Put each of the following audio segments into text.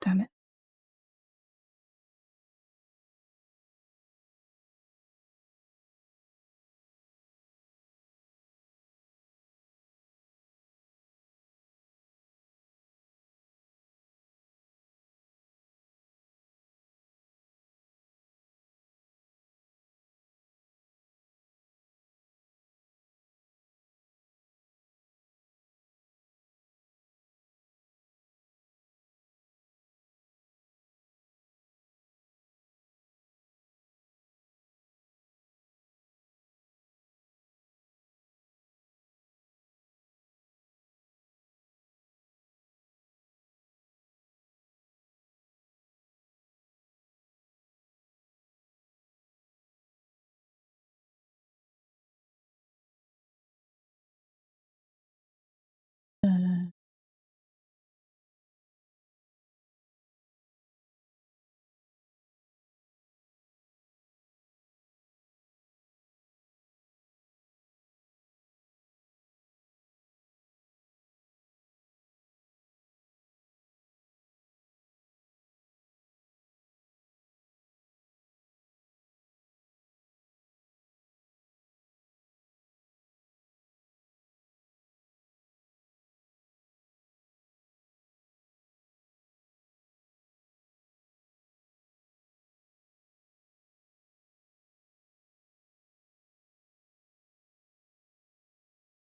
Damn it.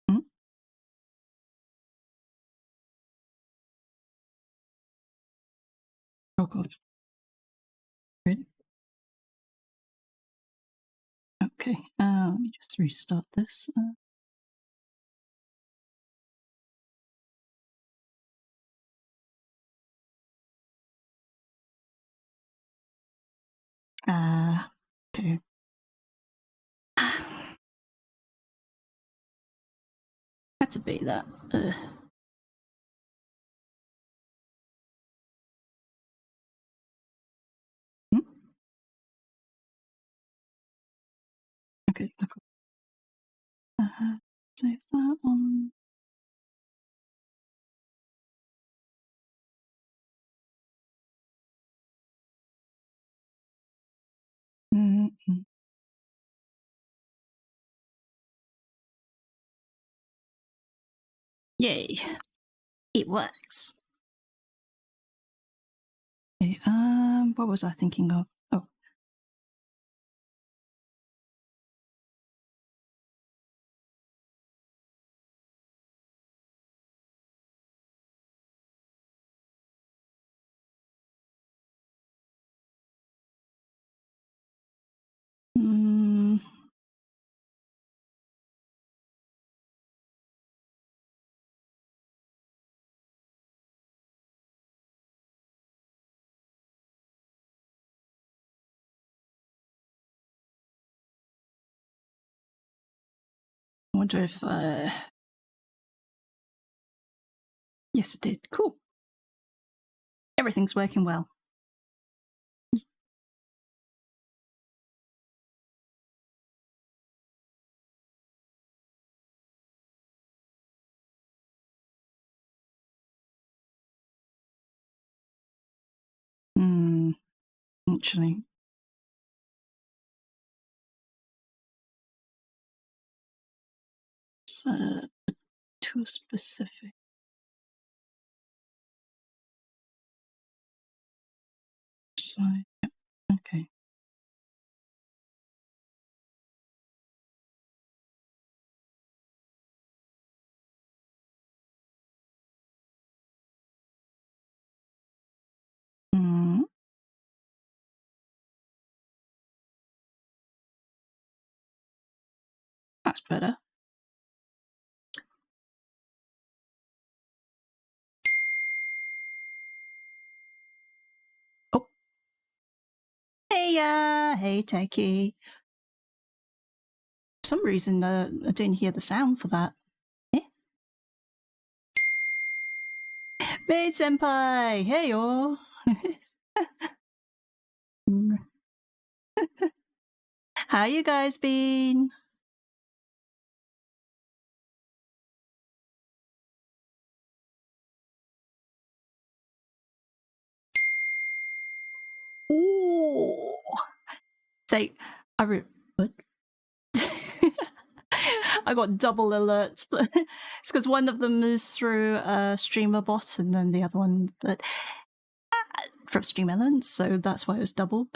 Hmm? Oh god. Really? Okay, let me just restart this. Okay. Had to be that. Hmm? Okay, look. Save that one. Mm-hmm. Yay. It works. Okay, what was I thinking of? Oh. Mm. I wonder if, yes, it did. Cool. Everything's working well. Actually. It's too specific. So, yep. Okay. Mm. That's better. Oh. Hey, hey, Techie. For some reason, I didn't hear the sound for that. Eh? Maid Senpai! Hey, yo! How you guys been? Oh, say, what? I got double alerts. It's because one of them is through Streamer Bot, and then the other one, but from Stream Elements, so that's why it was double.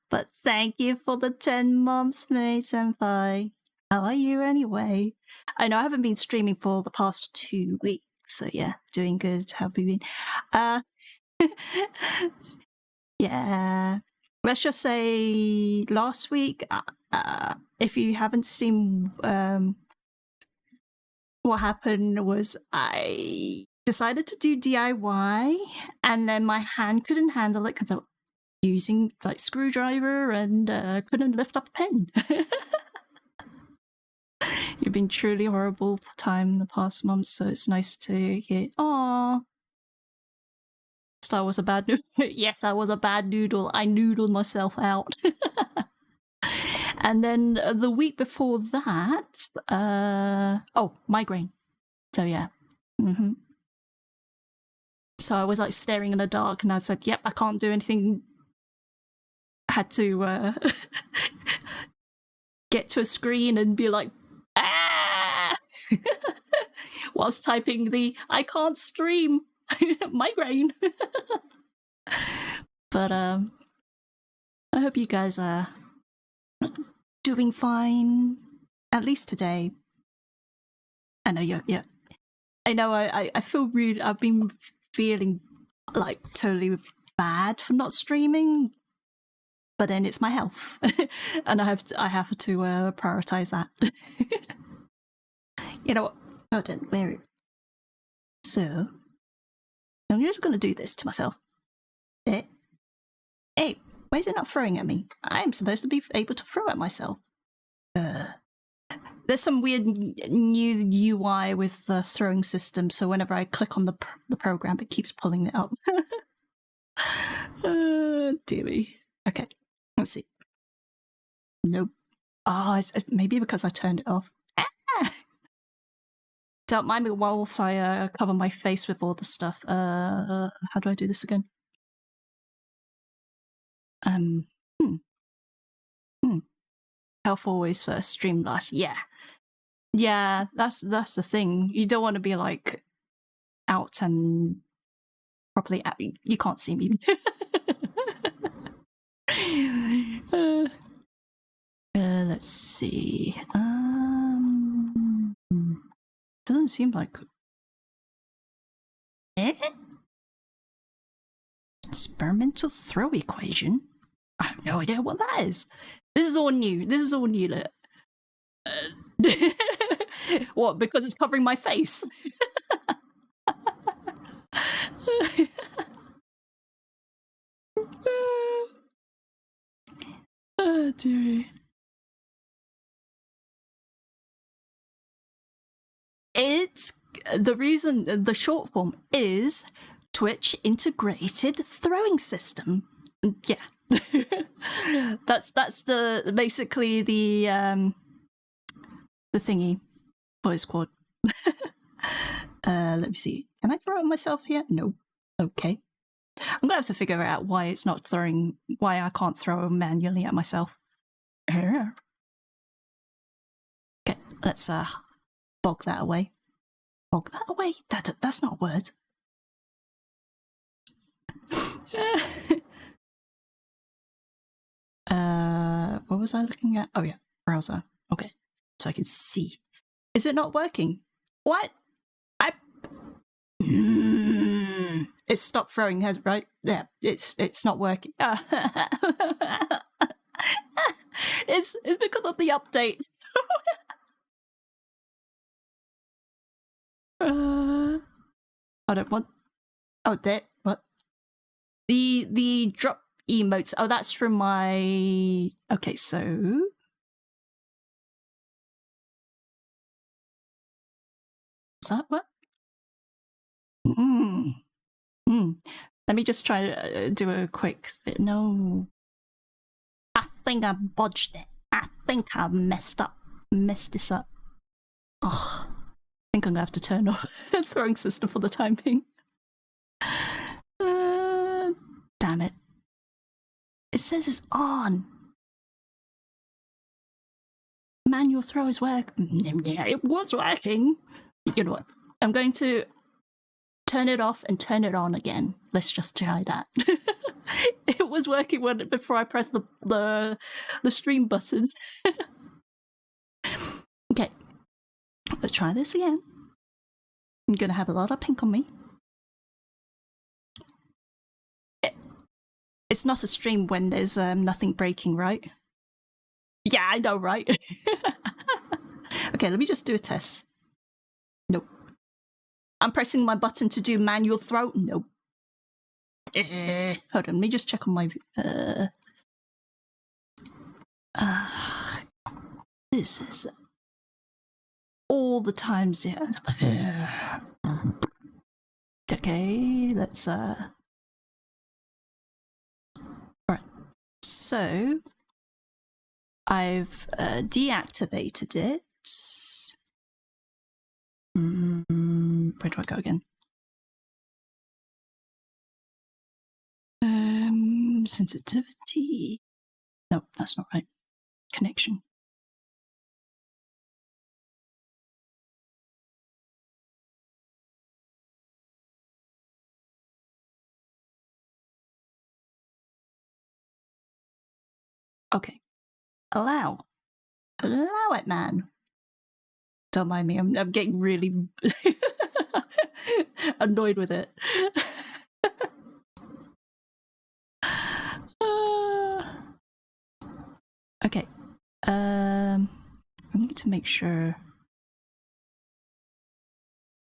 But thank you for the 10 months, May Senpai. How are you anyway? I know I haven't been streaming for the past 2 weeks, so yeah, doing good. How have you been? Yeah. Let's just say last week, if you haven't seen what happened was I decided to do DIY, and then my hand couldn't handle it because I was using like screwdriver and couldn't lift up a pen. You've been truly horrible time in the past month, so it's nice to hear. Aww. Star was a bad noodle. Yes, I was a bad noodle. I noodled myself out. And then the week before that, migraine. So yeah. So I was like staring in the dark, and I said, yep, I can't do anything. Had to get to a screen and be like, ah! Whilst typing the I can't stream migraine. But I hope you guys are doing fine, at least today. I know yeah. I know I feel really, I've been feeling like totally bad for not streaming, but then it's my health, and I have to prioritize that. You know what? Oh, don't worry. So I'm just gonna do this to myself. Hey, why is it not throwing at me? I'm supposed to be able to throw at myself. There's some weird new UI with the throwing system, so whenever I click on the program, it keeps pulling it up. Dear me. Okay, let's see. Nope. Oh, it's maybe because I turned it off. Ah! Don't mind me whilst I cover my face with all the stuff. How do I do this again? Health always first, stream last. Yeah, that's the thing. You don't want to be like out and properly out. You can't see me. Let's see. Doesn't seem like. Experimental throw equation? I have no idea what that is. This is all new. What, because it's covering my face? Oh, dear. It's the reason, the short form is Twitch Integrated Throwing System. Yeah. that's the basically the thingy. What it's called. Let me see. Can I throw it myself here? No. Okay. I'm gonna have to figure out why it's not throwing, why I can't throw manually at myself. Okay, let's bog that away. Bog that away? That's not a word. What was I looking at? Oh yeah, browser. Okay, so I can see. Is it not working? What? It stopped throwing heads, right? Yeah, it's not working. It's because of the update. I don't want. Oh, there. What? The drop emotes. Oh, that's from my. Okay, so. Is that what? Let me just try to do a quick. No. I think I bodged it. I think I messed this up. Oh, I think I'm gonna have to turn off the throwing system for the time being. Damn it. It says it's on. Manual throw is working. Yeah, it was working. You know what? I'm going to turn it off and turn it on again. Let's just try that. It was working before I pressed the stream button. Okay, let's try this again. I'm gonna have a lot of pink on me. It's not a stream when there's nothing breaking, right? Yeah, I know, right? Okay, let me just do a test. Nope. I'm pressing my button to do manual throw. Nope. Hold on, let me just check on my... this is... all the times, yeah. Okay, let's... Alright. So... I've deactivated it. Where do I go again? Sensitivity. No, that's not right. Connection. Okay. Allow it, man. Don't mind me, I'm getting really annoyed with it. Okay. I need to make sure.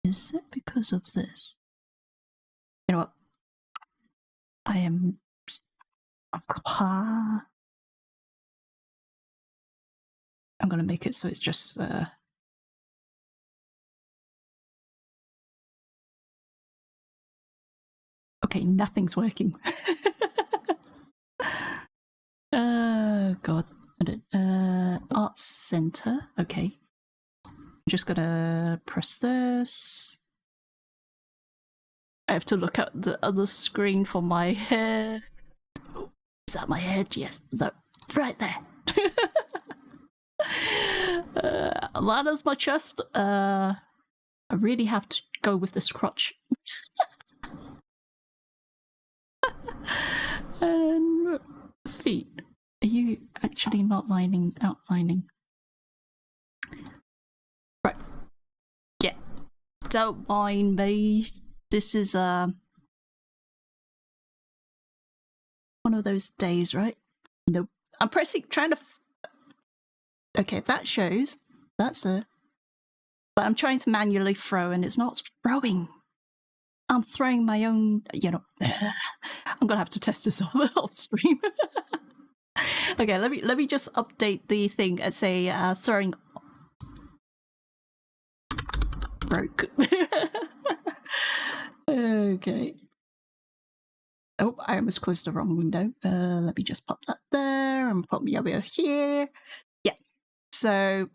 Is it because of this? You know what? I'm gonna make it so it's just okay, nothing's working. God. Arts Center. Okay. I'm just gonna press this. I have to look at the other screen for my hair. Is that my head? Yes. Right there. That is my chest. I really have to go with this crotch. And feet. Are you actually not outlining? Right. Yeah. Don't mind me. This is one of those days, right? Nope. I'm trying to. Okay, that shows. That's it. But I'm trying to manually throw, and it's not throwing. I'm throwing my own. You know. I'm gonna have to test this off stream. Okay, let me just update the thing and say throwing broke. Okay. Oh, I almost closed the wrong window. Let me just pop that there and pop me over here. Yeah. So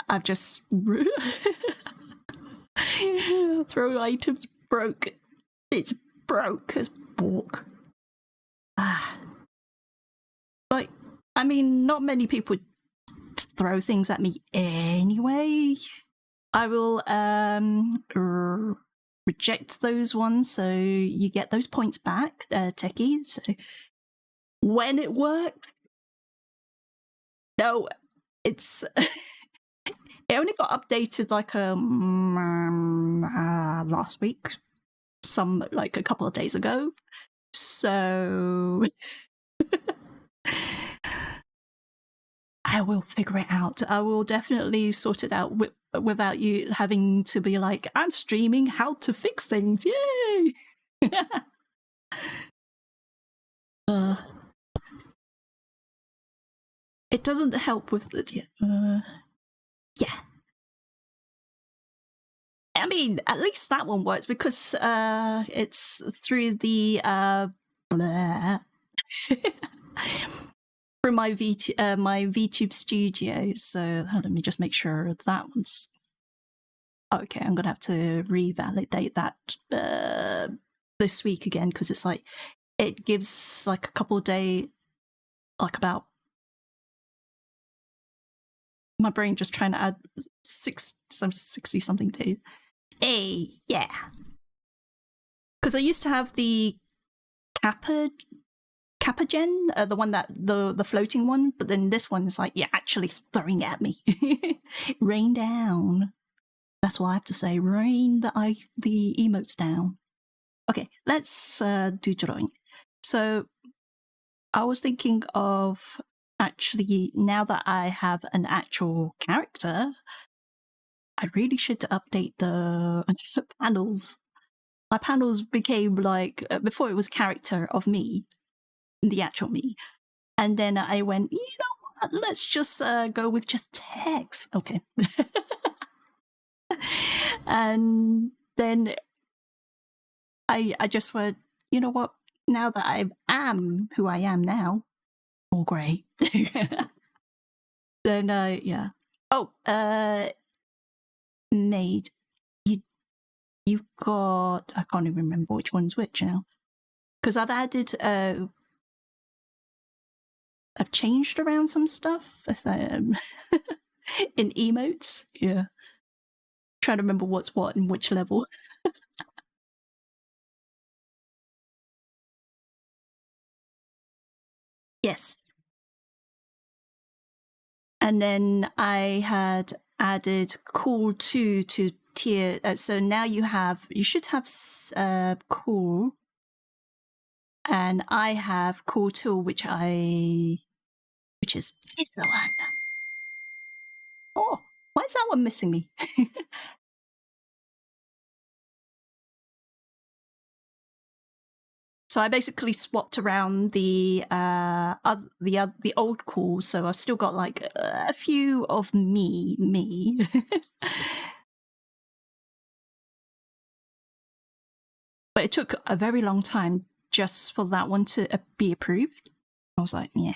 I've just throw items broke. It's broke as pork. Like, I mean, not many people throw things at me anyway. I will reject those ones, so you get those points back, Techie. So when it works, no, it's it only got updated like last week, like a couple of days ago. So I will figure it out. I will definitely sort it out without you having to be like, I'm streaming how to fix things. Yay! It doesn't help with the... yeah. I mean, at least that one works because it's through the... through my VTube Studio, so let me just make sure that one's okay. I'm gonna have to revalidate that this week again because it's like it gives like a couple of days. like about my brain just trying to add 60 something days. Hey, yeah. Because I used to have the Kappa Gen, the one that the floating one, but then this one is like, yeah, actually throwing at me. Rain down. That's what I have to say. Rain the emotes down. Okay, let's do drawing. So I was thinking of actually, now that I have an actual character, I really should update the panels. My panels became like, before it was character of me, the actual me. And then I went, you know what, let's just go with just text. Okay. And then I just went, you know what, now that I am who I am now, all grey. Then yeah. Oh, maid, you've got, I can't even remember which one's which now, because I've added I've changed around some stuff in emotes. Yeah, trying to remember what's what and which level. Yes. And then I had added cool 2 to tier. So now you should have cool. And I have cool 2, which is the one. Oh, why is that one missing me? So I basically swapped around the old cool, so I've still got like a few of me. But it took a very long time just for that one to be approved. I was like, yeah.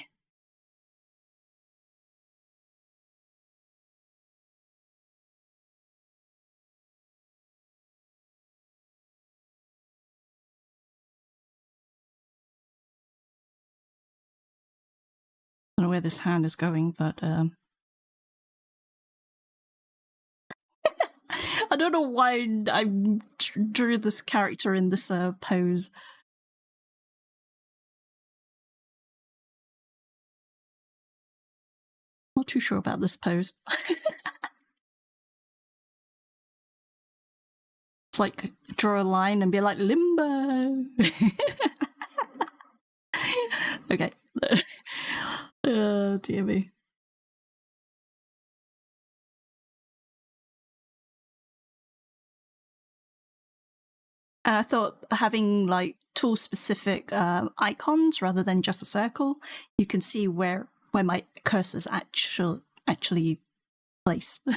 I don't know where this hand is going, but I don't know why I drew this character in this pose. Not too sure about this pose. It's like draw a line and be like limbo. Okay. Oh dear me. And I thought having like tool specific icons rather than just a circle, you can see where my cursor's actually placed.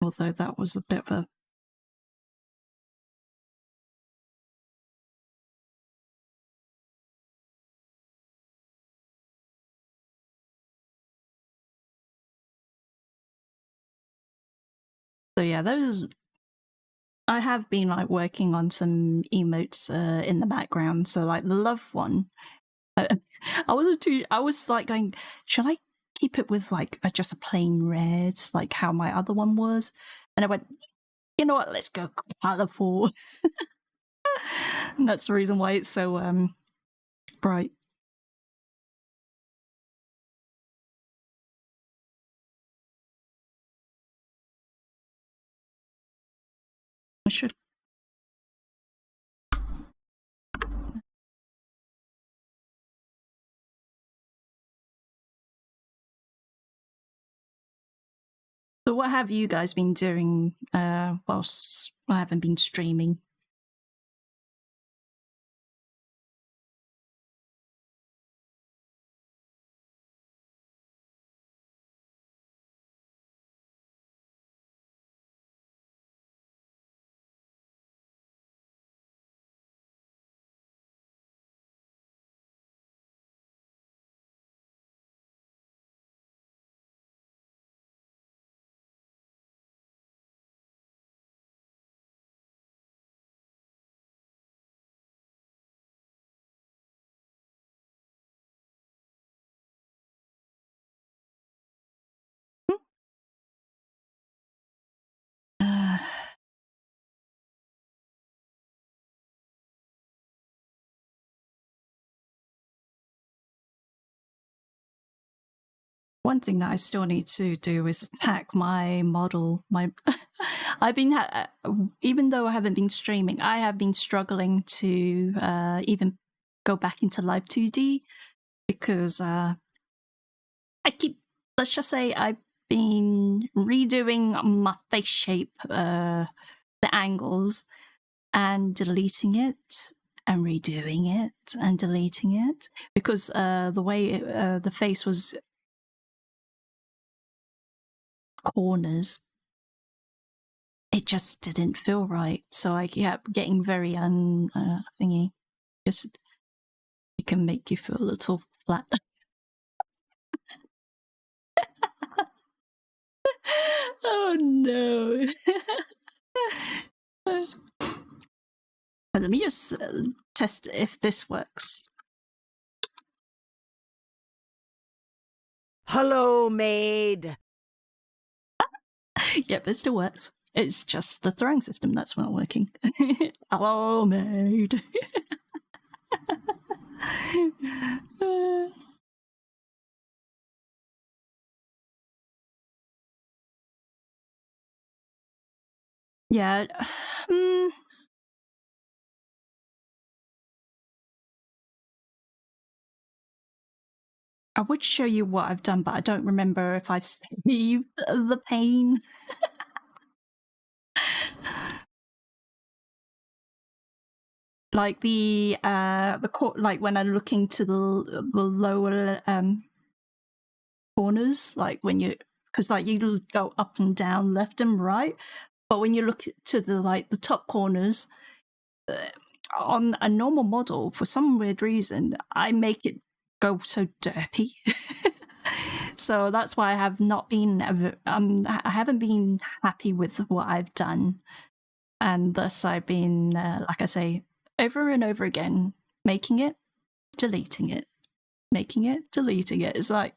Although that was a bit of a so yeah, those I have been like working on some emotes in the background. So like the love one, I was like going, should I keep it with like just a plain red, like how my other one was? And I went, you know what, let's go colorful. And that's the reason why it's so bright. I should. So what have you guys been doing whilst I haven't been streaming? One thing that I still need to do is attack my model. I've been, even though I haven't been streaming, I have been struggling to even go back into Live 2D because I keep, let's just say I've been redoing my face shape, the angles, and deleting it and redoing it and deleting it because the way the face was corners, it just didn't feel right. So I kept getting very thingy. Just it can make you feel a little flat. Oh no. Let me just test if this works. Hello, maid. Yep, it still works. It's just the throwing system that's not working. Hello, maid. Yeah. I would show you what I've done, but I don't remember if I've saved the pain. Like like when I'm looking to the lower corners, like when you, because like you go up and down, left and right, but when you look to the top corners on a normal model, for some weird reason, I make it go so derpy. So that's why I have not been, I haven't been happy with what I've done. And thus I've been, like I say, over and over again, making it, deleting it, making it, deleting it. It's like,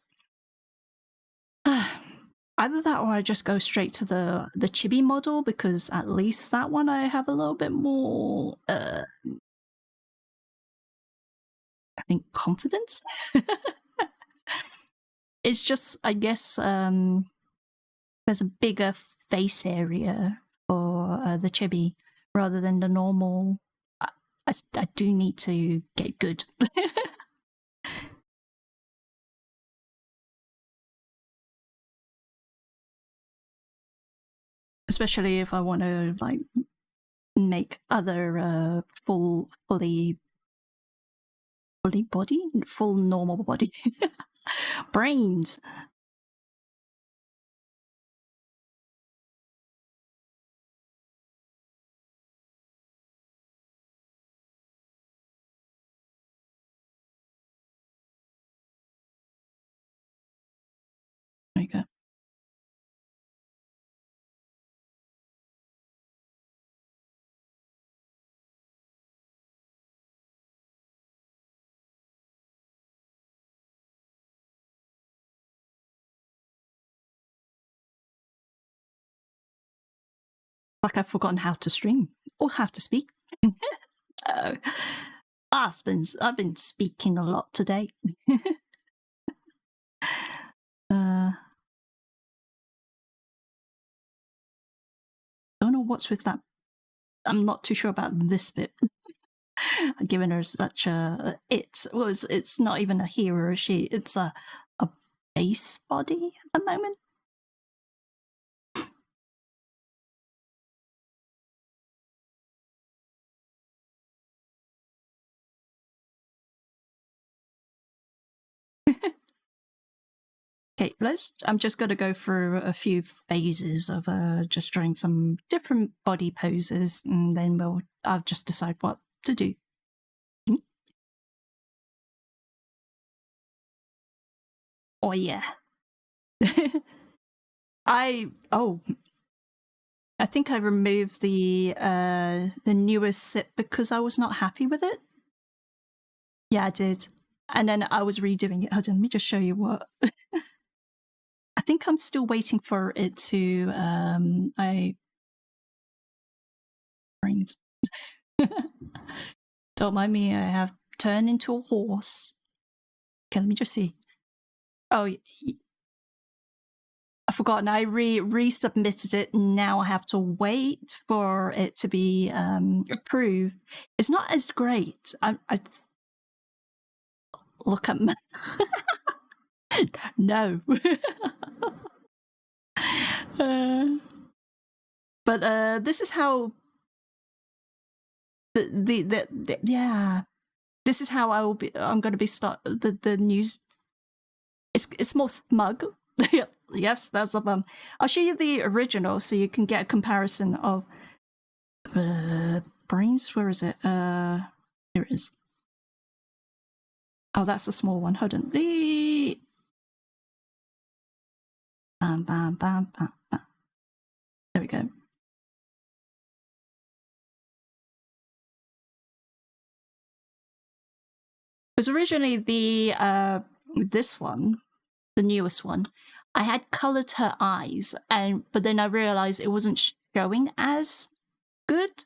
either that or I just go straight to the chibi model, because at least that one I have a little bit more, I think, confidence. It's just, I guess, there's a bigger face area for the chibi rather than the normal. I do need to get good. Especially if I want to like make other fully body, full normal body brains. There you go. Like I've forgotten how to stream or how to speak. I've been speaking a lot today. Don't know what's with that. I'm not too sure about this bit. Given her such a it's not even a he or a she. It's a base body at the moment. Okay, I'm just going to go through a few phases of just drawing some different body poses, and then I'll just decide what to do. Oh yeah. I think I removed the newest SIP because I was not happy with it. Yeah, I did. And then I was redoing it. Hold on, let me just show you what. I think I'm still waiting for it to brains. Don't mind me, I have turned into a horse. Okay, let me just see. Oh, I've forgotten. I resubmitted it. Now I have to wait for it to be approved. It's not as great. I look at my no. But this is how yeah. This is how I will be. I'm going to be the news. It's more smug. Yes, that's a bum. I'll show you the original so you can get a comparison of brains. Where is it? Here it is. Oh, that's a small one. Hold on. Bam, bam, bam, bam, bam. There we go. Because originally this one, the newest one, I had colored her eyes, but then I realized it wasn't showing as good,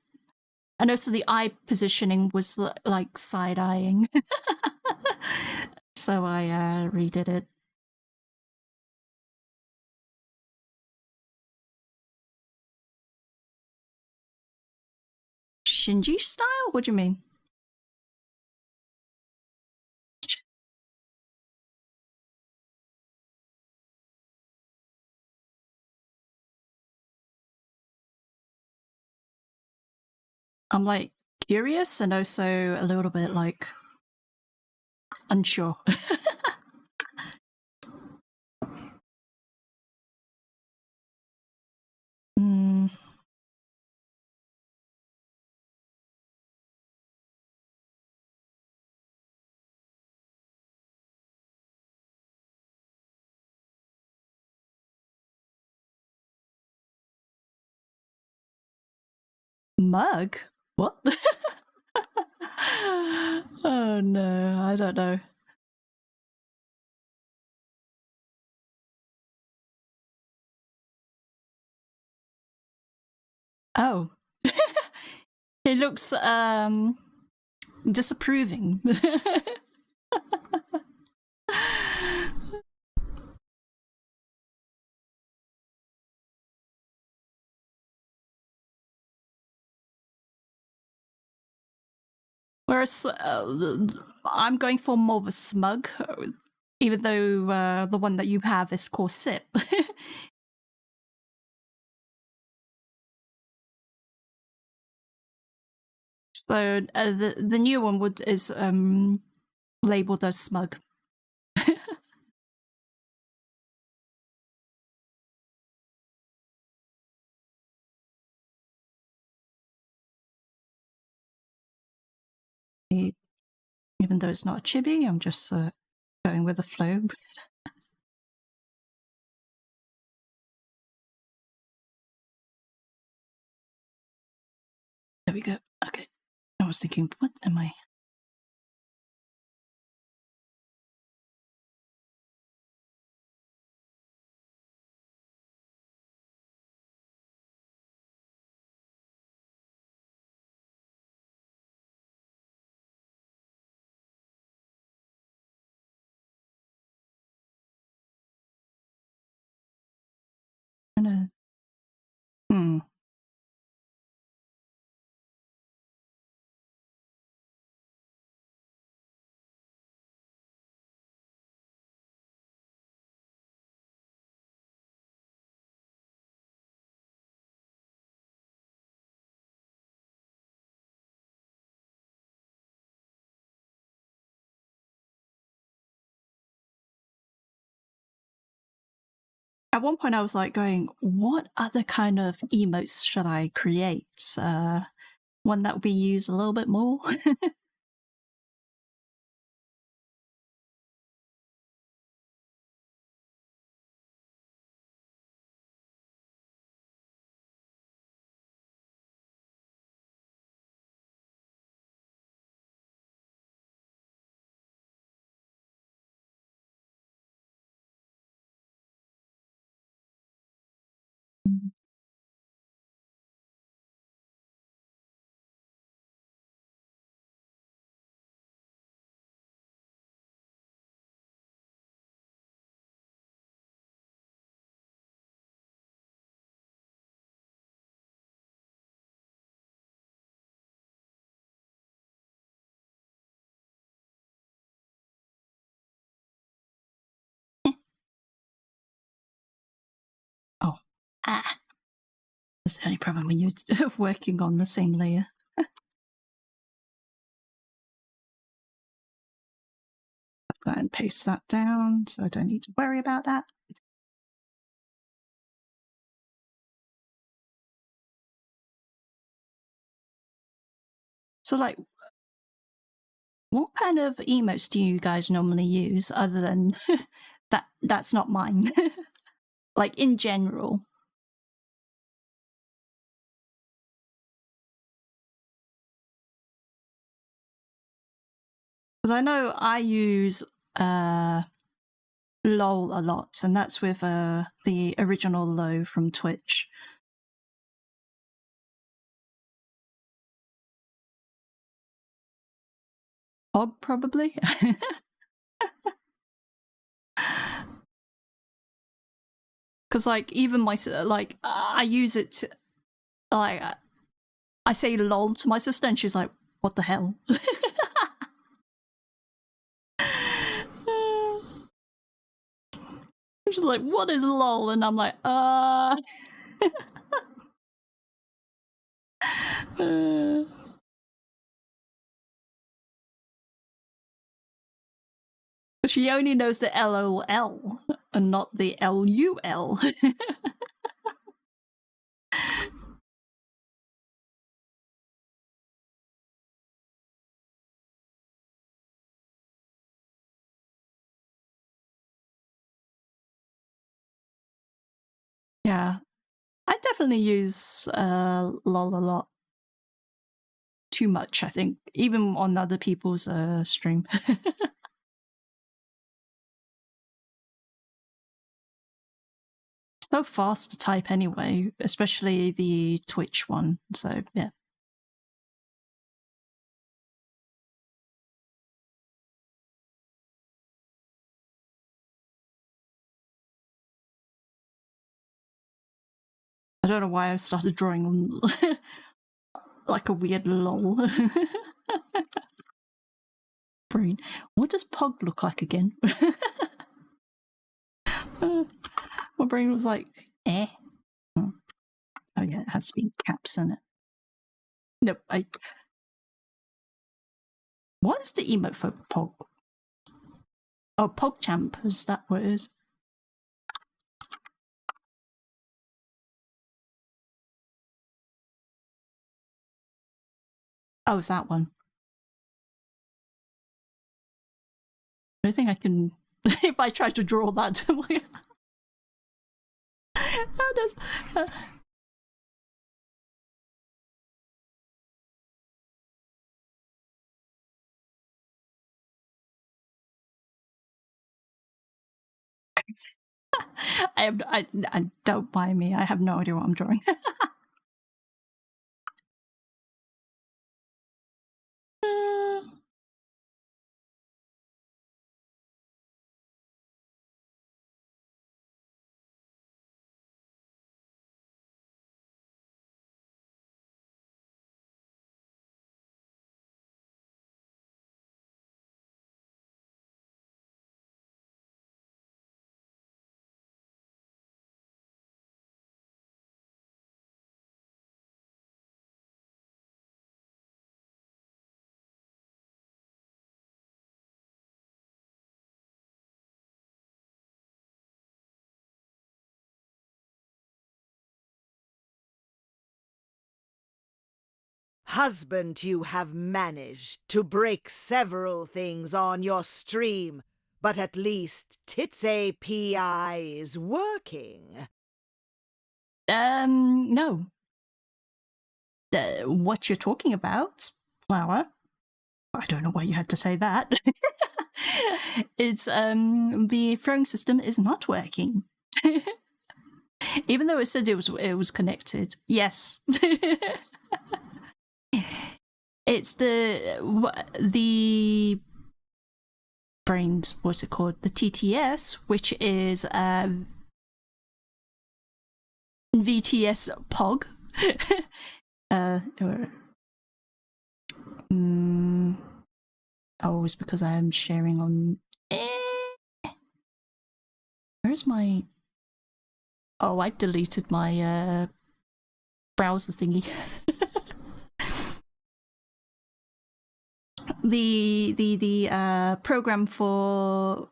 and also the eye positioning was like side eyeing. So I redid it. Shinji style? What do you mean? I'm like curious and also a little bit like unsure. Mug? What? Oh no, I don't know. Oh. It looks disapproving. Whereas I'm going for more of a smug, even though the one that you have is called Sip. So the new one is labeled as smug. Even though it's not a chibi, I'm just going with the flow. There we go. Okay. I was thinking, what am I? Hmm. At one point, I was like going, what other kind of emotes should I create? One that would be used a little bit more. That's the only problem when you're working on the same layer. Go and paste that down, so I don't need to worry about that. So, like, what kind of emotes do you guys normally use other than that's not mine? Like, in general. Because I know I use LOL a lot, and that's with the original LOL from Twitch. Hog, probably. Because, like, even my, like, I use it to, like, I say lol to my sister, and she's like, what the hell? She's like, what is lol? And I'm like, She only knows the LOL and not the LUL. Yeah, I definitely use lol a lot. Too much, I think, even on other people's stream. So fast to type anyway, especially the Twitch one. So yeah. I don't know why I started drawing on like a weird lol. Brain. What does Pog look like again? My brain was like, eh. Oh yeah, it has to be caps in it. Nope, what is the emote for Pog? Oh, PogChamp, is that what it is? Oh, it's that one. I think I can, if I try to draw that to my... I don't mind me. I have no idea what I'm drawing. Husband, you have managed to break several things on your stream, but at least Tits API is working. No. What you're talking about, Flower? I don't know why you had to say that. It's the throwing system is not working. Even though it said it was connected. Yes. It's the brains, what's it called? The TTS, which is VTS POG. Oh, it's because I am sharing on. Where's my Oh, I deleted my browser thingy. the program for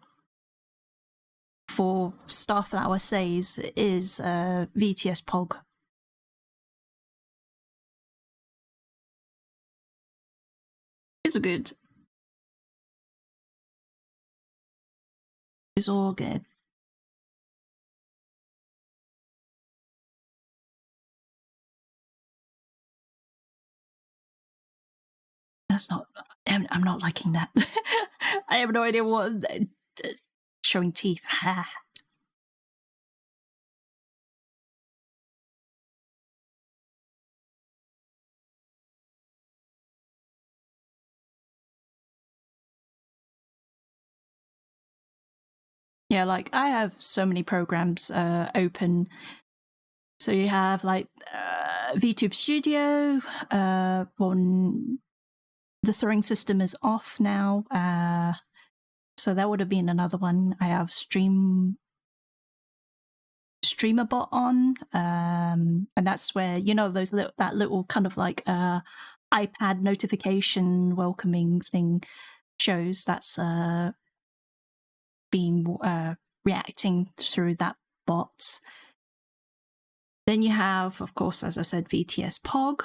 Starflower says is VTS Pog. It's good. It's all good. That's not. I'm not liking that. I have no idea what showing teeth. Yeah, like I have so many programs open. So you have like VTube Studio. One, the throwing system is off now. So that would have been another one. I have StreamerBot on, and that's where those that little kind of like iPad notification welcoming thing shows. That's been reacting through that bot. Then you have, of course, as I said, VTS Pog.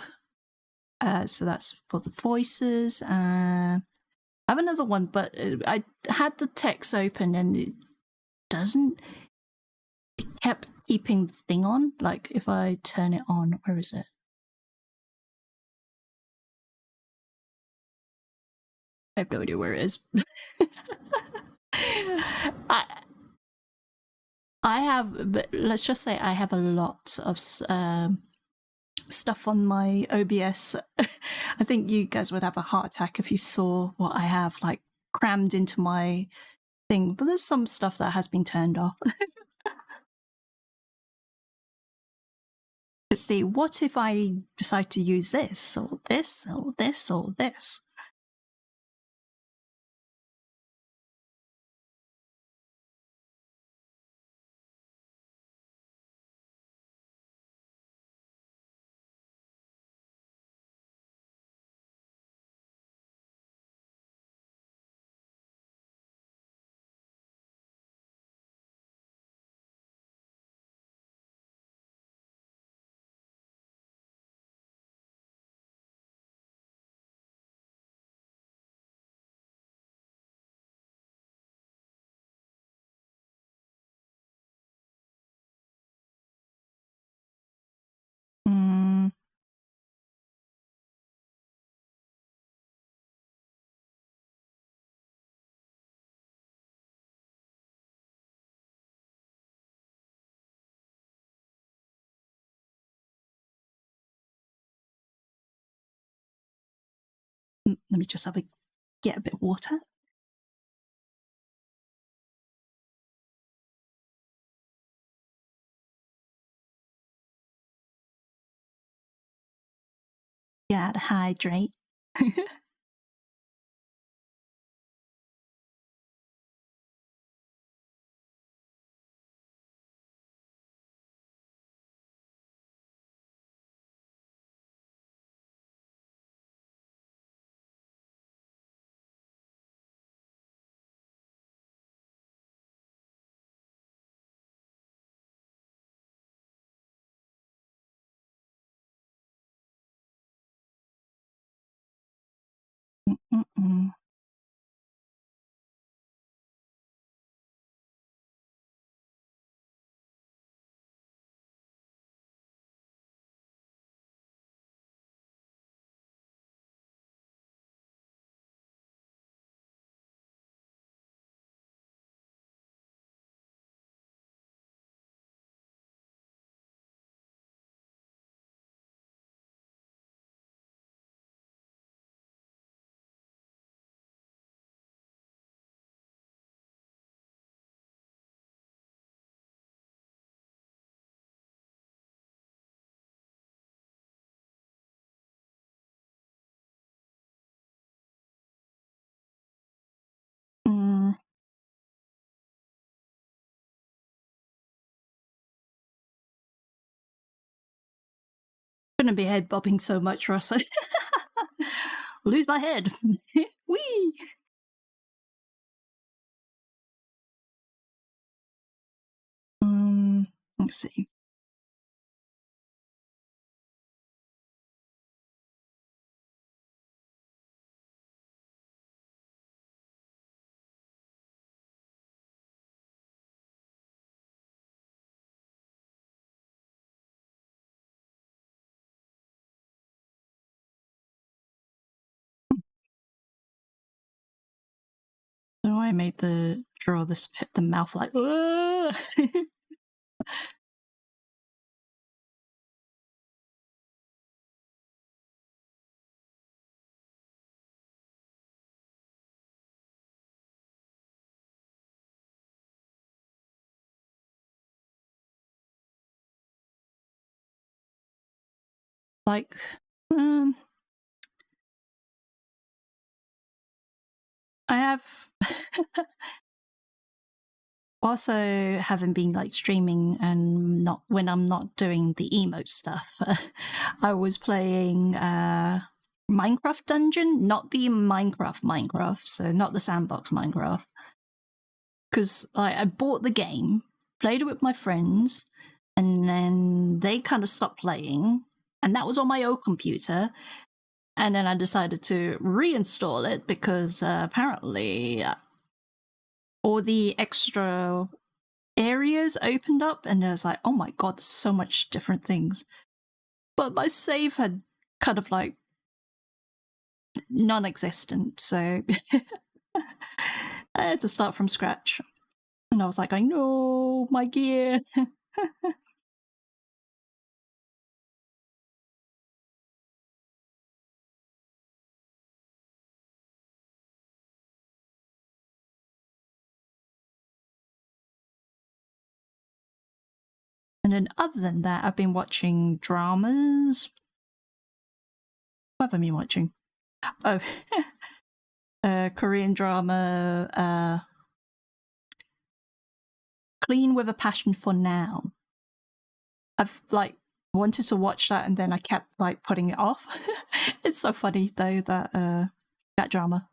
So that's for the voices. I have another one, but I had the text open and it kept keeping the thing on. Like if I turn it on, where is it? I have no idea where it is. I have, but let's just say I have a lot of stuff on my OBS. I think you guys would have a heart attack if you saw what I have like crammed into my thing. But there's some stuff that has been turned off. Let's see, what if I decide to use this or this or this or this? Mm. Let me just get a bit of water. Gotta hydrate. Mm-mm. Shouldn't be head bobbing so much, Russ. Lose my head. Whee! Let's see. So I made draw this the mouth like. Like, I have also haven't been like streaming and not when I'm not doing the emote stuff. I was playing Minecraft Dungeon, not the Minecraft, so not the sandbox Minecraft. Because I bought the game, played it with my friends, and then they kind of stopped playing, and that was on my old computer. And then I decided to reinstall it because apparently all the extra areas opened up, and I was like, oh my god, there's so much different things. But my save had kind of like non-existent, so I had to start from scratch. And I was like, I know my gear. And then other than that, I've been watching dramas. What have I been watching? Oh, Korean drama, Clean with a Passion for Now. I've like wanted to watch that and then I kept like putting it off. It's so funny though, that drama.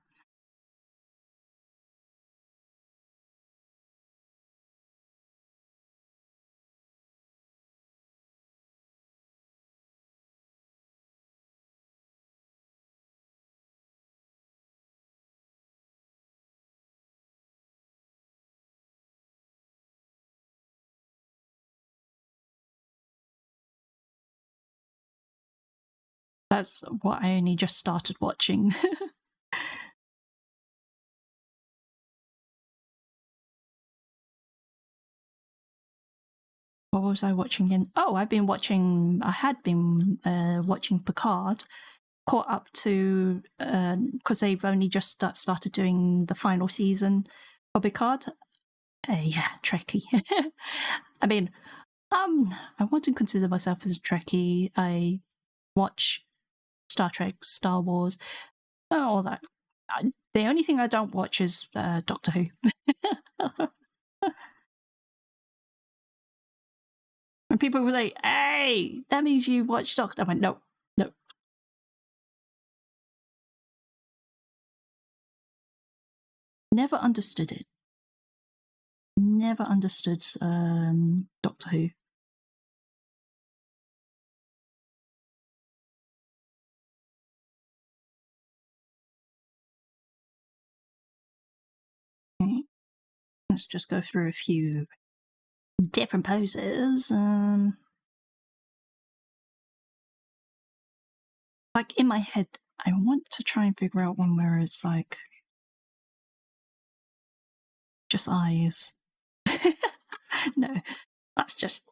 That's what I only just started watching. What was I watching in? Oh, I had been watching Picard, caught up to, because they've only just started doing the final season of Picard. Yeah, Trekkie. I mean, I want to consider myself as a Trekkie. I watch Star Trek, Star Wars, all that. The only thing I don't watch is Doctor Who. When people were like, hey, that means you watch Doctor, I went, no, no. Never understood it. Never understood Doctor Who. Okay. Let's just go through a few different poses. Like in my head, I want to try and figure out one where it's like just eyes. No, that's just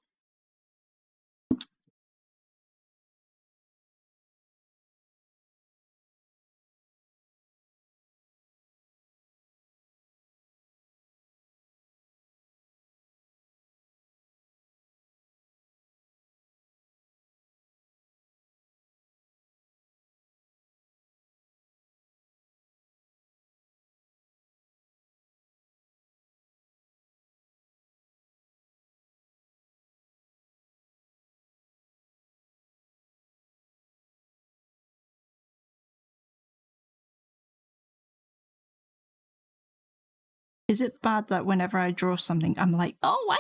is it bad that whenever I draw something, I'm like, oh,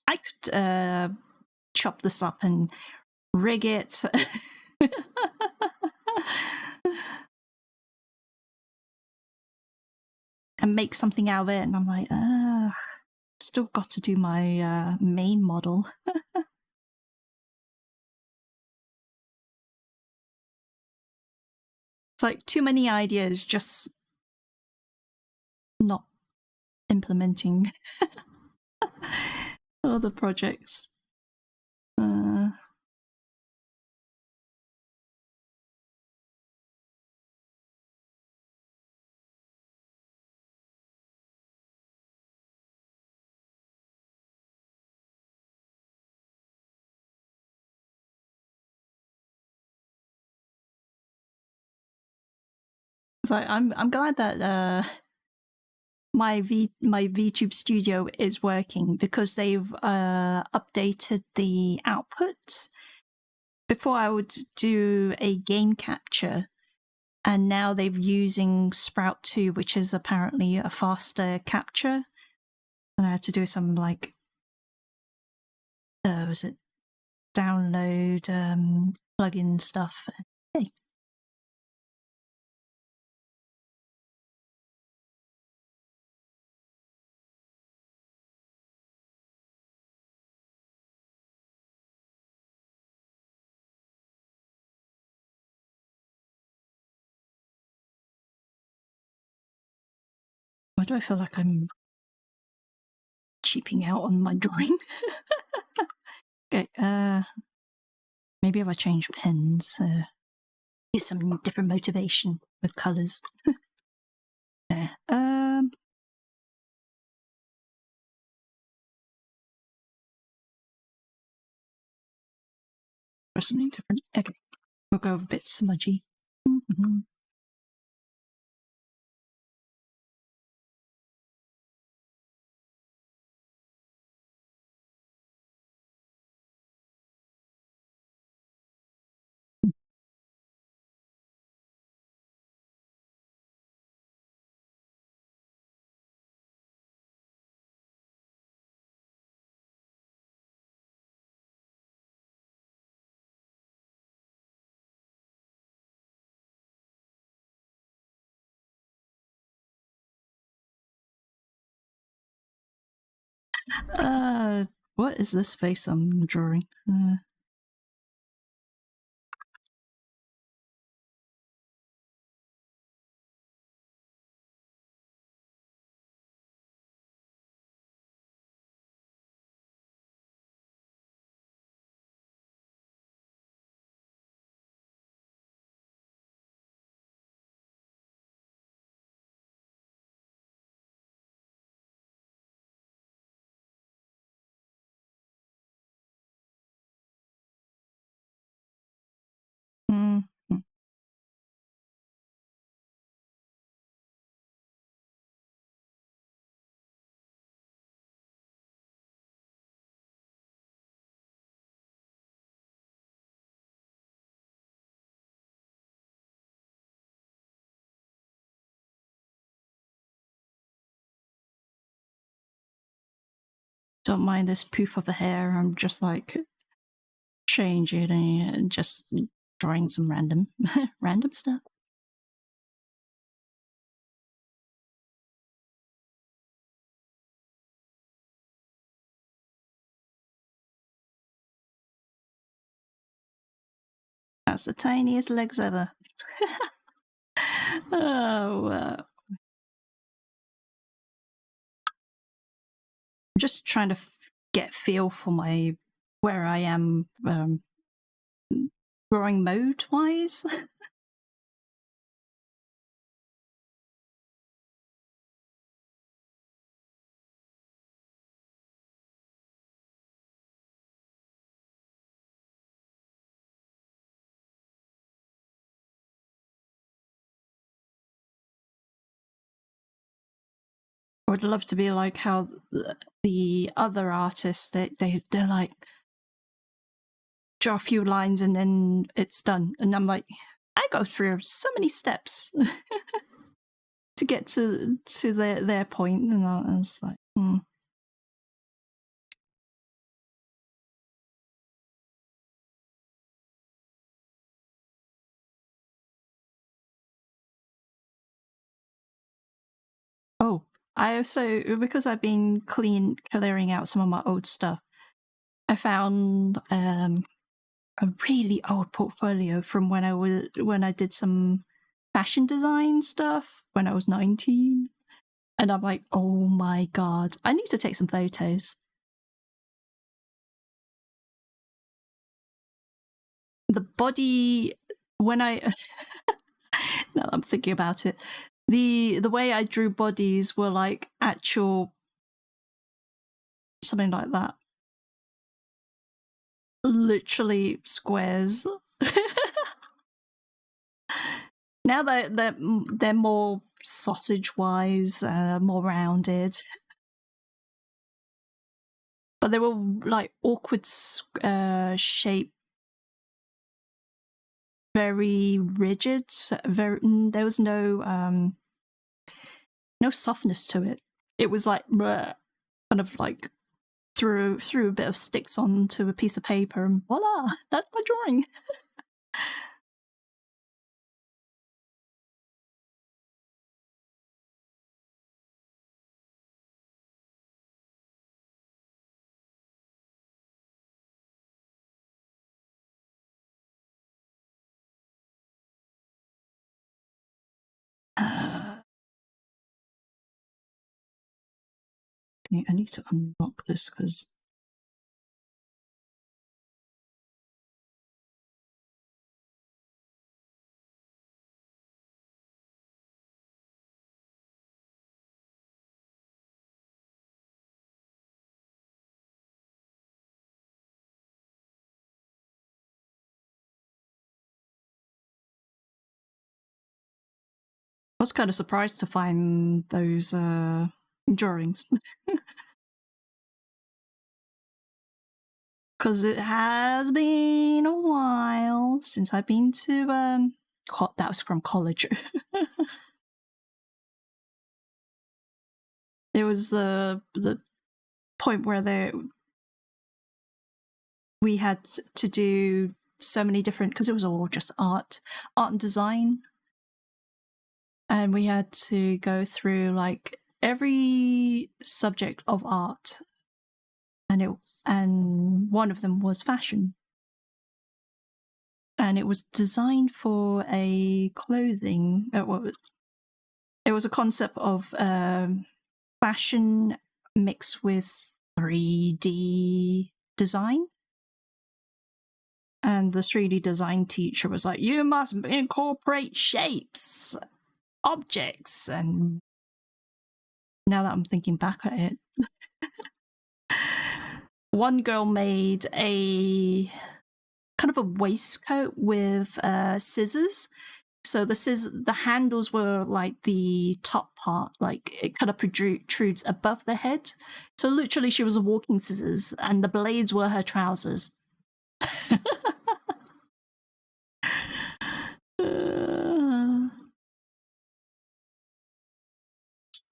I could chop this up and rig it. And make something out of it, and I'm like, still got to do my main model. It's like too many ideas, just not implementing other projects. So I'm glad that my VTube Studio is working, because they've updated the output. Before I would do a game capture, and now they're using Sprout 2, which is apparently a faster capture. And I had to do some like, was it download plugin stuff? Hey. Why do I feel like I'm cheaping out on my drawing? Okay, maybe if I change pens, get some different motivation with colours. Yeah. Or something different. Okay, we'll go a bit smudgy. Mm-hmm. What is this face I'm drawing? Don't mind this poof of a hair. I'm just like changing it and just drawing some random stuff. That's the tiniest legs ever. Oh, I'm just trying to get feel for where I am drawing mode wise. I would love to be like how the other artists, they're like, draw a few lines and then it's done. And I'm like, I go through so many steps. to get to their point, and I was like, hmm. Oh, I also, because I've been clearing out some of my old stuff, I found a really old portfolio from when I did some fashion design stuff when I was 19. And I'm like, oh my god, I need to take some photos. The body, when I now that I'm thinking about it, the way I drew bodies were like actual something like that. Literally squares. Now they're more sausage-wise, more rounded. But they were like awkward shape, very rigid. There was no softness to it. It was like bleh, kind of like threw a bit of sticks onto a piece of paper, and voila, that's my drawing. I need to unlock this because. I was kind of surprised to find those drawings. Because it has been a while since I've been to that was from college. It was the point where we had to do so many different, because it was all just art and design, and we had to go through like every subject of art, and one of them was fashion, and it was designed for a clothing. It was a concept of fashion mixed with 3D design. And the 3D design teacher was like, you must incorporate shapes, objects. And now that I'm thinking back at it, one girl made a kind of a waistcoat with scissors. So the handles were like the top part, like it kind of protrudes above the head. So literally she was a walking scissors, and the blades were her trousers.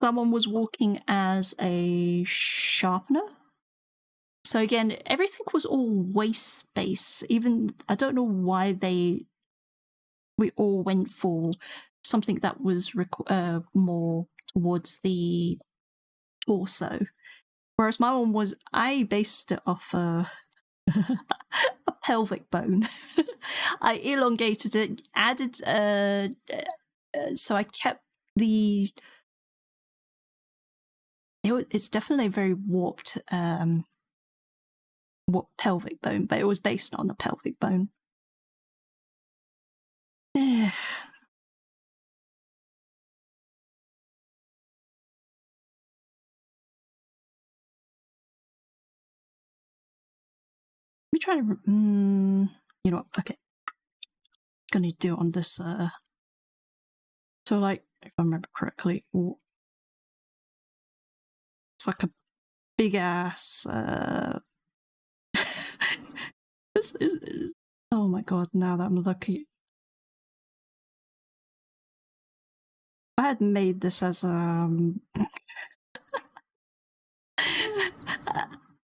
Someone was walking as a sharpener. So again, everything was all waist space. Even I don't know why we all went for something that was more towards the torso. Whereas my one was, I based it off a pelvic bone. I elongated it, added, so I kept it's definitely a very warped pelvic bone, but it was based on the pelvic bone. Let me try to. You know what? Okay, gonna do it on this. So, like, if I remember correctly, it's like a big ass. This is. Oh my god! Now that I'm looking. I had made this as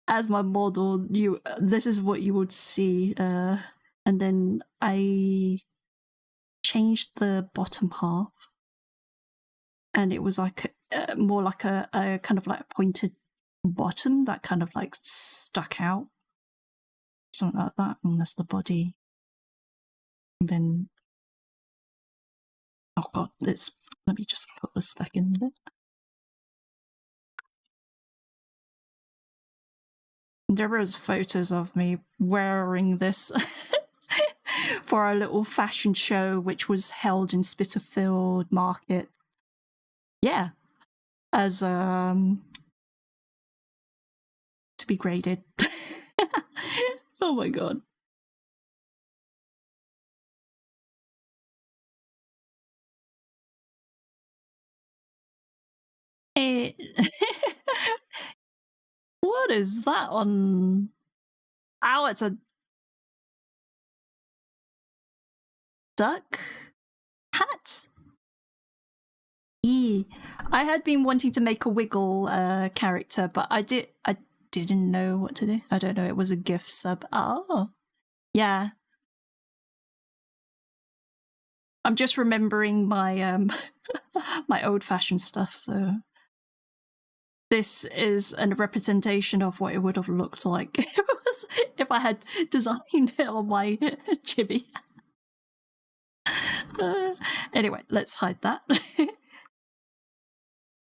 as my model. This is what you would see, and then I changed the bottom half, and it was like more like a kind of like a pointed bottom that kind of like stuck out, something like that. And that's the body. And then, oh god, let me just put this back in a bit. There was photos of me wearing this for a little fashion show, which was held in Spitalfield Market. Yeah, as to be graded. Oh my god. What is that on? Ow, it's a duck hat? I had been wanting to make a Wiggle character, but I didn't know what to do. I don't know, it was a GIF sub. Oh, yeah. I'm just remembering my my old-fashioned stuff, so this is a representation of what it would have looked like if I had designed it on my chibi. Anyway, let's hide that.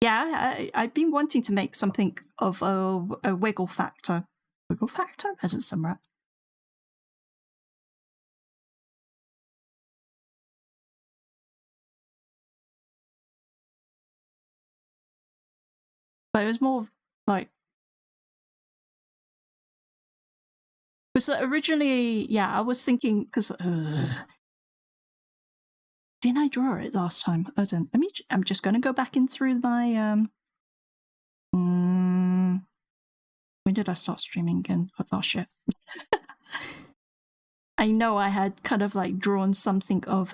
Yeah, I've been wanting to make something of a Wiggle Factor. Wiggle Factor? That doesn't sound right. But it was more like... Because originally, yeah, I was thinking... Because... didn't I draw it last time? I don't... I'm just going to go back in through my... when did I start streaming again? Oh, shit. I know I had kind of like drawn something of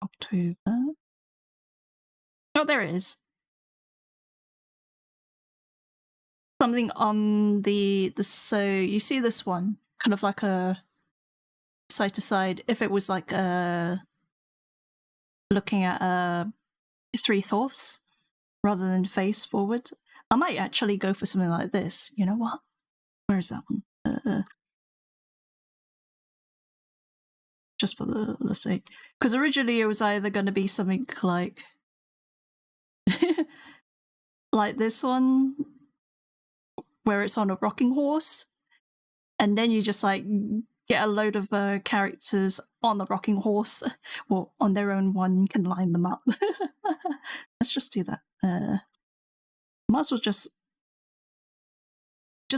October. Oh, there it is. Something on so you see this one, kind of like a side to side. If it was like looking at 3/4 rather than face forward, I might actually go for something like this. You know what? Where is that one? Just for the sake, because originally it was either going to be something like like this one, where it's on a rocking horse, and then you just like get a load of characters on the rocking horse, well, on their own one, you can line them up. Let's just do that. Might as well just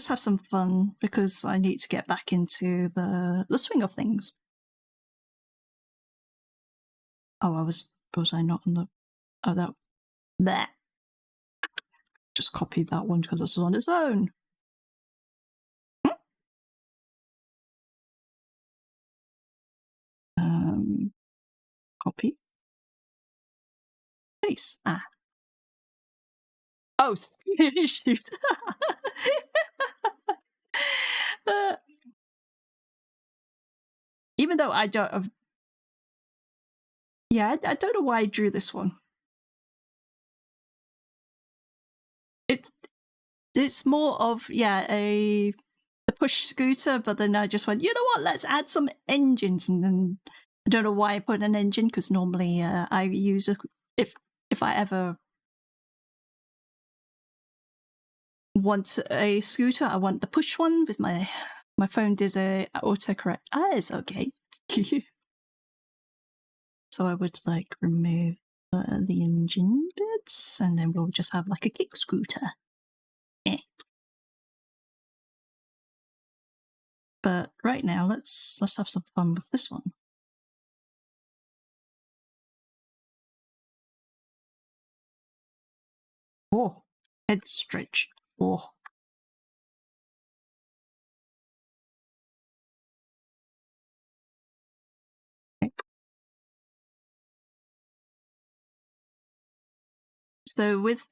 have some fun, because I need to get back into the swing of things. Oh, was I not on the... Oh, that... There. Just copied that one because it's on its own. Copy. Paste. Ah. Oh, shoot. Even though I don't... Yeah, I don't know why I drew this one. It's more of, yeah, a push scooter, but then I just went, you know what, let's add some engines. And then I don't know why I put an engine, because normally I use if I ever want a scooter, I want the push one. With my phone did a autocorrect. It's okay. So I would like remove the engine bits, and then we'll just have like a kick scooter. But right now, let's have some fun with this one. Oh, head stretch. Oh. Okay. So with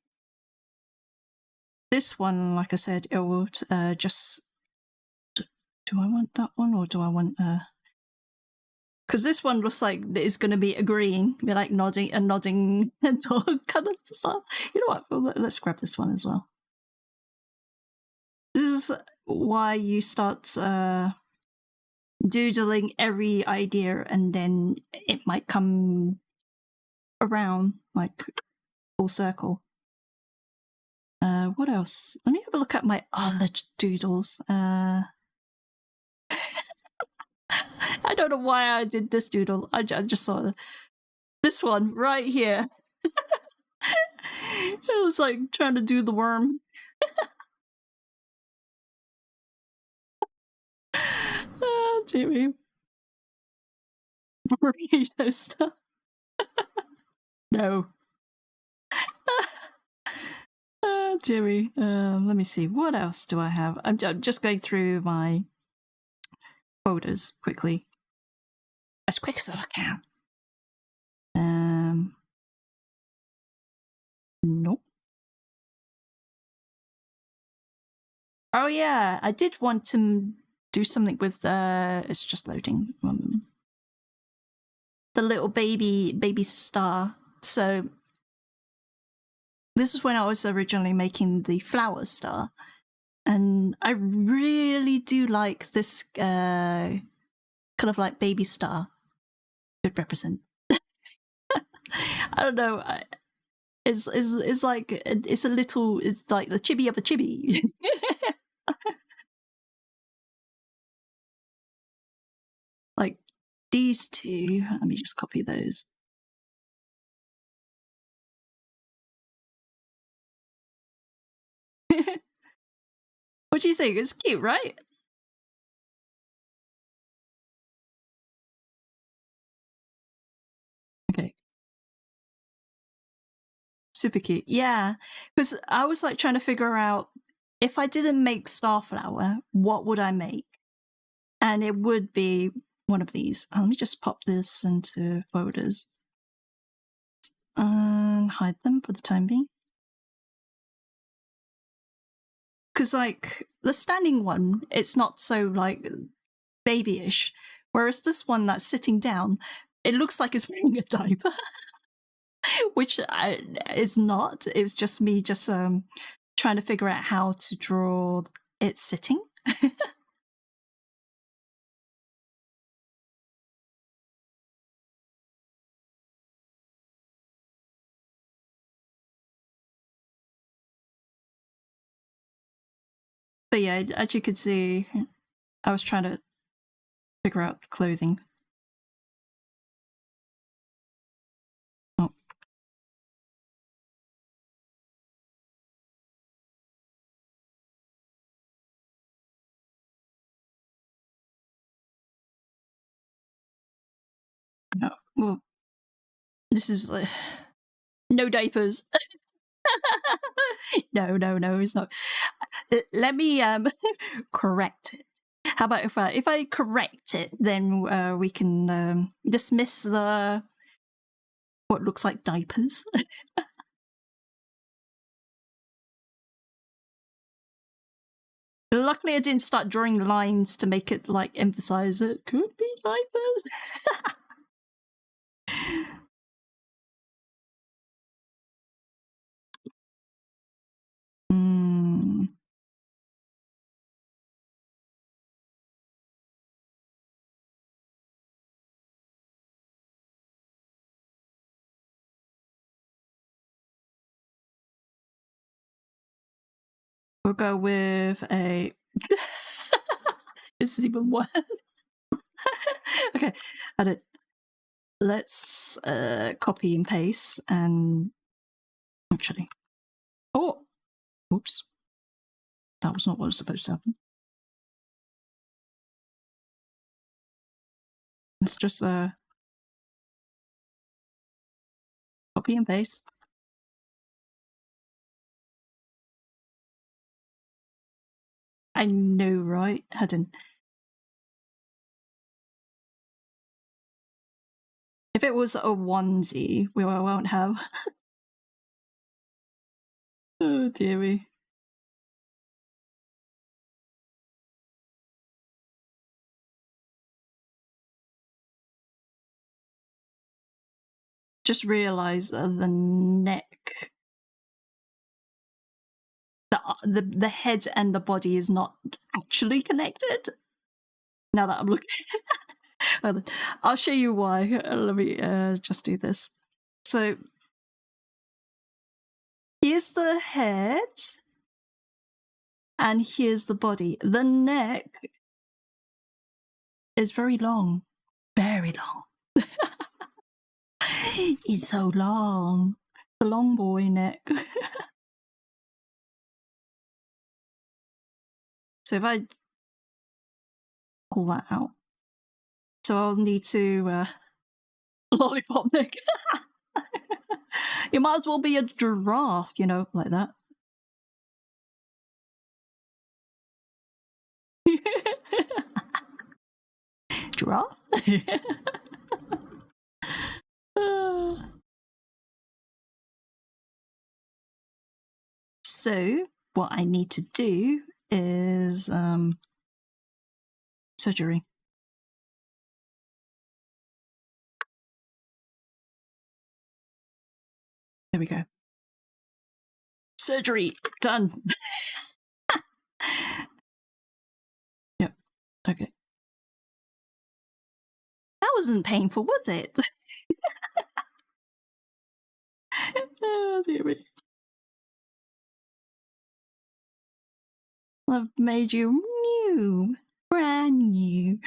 this one, like I said, it would just... Do I want that one or do I want... Because this one looks like it's going to be agreeing, be like nodding and kind of stuff. You know what? Well, let's grab this one as well. This is why you start doodling every idea and then it might come around like full circle. What else? Let me have a look at my other doodles. I don't know why I did this doodle. I just saw this one right here. It was like trying to do the worm. Oh, Jimmy. Burrito stuff. No. Jimmy. Let me see. What else do I have? I'm just going through my folders quickly. As quick as I can. Nope. Oh yeah, I did want to do something with it's just loading. 1 moment. The little baby star. So this is when I was originally making the flower star. And I really do like this kind of like baby star. Could represent. I don't know. It's like it's a little. It's like the chibi of a chibi. Like these two. Let me just copy those. What do you think? It's cute, right? Okay. Super cute. Yeah. Because I was like trying to figure out if I didn't make Starflower, what would I make? And it would be one of these. Let me just pop this into folders. And hide them for the time being. Because like the standing one, it's not so like babyish. Whereas this one that's sitting down, it looks like it's wearing a diaper. Which is not. It was just me just trying to figure out how to draw it sitting. But yeah, as you could see, I was trying to figure out clothing. Oh. No, well, this is no diapers. No, it's not. Let me correct it. How about if I correct it, then we can dismiss the what looks like diapers. Luckily, I didn't start drawing lines to make it like emphasize it could be diapers. We'll go with a... This is even worse. Okay, edit. Let's copy and paste and... Actually... Oh! Oops. That was not what was supposed to happen. Let's just copy and paste. I know, right? Hadn't. If it was a onesie, we won't have Oh, dearie. Just realise that the neck, the head and the body is not actually connected. Now that I'm looking, I'll show you why. Let me just do this. So here's the head, and here's the body. The neck is very long, very long. It's so long. The long boy neck. So if I pull that out, so I'll need to lollipop neck. You might as well be a giraffe, you know, like that. Giraffe? So what I need to do is surgery. There we go. Surgery done. Yep. Okay. That wasn't painful, was it? Oh, dear me. I've made you new, brand new.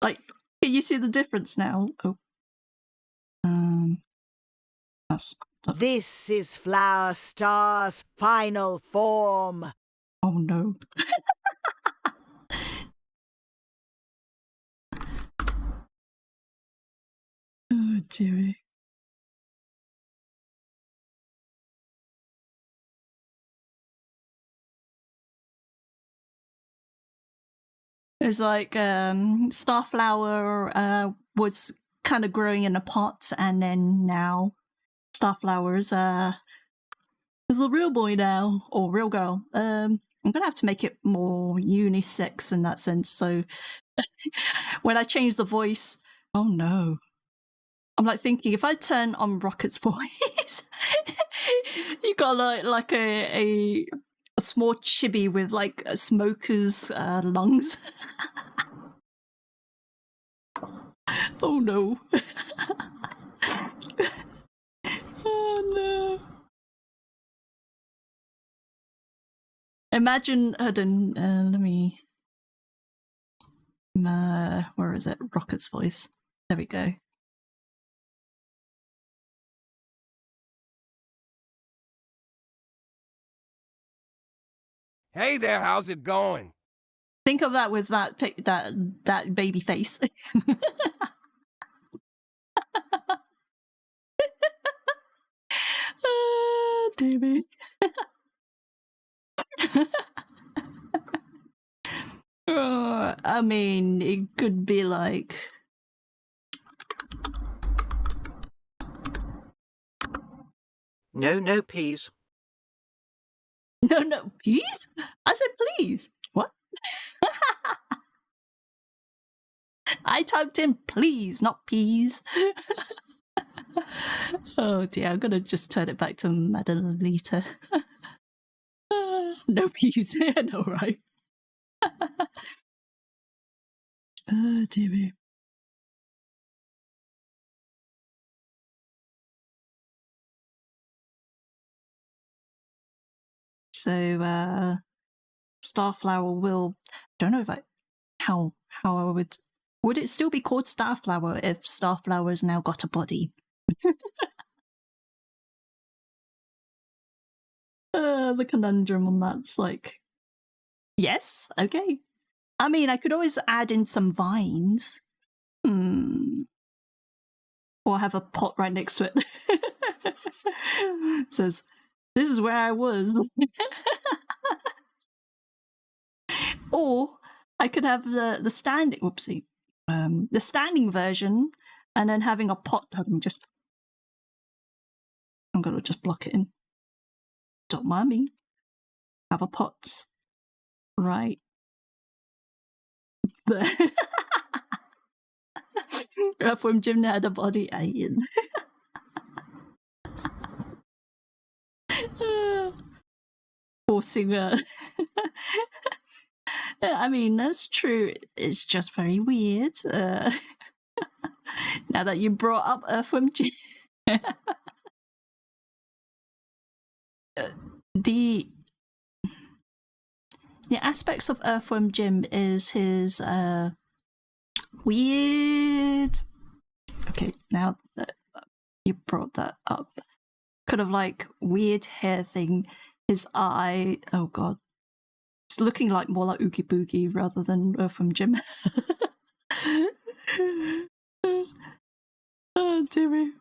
Like, can you see the difference now? Oh. That's... This is Flower Star's final form. Oh no. Oh dearie. It's like Starflower was kind of growing in a pot, and then now Starflower's is a real boy now, or real girl. I'm gonna have to make it more unisex in that sense. So when I change the voice, oh no. I'm like thinking, if I turn on Rocket's voice, you got like a small chibi with like a smoker's lungs. Oh no. Oh no. Imagine, let me, where is it? Rocket's voice. There we go. Hey there, how's it going? Think of that with that baby face. Baby. I mean, it could be like... No, please. No, please? I said please. What? I typed in please, not peas. Oh dear, I'm gonna just turn it back to Madalita. No peas. I know, right? Oh dear me. So Starflower will... don't know if how I would it still be called Starflower if Starflower has now got a body? The conundrum on that's like, yes, okay. I mean, I could always add in some vines. Or have a pot right next to it. It says, this is where I was. Or I could have the standing, whoopsie, the standing version, and then having a pot. Let me just... I'm gonna just block it in. Don't mind me. Have a pot right there. Earthworm Jim had a body alien. Forcing a. I mean, that's true. It's just very weird. Now that you brought up Earthworm Jim. The aspects of Earthworm Jim is his weird. Okay, now that you brought that up, kind of like weird hair thing. His eye. Oh god, it's looking like more like Oogie Boogie rather than Earthworm Jim. Oh dear.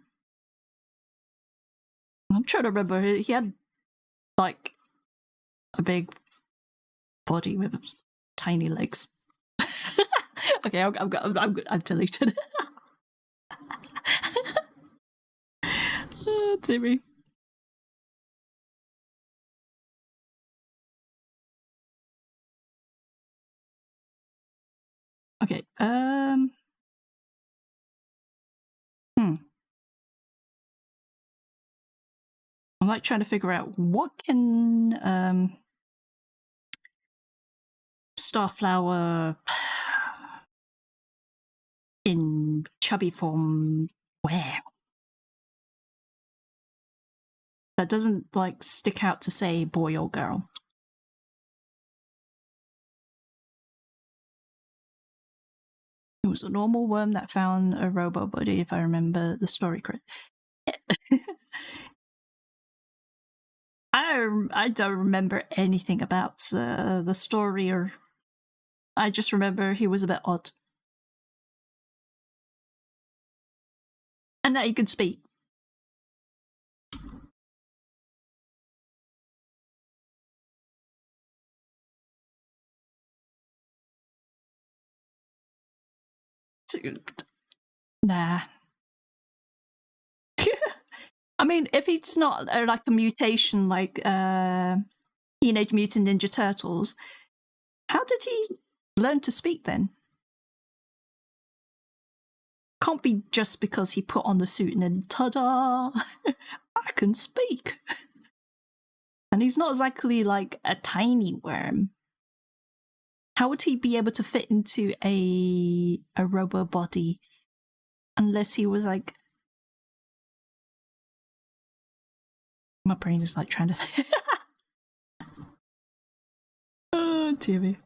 I'm trying to remember. He had like a big body with tiny legs. Okay, I've deleted it. Oh, dearie. Okay, I'm like trying to figure out what can Starflower in chubby form wear that doesn't like stick out to say boy or girl. It was a normal worm that found a robo body, if I remember the story correct. I don't remember anything about the story, or I just remember he was a bit odd. And that he could speak. Nah. I mean, if it's not like a mutation like Teenage Mutant Ninja Turtles, how did he learn to speak then? Can't be just because he put on the suit and then ta-da! I can speak. And he's not exactly like a tiny worm. How would he be able to fit into a robo body unless he was like... My brain is like trying to think. Oh, dear me.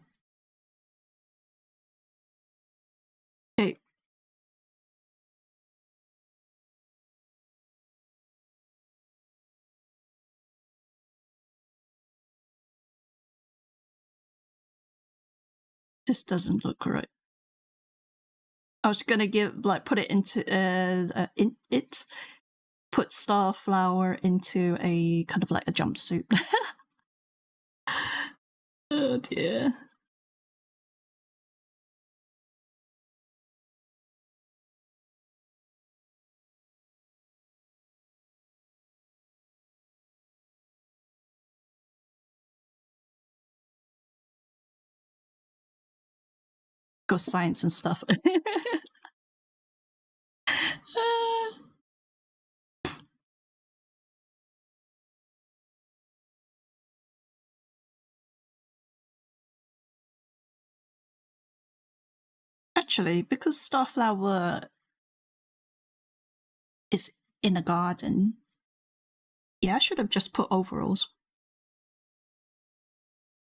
Okay. This doesn't look right. I was gonna put it into put Starflower into a kind of like a jumpsuit. Oh dear. Go science and stuff. Actually, because Starflower is in a garden, yeah, I should have just put overalls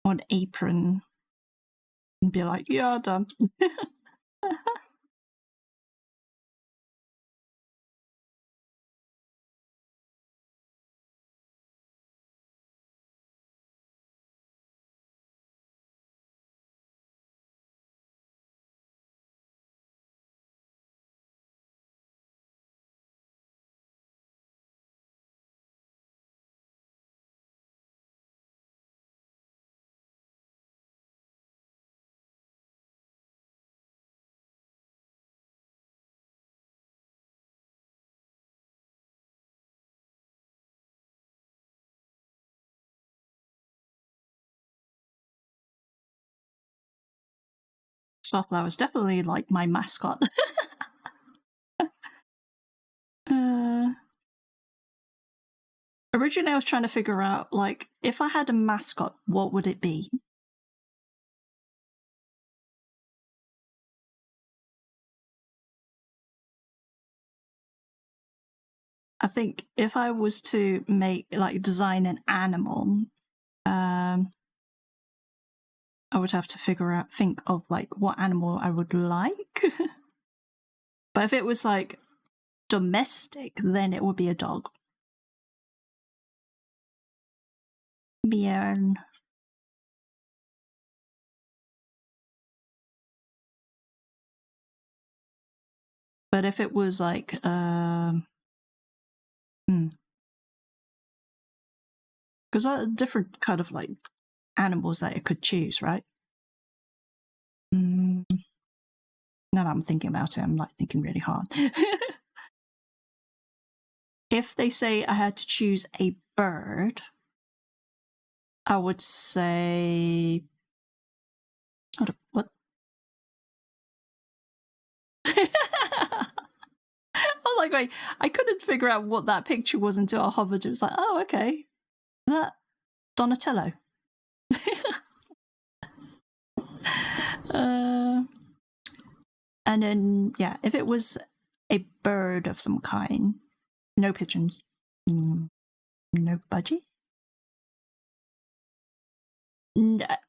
or an apron and be like, yeah, done. Starflower is definitely like my mascot. Originally, I was trying to figure out, like, if I had a mascot, what would it be? I think if I was to design an animal, I would have to think of like what animal I would like. But if it was like domestic, then it would be a dog. Meow. But if it was like, because there are different kind of like animals that it could choose, right? Now that I'm thinking about it, I'm like thinking really hard. If they say I had to choose a bird, I would say, what? I'm like, I couldn't figure out what that picture was until I hovered. It was like, oh, okay. Is that Donatello? And then, yeah, if it was a bird of some kind, no pigeons, no budgie.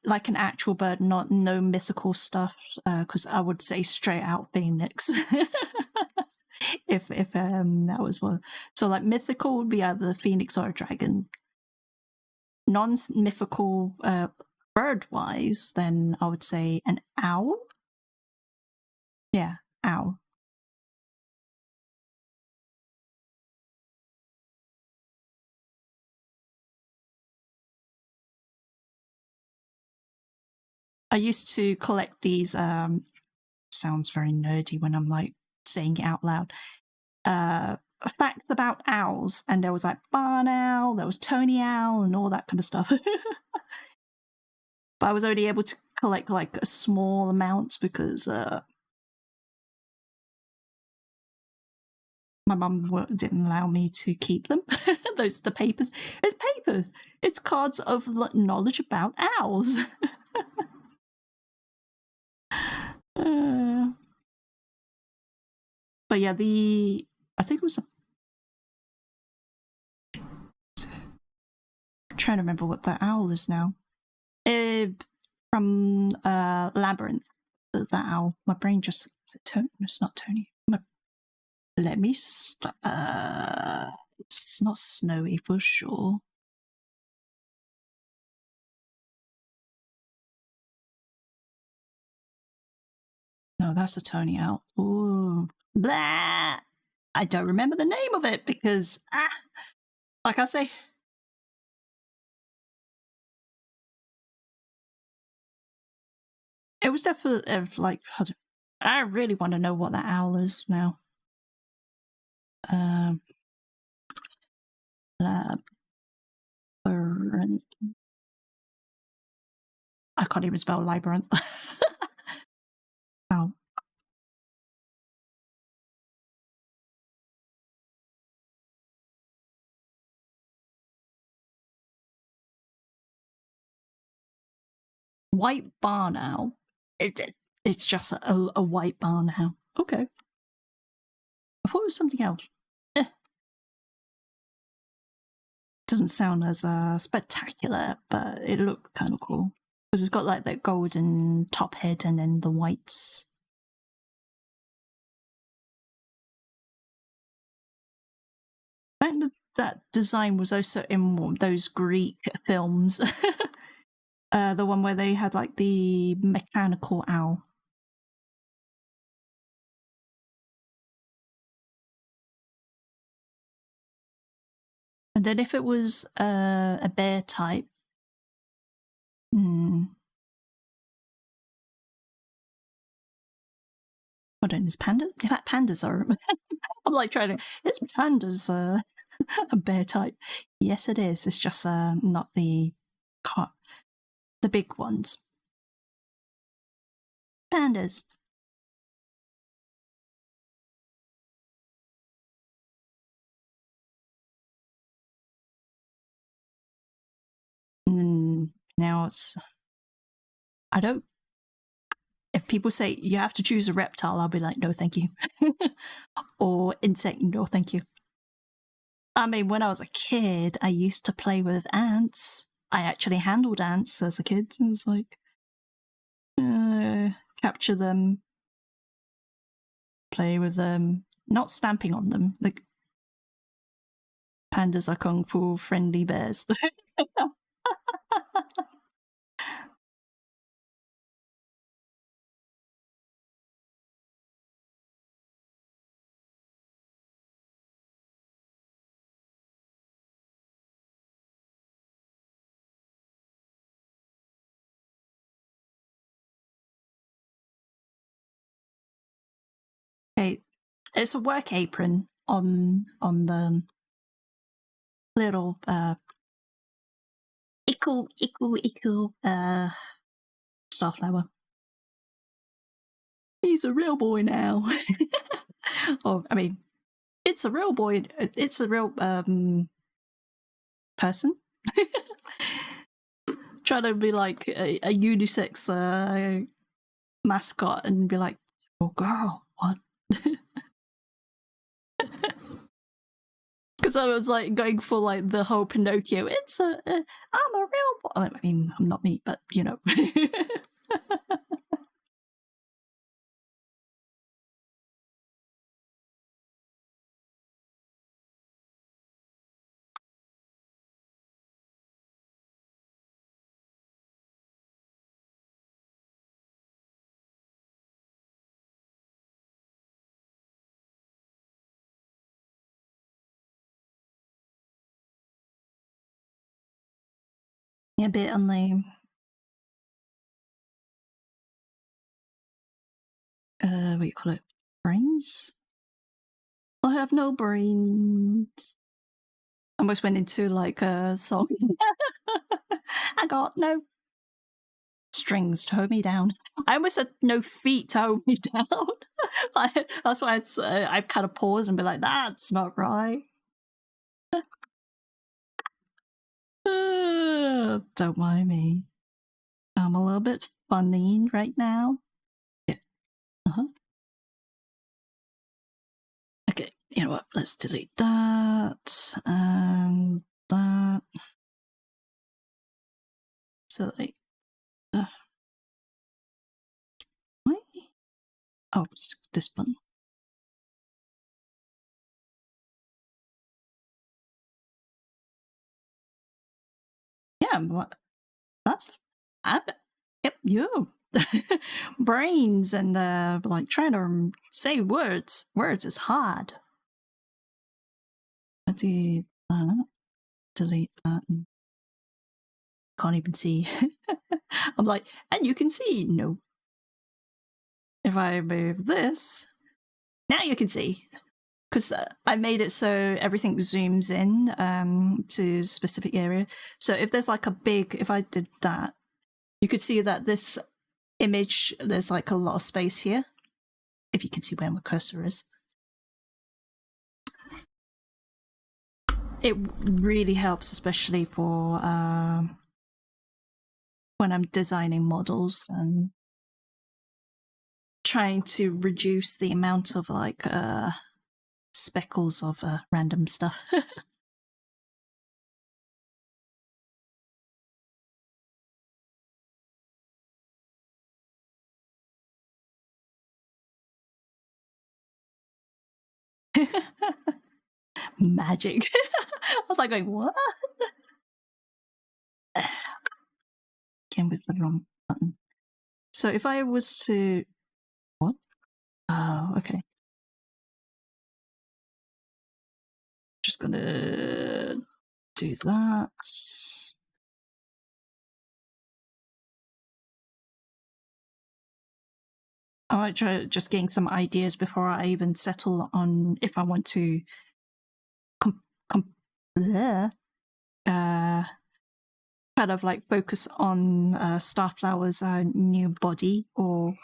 Like an actual bird, no mythical stuff, because I would say straight out Phoenix. if that was one. So like mythical would be either a phoenix or a dragon. Non-mythical bird-wise, then I would say an owl. Yeah, owl. I used to collect these, sounds very nerdy when I'm like saying it out loud, facts about owls, and there was like barn owl, there was Tony owl, and all that kind of stuff. But I was only able to collect like a small amount because my mum didn't allow me to keep them. The papers. It's papers. It's cards of knowledge about owls. But yeah, I think it was I'm trying to remember what that owl is now. From Labyrinth, that owl. My brain just, is it Tony? It's not Tony. Let me it's not Snowy for sure. No, that's a Tony owl. Ooh. Blah! I don't remember the name of it because, like I say, it was definitely like, I really want to know what that owl is now. Labyrinth. I can't even spell labyrinth. Oh. White barn owl. It's just a white barn owl. Okay. I thought it was something else. Doesn't sound as spectacular, but it looked kind of cool. Because it's got like that golden top head and then the whites. And that design was also in those Greek films. The one where they had like the mechanical owl. And then if it was a bear type, hold on, is panda? Pandas are. I'm like trying to. Is pandas a bear type? Yes, it is. It's just not the big ones. pandas. Now it's... I don't... If people say you have to choose a reptile, I'll be like, no, thank you. Or insect, no, thank you. I mean, when I was a kid, I used to play with ants. I actually handled ants as a kid. It was like, capture them, play with them, not stamping on them. Like, pandas are kung fu friendly bears. Okay, it's a work apron on the little ickle starflower. He's a real boy now. Oh, I mean, it's a real boy. It's a real person. Trying to be like a unisex mascot and be like, oh girl, what? Because I was like going for like the whole Pinocchio. I'm a real boy. I mean, I'm not me, but you know. A bit on the what do you call it? Brains? I have no brains. I almost went into like a song. I got no strings to hold me down. I almost said no feet to hold me down. That's why I kind of pause and be like, that's not right. Don't mind me. I'm a little bit funny right now. Yeah. Okay, you know what? Let's delete that and that. So like, why? Oh, this button. Yeah, what? Yep, you. Brains and like trying to say words. Words is hard. I delete that. Delete that. Can't even see. I'm like, and you can see. No. If I move this, now you can see. Because I made it so everything zooms in to a specific area. So if there's like a big, if I did that, you could see that this image, there's like a lot of space here. If you can see where my cursor is. It really helps, especially for when I'm designing models and trying to reduce the amount of like speckles of random stuff. Magic. I was like going, what? Again with the wrong button. So if I was to... What? Oh, okay. Just gonna do that. I like try just getting some ideas before I even settle on if I want to kind of like focus on Starflower's new body or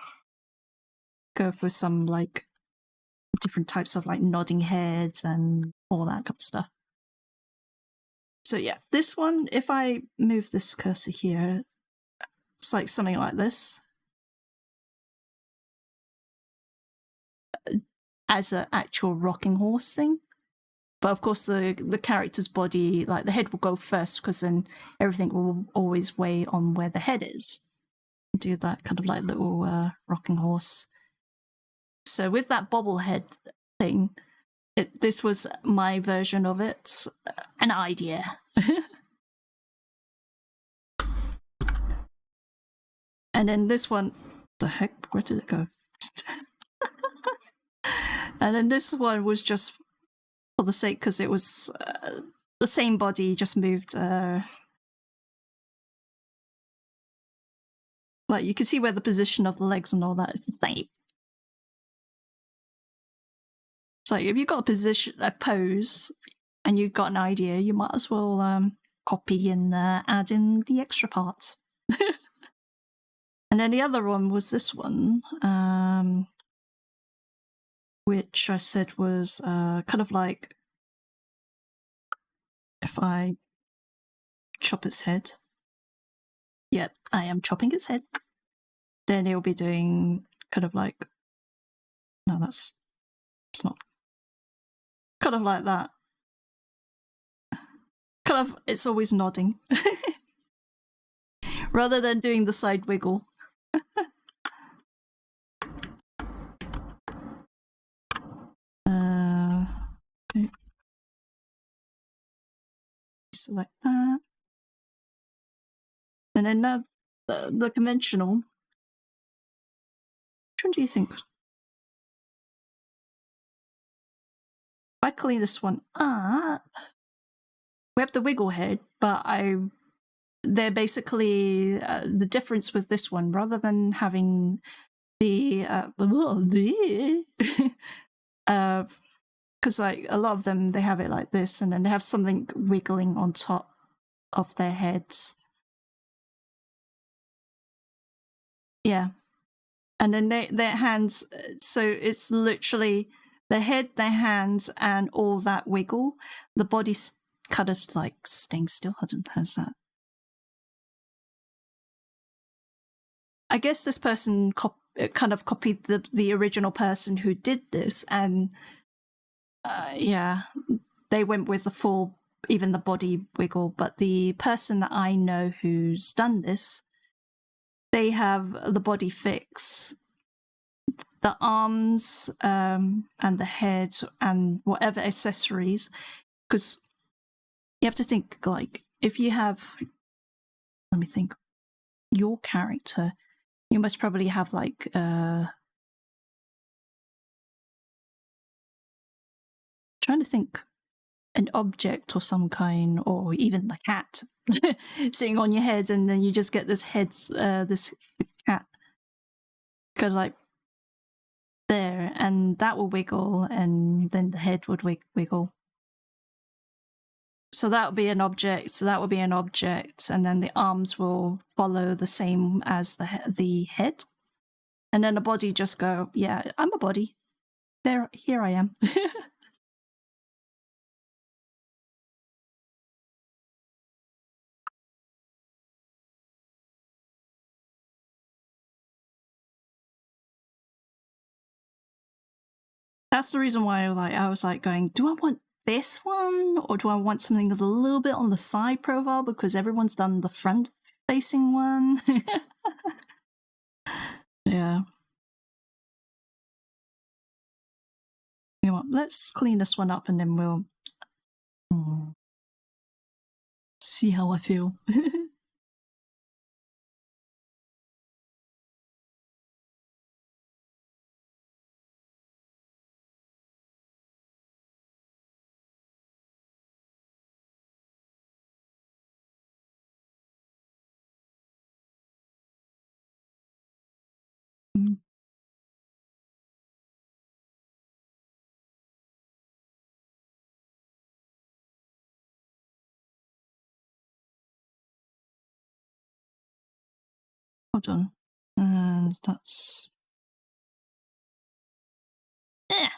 go for some like different types of like nodding heads and all that kind of stuff. So yeah, this one, if I move this cursor here, it's like something like this. As an actual rocking horse thing. But of course the character's body, like the head will go first because then everything will always weigh on where the head is. Do that kind of like little rocking horse. So with that bobblehead thing, this was my version of it, an idea. And then this one, the heck, where did it go? And then this one was just for the sake, because it was the same body, just moved. Like you can see where the position of the legs and all that is the same. So if you've got a position, a pose, and you've got an idea, you might as well copy and add in the extra parts. And then the other one was this one, which I said was kind of like if I chop its head. Yep, I am chopping its head. Then it'll be doing kind of like, no, it's not. Kind of like that. Kind of, it's always nodding. Rather than doing the side wiggle. Okay. Select that. And then now the conventional. Which one do you think? If I clean this one up, we have the wiggle head, but they're basically the difference with this one, rather than having the because like a lot of them, they have it like this, and then they have something wiggling on top of their heads. Yeah. And then their hands, so it's literally their head, their hands, and all that wiggle. The body's kind of like staying still. I don't know, how's that? I guess this person kind of copied the original person who did this, and yeah, they went with the full, even the body wiggle. But the person that I know who's done this, they have the body fix, the arms and the head and whatever accessories, because you have to think, like, if you have, let me think, your character, you must probably have like trying to think, an object or some kind, or even the cat sitting on your head, and then you just get this head, this cat kind of like there, and that will wiggle, and then the head would wiggle. So that would be an object, so that would be an object, and then the arms will follow the same as the head. And then the body just go, yeah, I'm a body. Here I am. That's the reason why I was like going, do I want this one, or do I want something that's a little bit on the side profile, because everyone's done the front facing one? Yeah. You know what, let's clean this one up and then we'll see how I feel. Hold on. And that's Eh.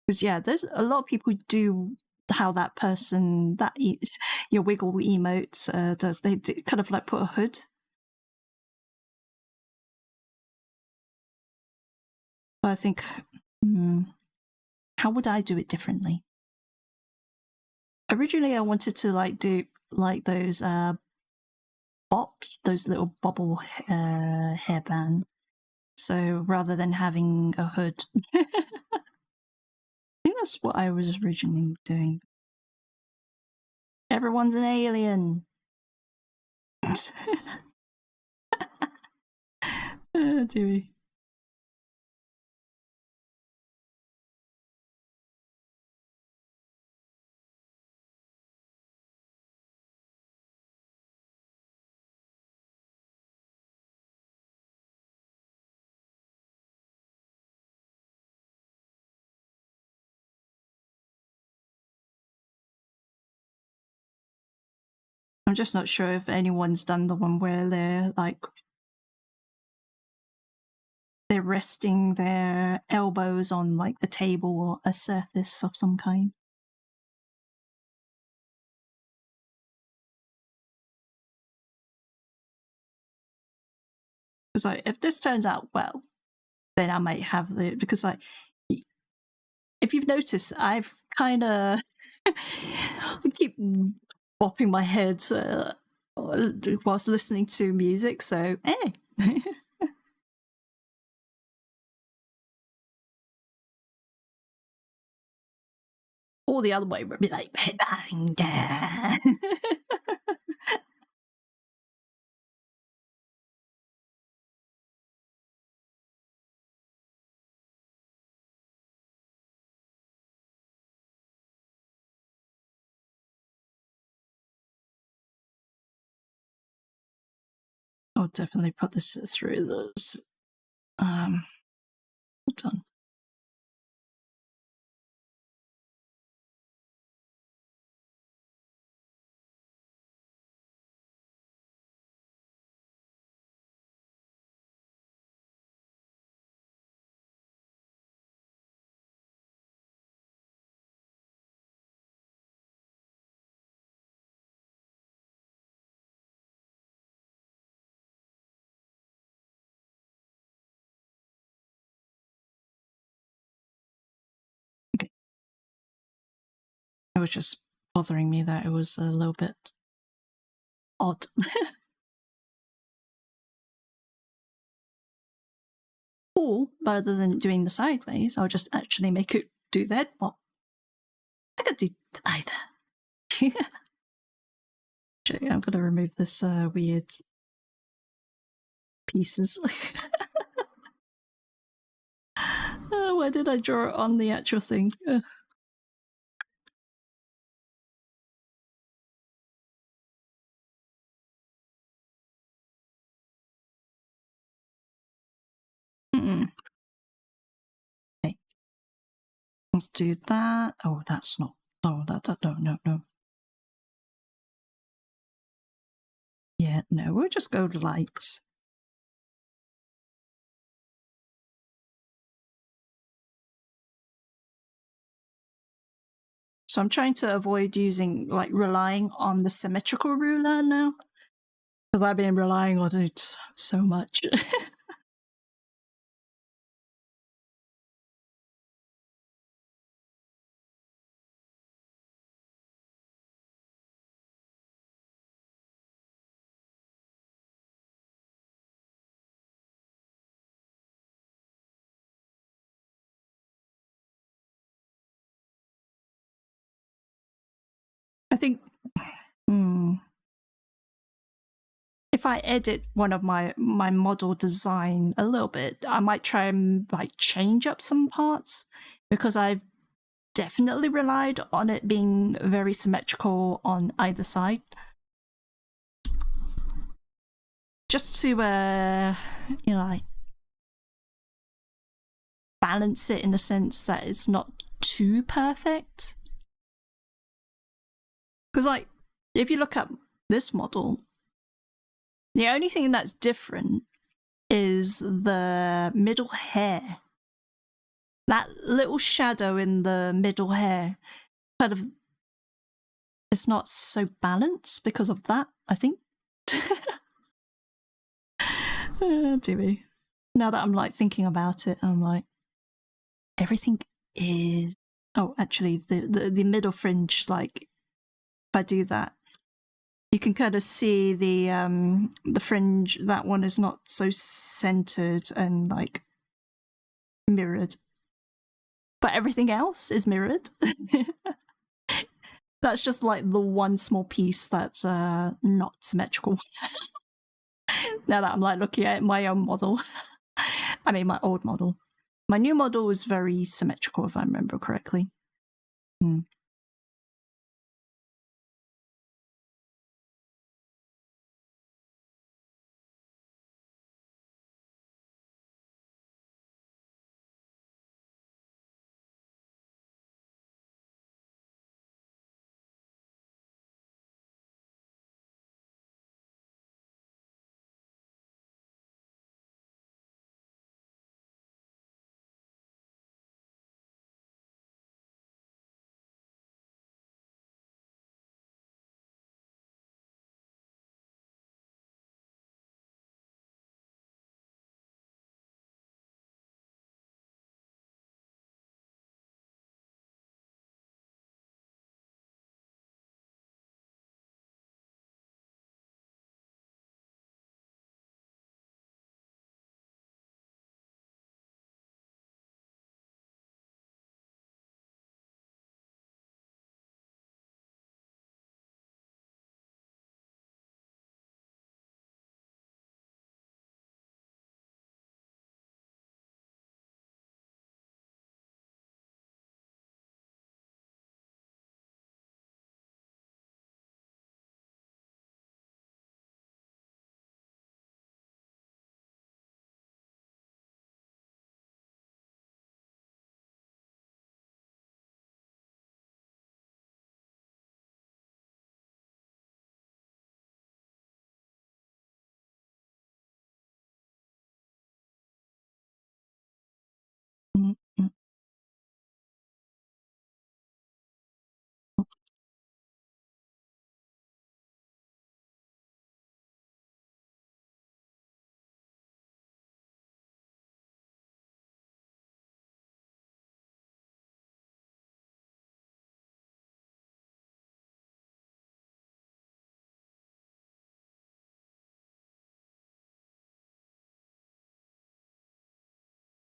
Because yeah, there's a lot of people who do how that person that your wiggle emotes does. They kind of like put a hood. But I think, how would I do it differently? Originally, I wanted to like do like those bops, those little bobble hairband. So rather than having a hood, I think that's what I was originally doing. Everyone's an alien. Oh, dearie. I'm just not sure if anyone's done the one where they're resting their elbows on like a table or a surface of some kind. Because like, if this turns out well, then I might have the, because like, if you've noticed, I've kind of keep bopping my head whilst listening to music, so or the other way would be like bang. I'll definitely put this through this. Hold on. Okay. It was just bothering me that it was a little bit odd. Or rather than doing the sideways, I'll just actually make it do that. Well, I could do either. I'm gonna remove this weird pieces. Why did I draw it on the actual thing? Okay. Let's do that. Oh, that's not. Oh, no. Yeah, no, we'll just go to lights. So I'm trying to avoid using, like, relying on the symmetrical ruler now. Because I've been relying on it so much. I think if I edit one of my model design a little bit, I might try and like change up some parts, because I've definitely relied on it being very symmetrical on either side. Just to like balance it in the sense that it's not too perfect. Because, like, if you look at this model, the only thing that's different is the middle hair. That little shadow in the middle hair kind of is not so balanced because of that, I think. Oh, dear me. Now that I'm like thinking about it, I'm like, everything is. Oh, actually, the middle fringe, like, if I do that, you can kind of see the fringe. That one is not so centered and like mirrored, but everything else is mirrored. That's just like the one small piece that's not symmetrical. Now that I'm like looking at my own model, I mean my old model. My new model is very symmetrical, if I remember correctly. Mm-hmm.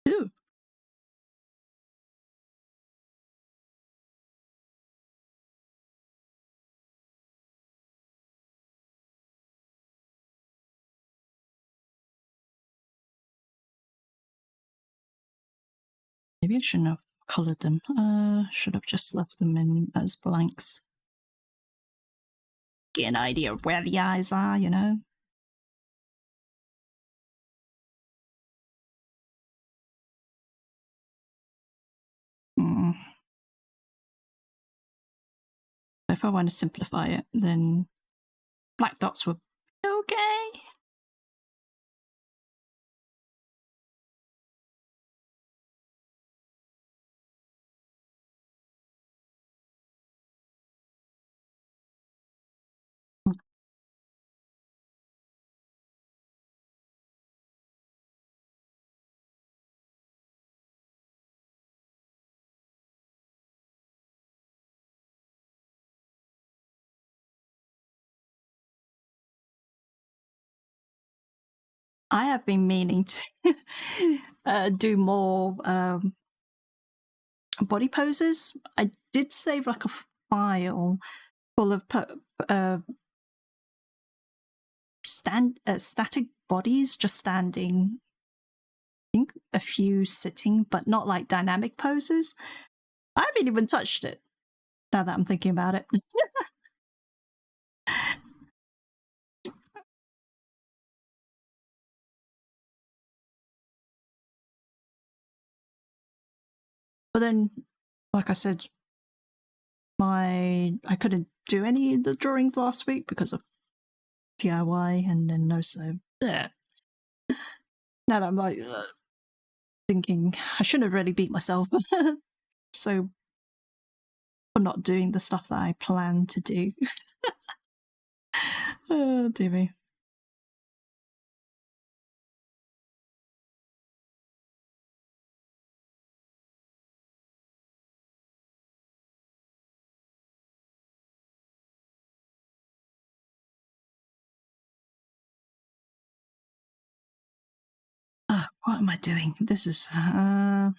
Ooh. Maybe I shouldn't have colored them. Should have just left them in as blanks. Get an idea of where the eyes are, you know? Mm. If I want to simplify it, then black dots were okay. I have been meaning to do more body poses. I did save like a file full of static bodies just standing. I think a few sitting, but not like dynamic poses. I haven't even touched it now that I'm thinking about it. But then, like I said, I couldn't do any of the drawings last week because of DIY, and then also yeah. Now I'm like thinking I shouldn't have really beat myself so for not doing the stuff that I planned to do. Oh dear me. What am I doing? This is I'm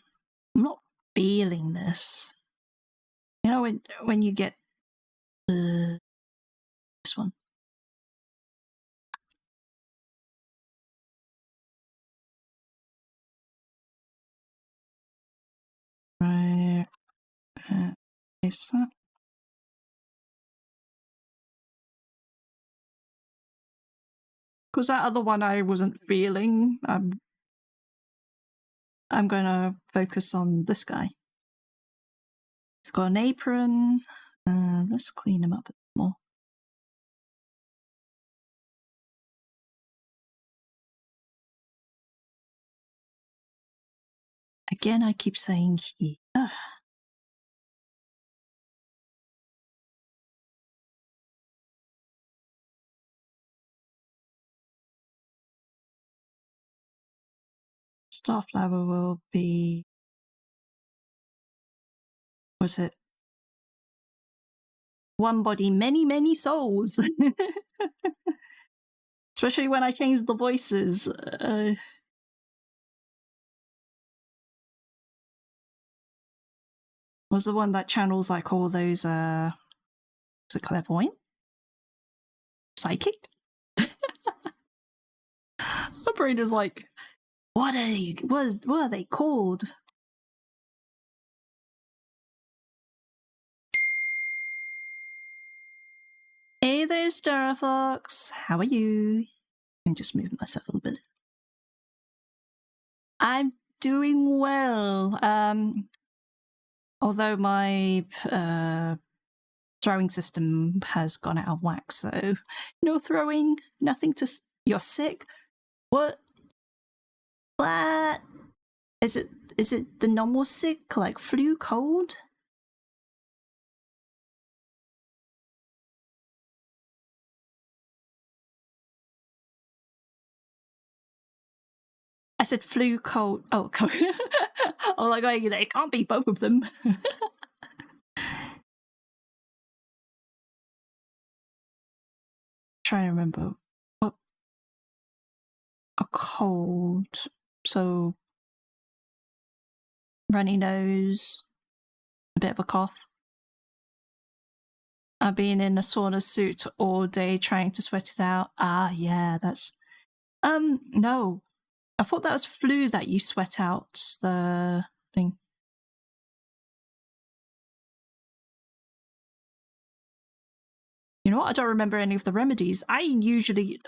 not feeling this. You know when you get this one. Right. Is that? Because that other one I wasn't feeling. I'm going to focus on this guy. He's got an apron. Let's clean him up a bit more. Again, I keep saying he. Starflower will be. Was it? One body, many, many souls. Especially when I changed the voices. Was the one that channels like all those is it clairvoyant? Psychic? My brain is like, what are they called? Hey there, Star Fox. How are you? I'm just moving myself a little bit. I'm doing well. Although my throwing system has gone out of whack, so no throwing, nothing to. You're sick? What? What? Is it the normal sick, like flu, cold? I said flu, cold. Oh, cold. Oh, like it can't be both of them. Trying to remember what a cold. So runny nose, a bit of a cough. I've been in a sauna suit all day trying to sweat it out. Ah, yeah, that's no. I thought that was flu that you sweat out the thing. You know what? I don't remember any of the remedies. I usually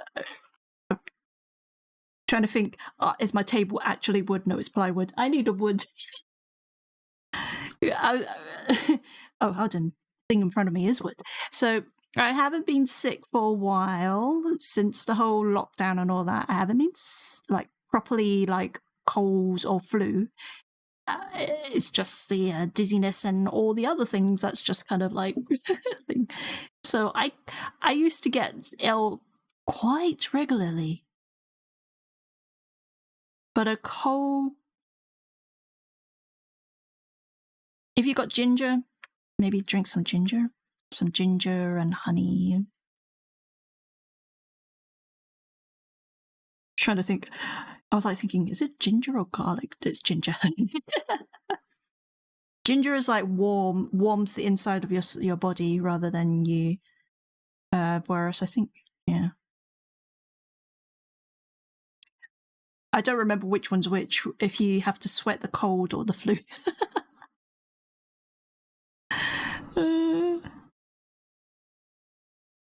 trying to think, is my table actually wood? No, it's plywood. I need a wood. Oh, hold on. Thing in front of me is wood. So I haven't been sick for a while since the whole lockdown and all that. I haven't been like properly like colds or flu. It's just the dizziness and all the other things that's just kind of like thing. So I used to get ill quite regularly, but a cold. If you got ginger, maybe drink some ginger and honey. Trying to think. I was like thinking, is it ginger or garlic? It's ginger. Ginger is like warms the inside of your body rather than you. Whereas I think, yeah. I don't remember which one's which, if you have to sweat the cold or the flu.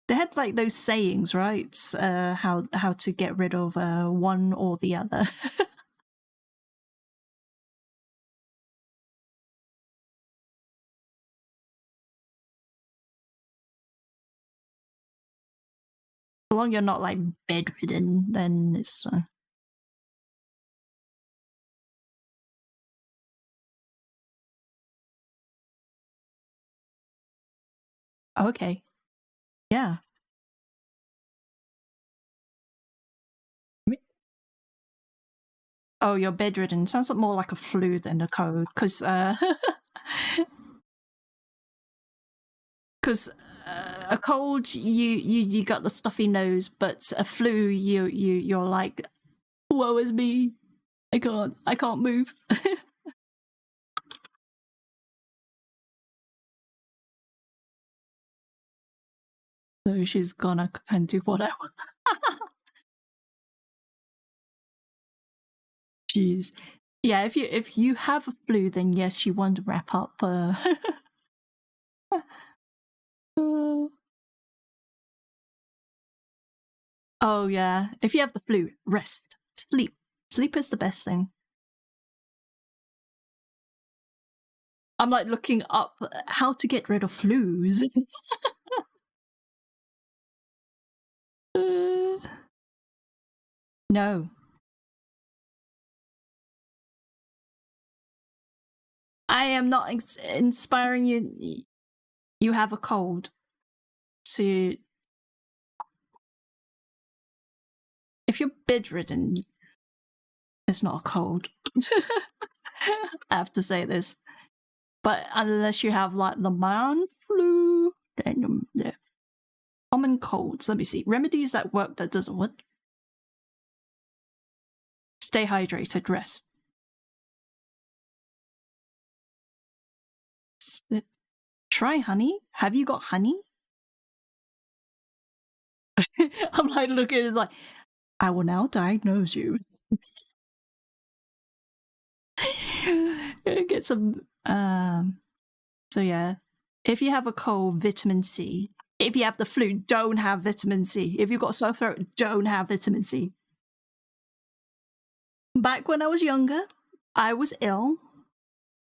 They had like those sayings, right? How to get rid of one or the other. As long as you're not like bedridden, then it's. Okay. Yeah. Oh, you're bedridden. Sounds more like a flu than a cold, because because a cold you got the stuffy nose, but a flu you're like, woe is me, I can't move. So she's gonna and do whatever. Jeez. Yeah, if you have a flu, then yes, you want to wrap up. Oh yeah, if you have the flu, rest, sleep. Sleep is the best thing. I'm like looking up how to get rid of flus. No. I am not inspiring you. You have a cold. So if you're bedridden, it's not a cold. I have to say this. But unless you have like the man flu, then yeah. Common colds. Let me see. Remedies that work that doesn't work. Stay hydrated, rest. Try honey. Have you got honey? I'm like looking at like, I will now diagnose you. Get some so yeah. If you have a cold, vitamin C. If you have the flu, don't have vitamin C. If you've got a sore throat, don't have vitamin C. Back when I was younger, I was ill,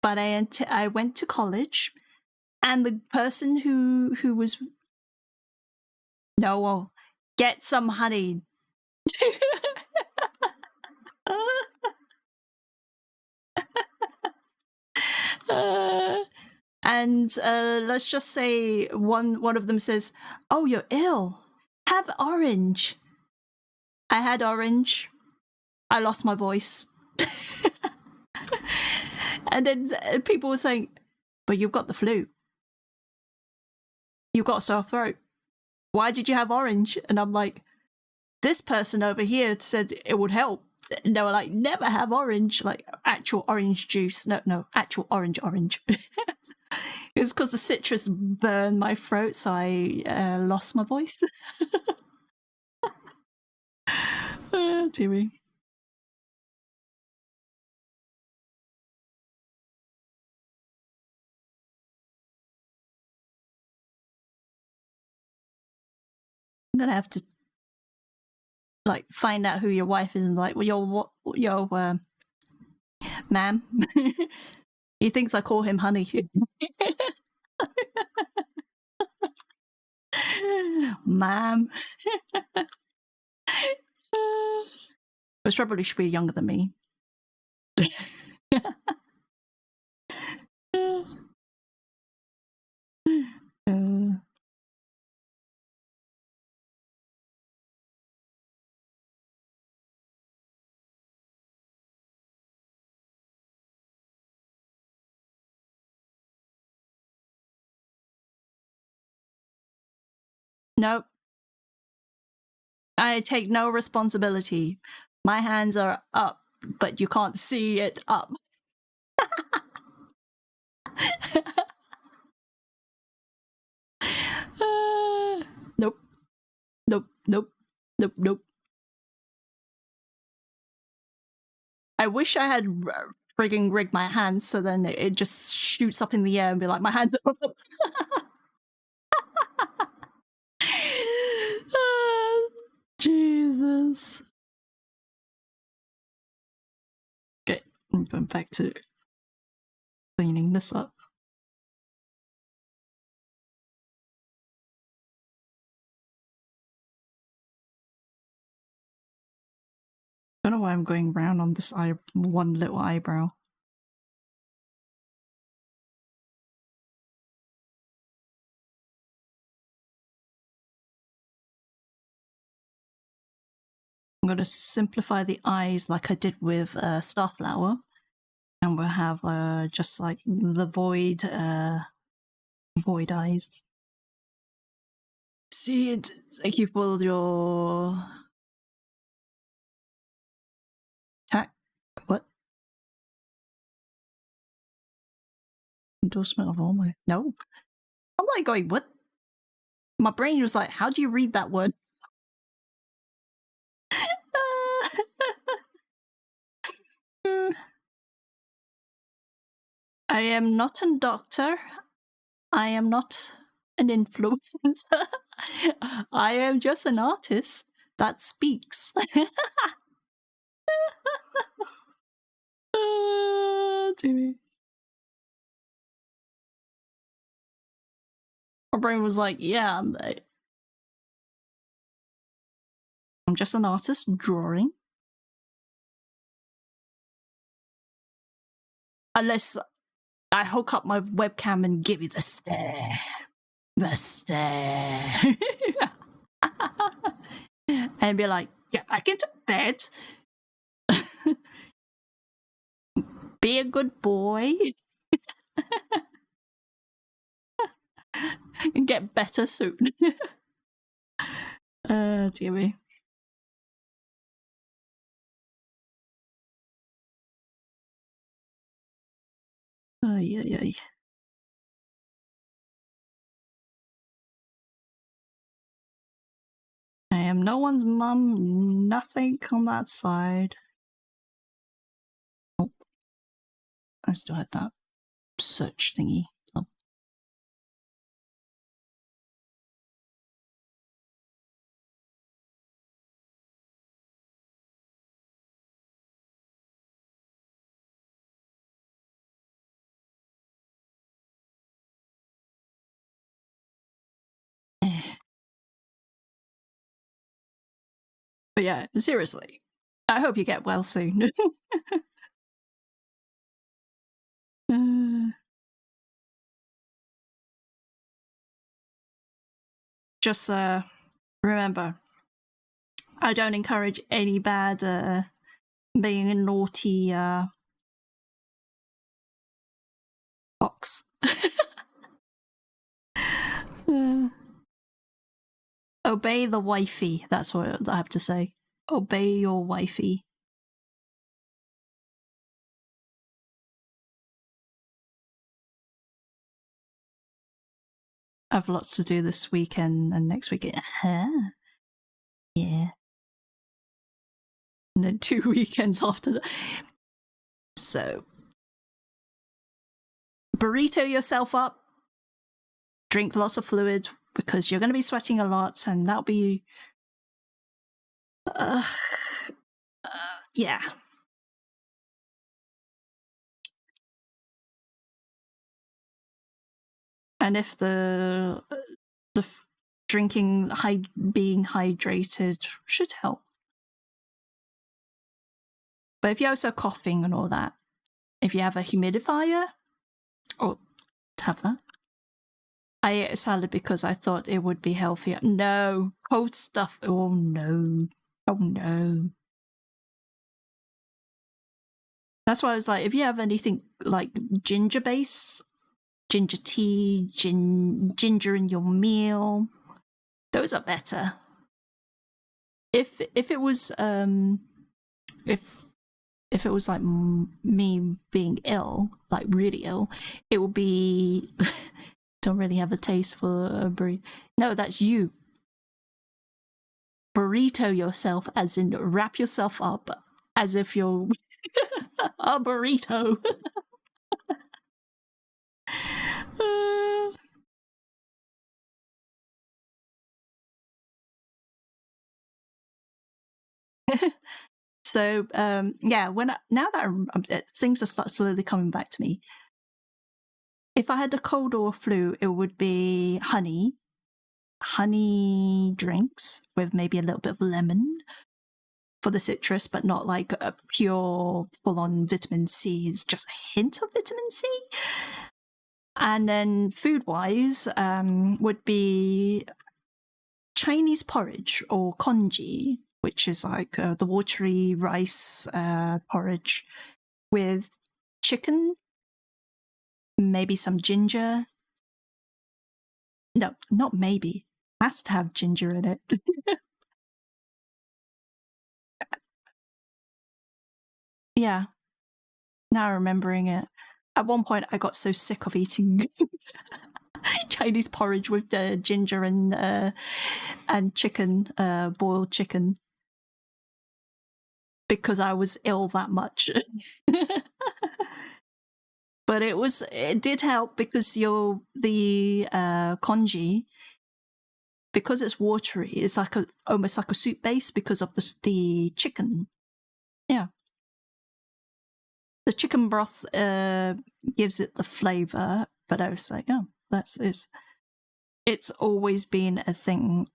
but I went to college, and the person who was no, get some honey. And let's just say one of them says, "Oh, you're ill. Have orange." I had orange. I lost my voice. And then people were saying, "But you've got the flu. You've got a sore throat. Why did you have orange?" And I'm like, this person over here said it would help. And they were like, never have orange, like actual orange juice. No, actual orange. It's because the citrus burned my throat, so I lost my voice. Dearie. I'm gonna have to like find out who your wife is and like, well, your ma'am. He thinks I call him honey. Ma'am. But probably should be younger than me. Nope. I take no responsibility. My hands are up, but you can't see it up. Nope. I wish I had frigging rigged my hands so then it just shoots up in the air and be like, my hands are up. Jesus. Okay, I'm going back to cleaning this up. Don't know why I'm going round on this one little eyebrow. I'm going to simplify the eyes like I did with Starflower, and we'll have just like the void eyes. See it. Thank you for your what endorsement of all my no. I'm like going what? My brain was like, how do you read that word? I am not a doctor. I am not an influencer. I am just an artist that speaks. Jimmy. My brain was like, yeah, I'm just an artist drawing. Unless I hook up my webcam and give you the stare. The stare. And be like, get back into bed. Be a good boy. And get better soon. Dear me. Ay, ay, ay. I am no one's mum, nothing on that side. Oh. I still had that search thingy. Oh. But yeah, seriously, I hope you get well soon. Just remember, I don't encourage any bad being a naughty fox. Obey the wifey, that's what I have to say. Obey your wifey. I have lots to do this weekend and next weekend. Yeah. And then 2 weekends after that. So, burrito yourself up. Drink lots of fluid because you're going to be sweating a lot, and that'll be. Yeah. And if the drinking, being hydrated should help. But if you're also coughing and all that, if you have a humidifier, or have that. I ate a salad because I thought it would be healthier. No, cold stuff. Oh no. Oh no. That's why I was like, if you have anything like ginger base, ginger tea, ginger in your meal, those are better. If it was if it was like me being ill, like really ill, it would be don't really have a taste for a burrito. No, that's you. Burrito yourself, as in wrap yourself up as if you're a burrito. So yeah, now that things are slowly coming back to me. If I had a cold or a flu, it would be honey drinks with maybe a little bit of lemon for the citrus, but not like a pure full-on vitamin C. It's just a hint of vitamin C. And then food-wise would be Chinese porridge or congee, which is like the watery rice porridge with chicken, maybe some ginger. No, not maybe. Has to have ginger in it. Yeah. Now remembering it. At one point, I got so sick of eating Chinese porridge with ginger and chicken, boiled chicken, because I was ill that much. But it did help because the congee, because it's watery, it's like almost like a soup base because of the chicken. Yeah. The chicken broth gives it the flavor, but I was like, oh, it's always been a thing.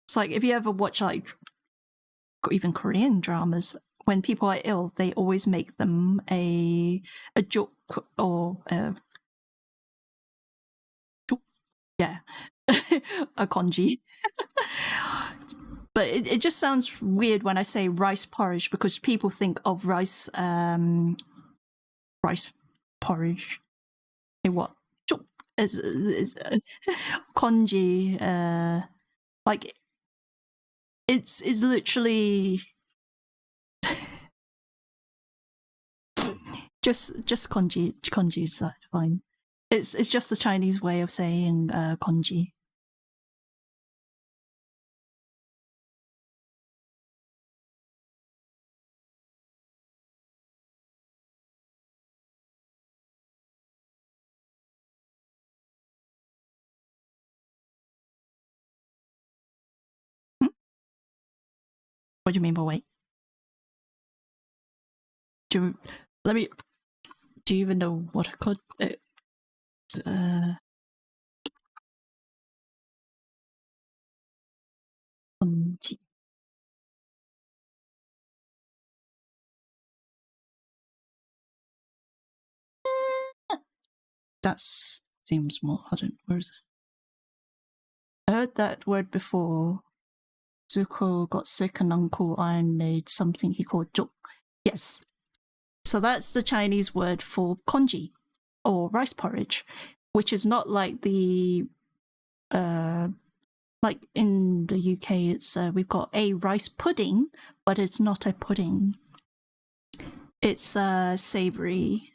It's like if you ever watch like even Korean dramas, when people are ill, they always make them a juk or yeah, a congee. But it just sounds weird when I say rice porridge because people think of rice porridge. What? Is congee like it's literally just congee. Congee's fine. It's just the Chinese way of saying congee. What do you mean by wait? Do you even know what I called it? That seems more. Where is it? I heard that word before. Zuko got sick and Uncle Iron made something he called juk. Yes. So that's the Chinese word for congee or rice porridge, which is not like the like in the UK it's we've got a rice pudding, but it's not a pudding. It's savory.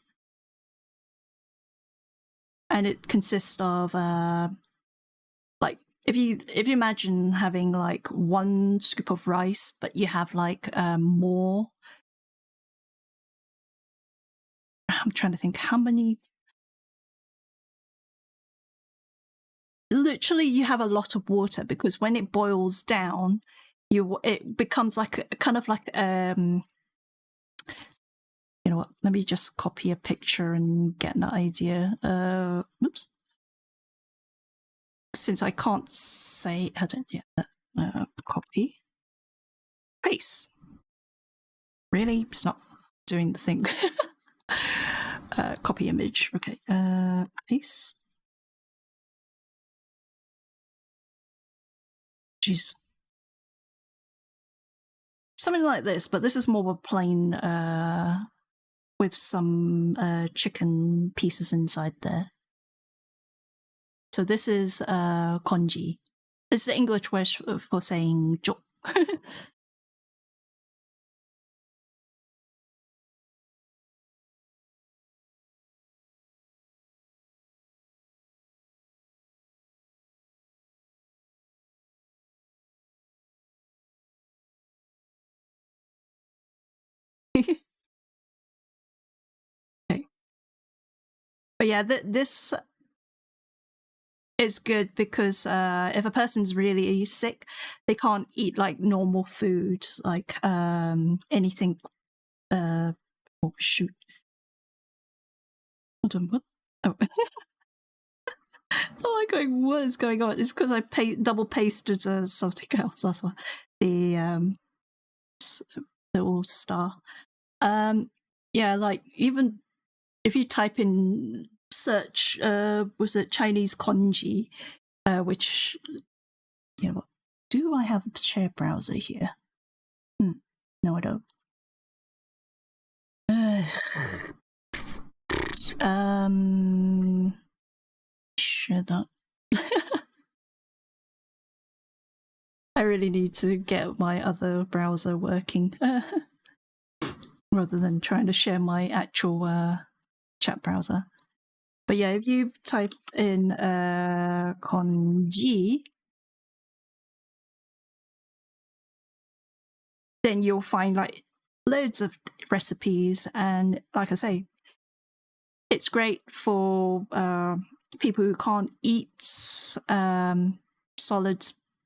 And it consists of like if you imagine having like one scoop of rice, but you have like more. I'm trying to think how many. Literally, you have a lot of water because when it boils down, it becomes like a kind of like you know what? Let me just copy a picture and get an idea. Oops. Since I can't say, I don't copy, paste. Really, it's not doing the thing. Copy image. Okay. Paste. Jeez. Something like this, but this is more of a plain with some chicken pieces inside there. So this is congee. This is the English word for saying juk. Okay. But yeah, this is good because if a person's really sick, they can't eat like normal food, like anything. Oh shoot! Hold on, what? Oh. Oh, I'm going, what is going on? It's because I double pasted something else. That's why. the little star. Yeah, like even if you type in search, was it Chinese kanji, which, you know, do I have a shared browser here? No, I don't. Shut up. I really need to get my other browser working rather than trying to share my actual chat browser. But yeah, if you type in kanji, then you'll find like loads of recipes, and like I say, it's great for people who can't eat solids,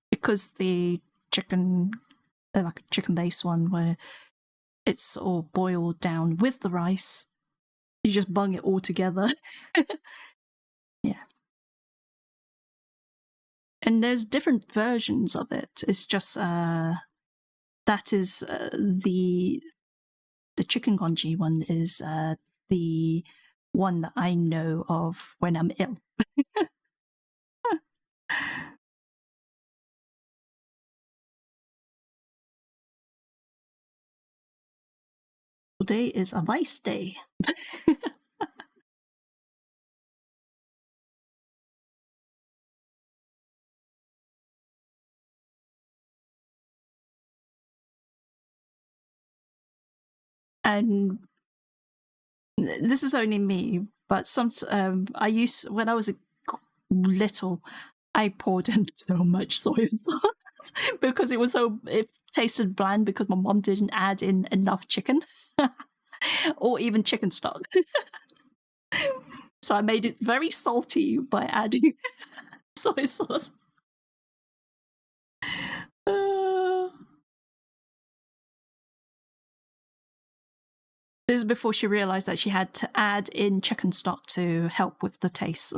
because the chicken, like a chicken-based one where it's all boiled down with the rice, you just bung it all together. Yeah. And there's different versions of it. It's just that is the chicken kanji one is the one that I know of when I'm ill. Today is a nice day. And this is only me, but I used, when I was little, I poured in so much soy sauce because it tasted bland because my mom didn't add in enough chicken or even chicken stock. So I made it very salty by adding soy sauce. This is before she realized that she had to add in chicken stock to help with the taste.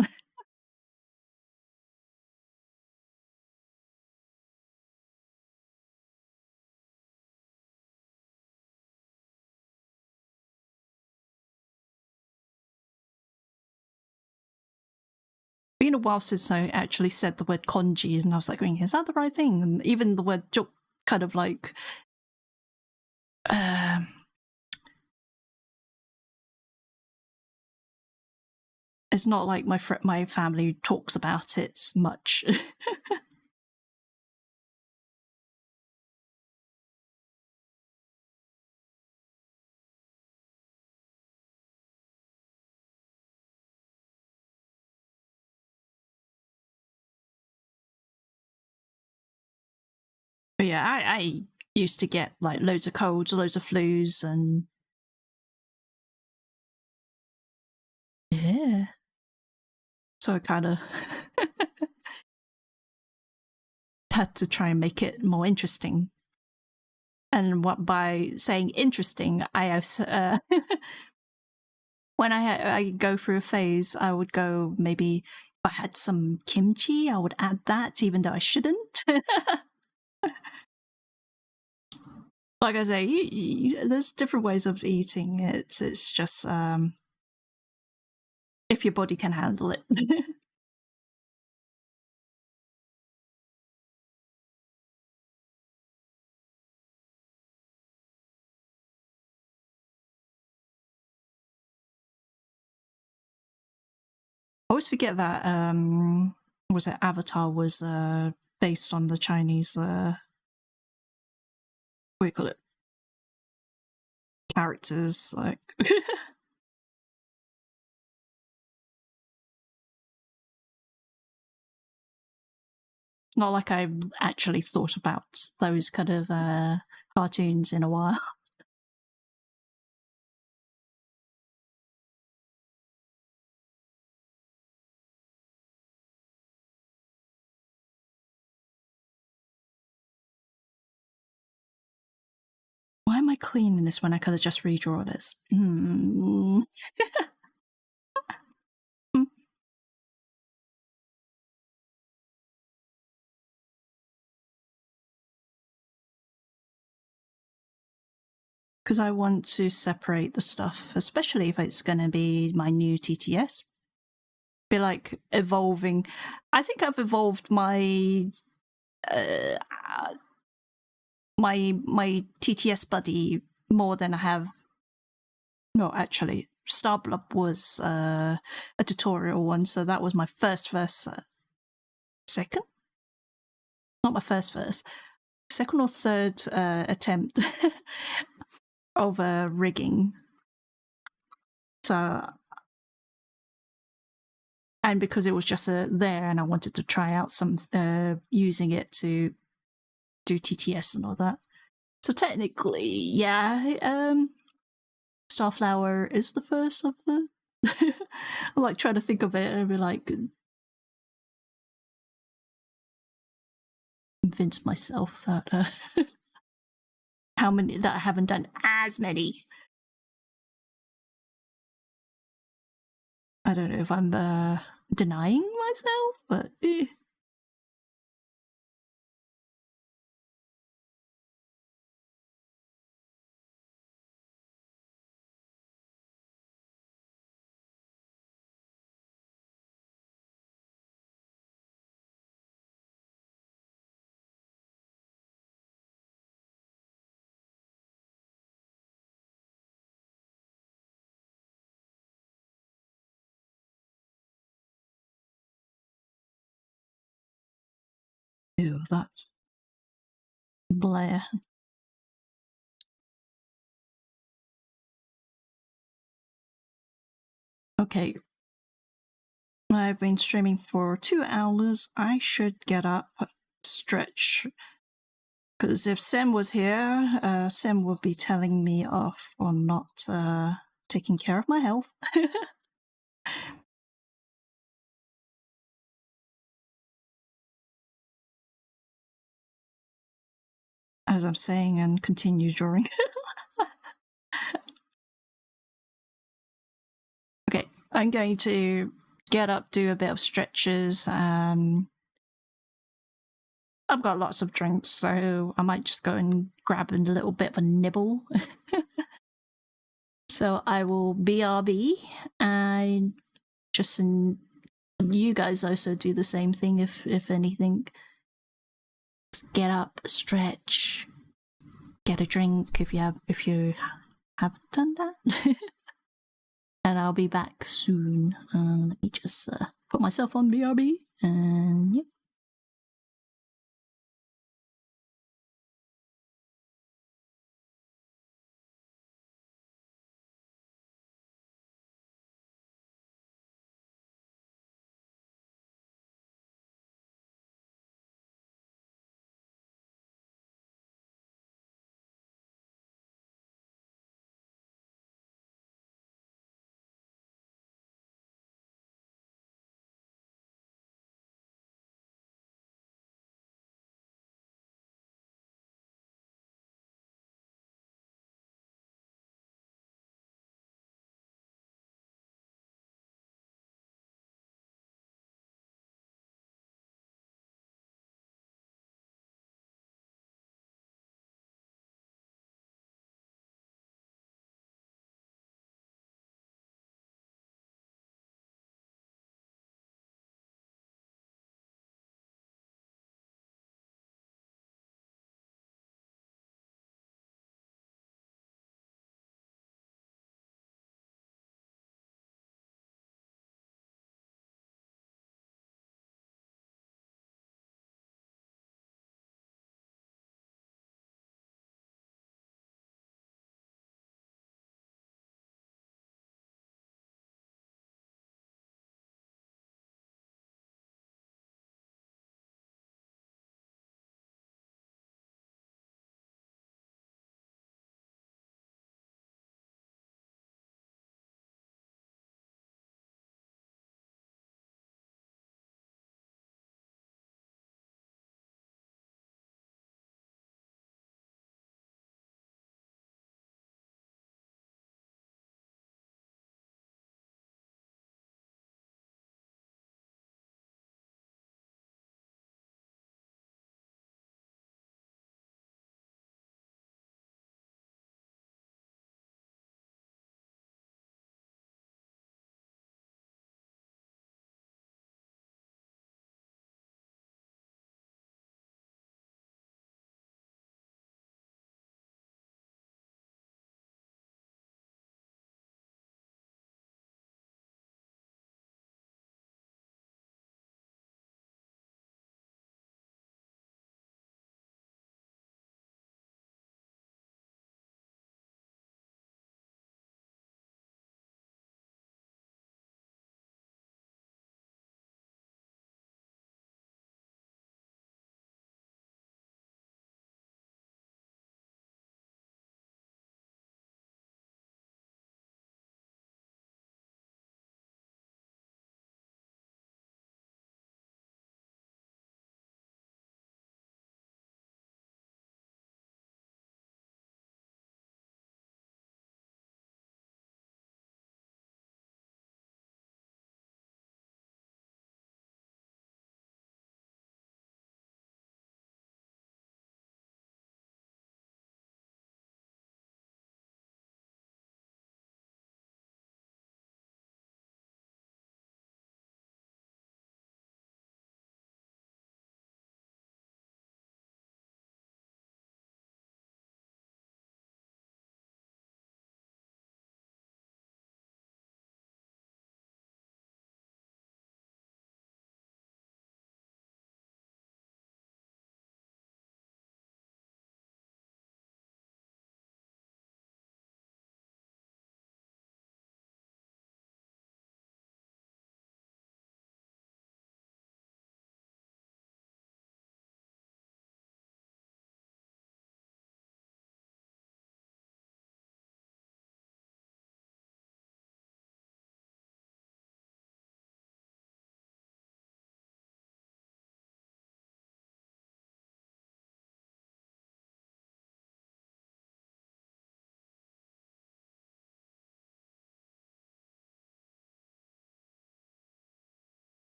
Been a while since I actually said the word kanji, and I was like, is that the right thing? And even the word juk kind of like it's not like my family talks about it much. But yeah, I used to get like loads of colds, loads of flus, and yeah. So I kind of had to try and make it more interesting. And by saying interesting, I also, when I go through a phase, I would go, maybe if I had some kimchi, I would add that, even though I shouldn't. Like I say, there's different ways of eating it. It's just if your body can handle it. I always forget that was it Avatar was based on the Chinese what do you call it, characters, like it's not like I've actually thought about those kind of cartoons in a while. Why am I cleaning this when I could have just redrawn this? because I want to separate the stuff, especially if it's going to be my new TTS. Be like evolving. I think I've evolved my my TTS buddy more than I have. No, actually, Starblub was a tutorial one, so that was my first second? Not my first, second or third attempt of rigging. So, and because it was just there, and I wanted to try out some using it to do TTS and all that. So technically, yeah, Starflower is the first of the. I like trying to think of it and be like, convince myself that how many that I haven't done as many. I don't know if I'm denying myself, but ew, that's Blair. Okay. I've been streaming for 2 hours. I should get up, stretch. Because if Sam was here, Sam would be telling me off for not taking care of my health. As I'm saying, and continue drawing. Okay, I'm going to get up, do a bit of stretches. I've got lots of drinks, so I might just go and grab a little bit of a nibble. So I will BRB, and just you guys also do the same thing if anything. Get up, stretch, get a drink if you haven't done that. And I'll be back soon. Let me just put myself on BRB, and yep.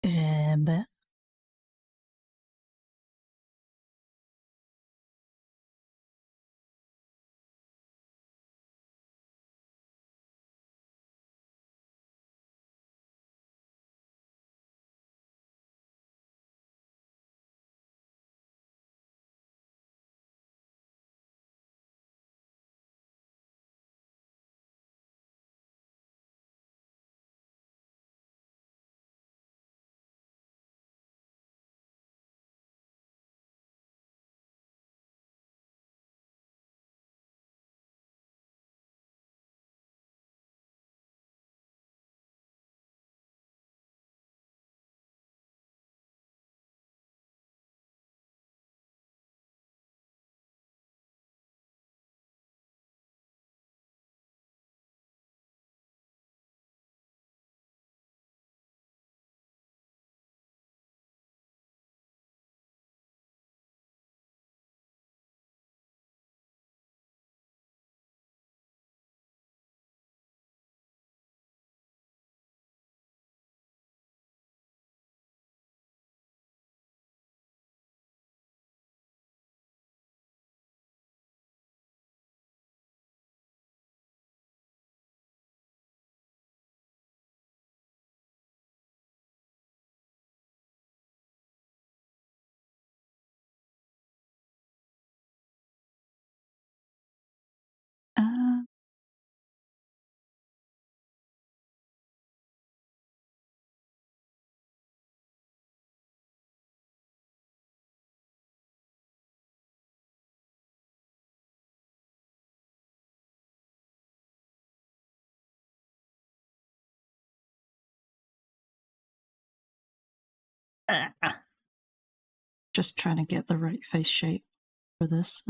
But just trying to get the right face shape for this.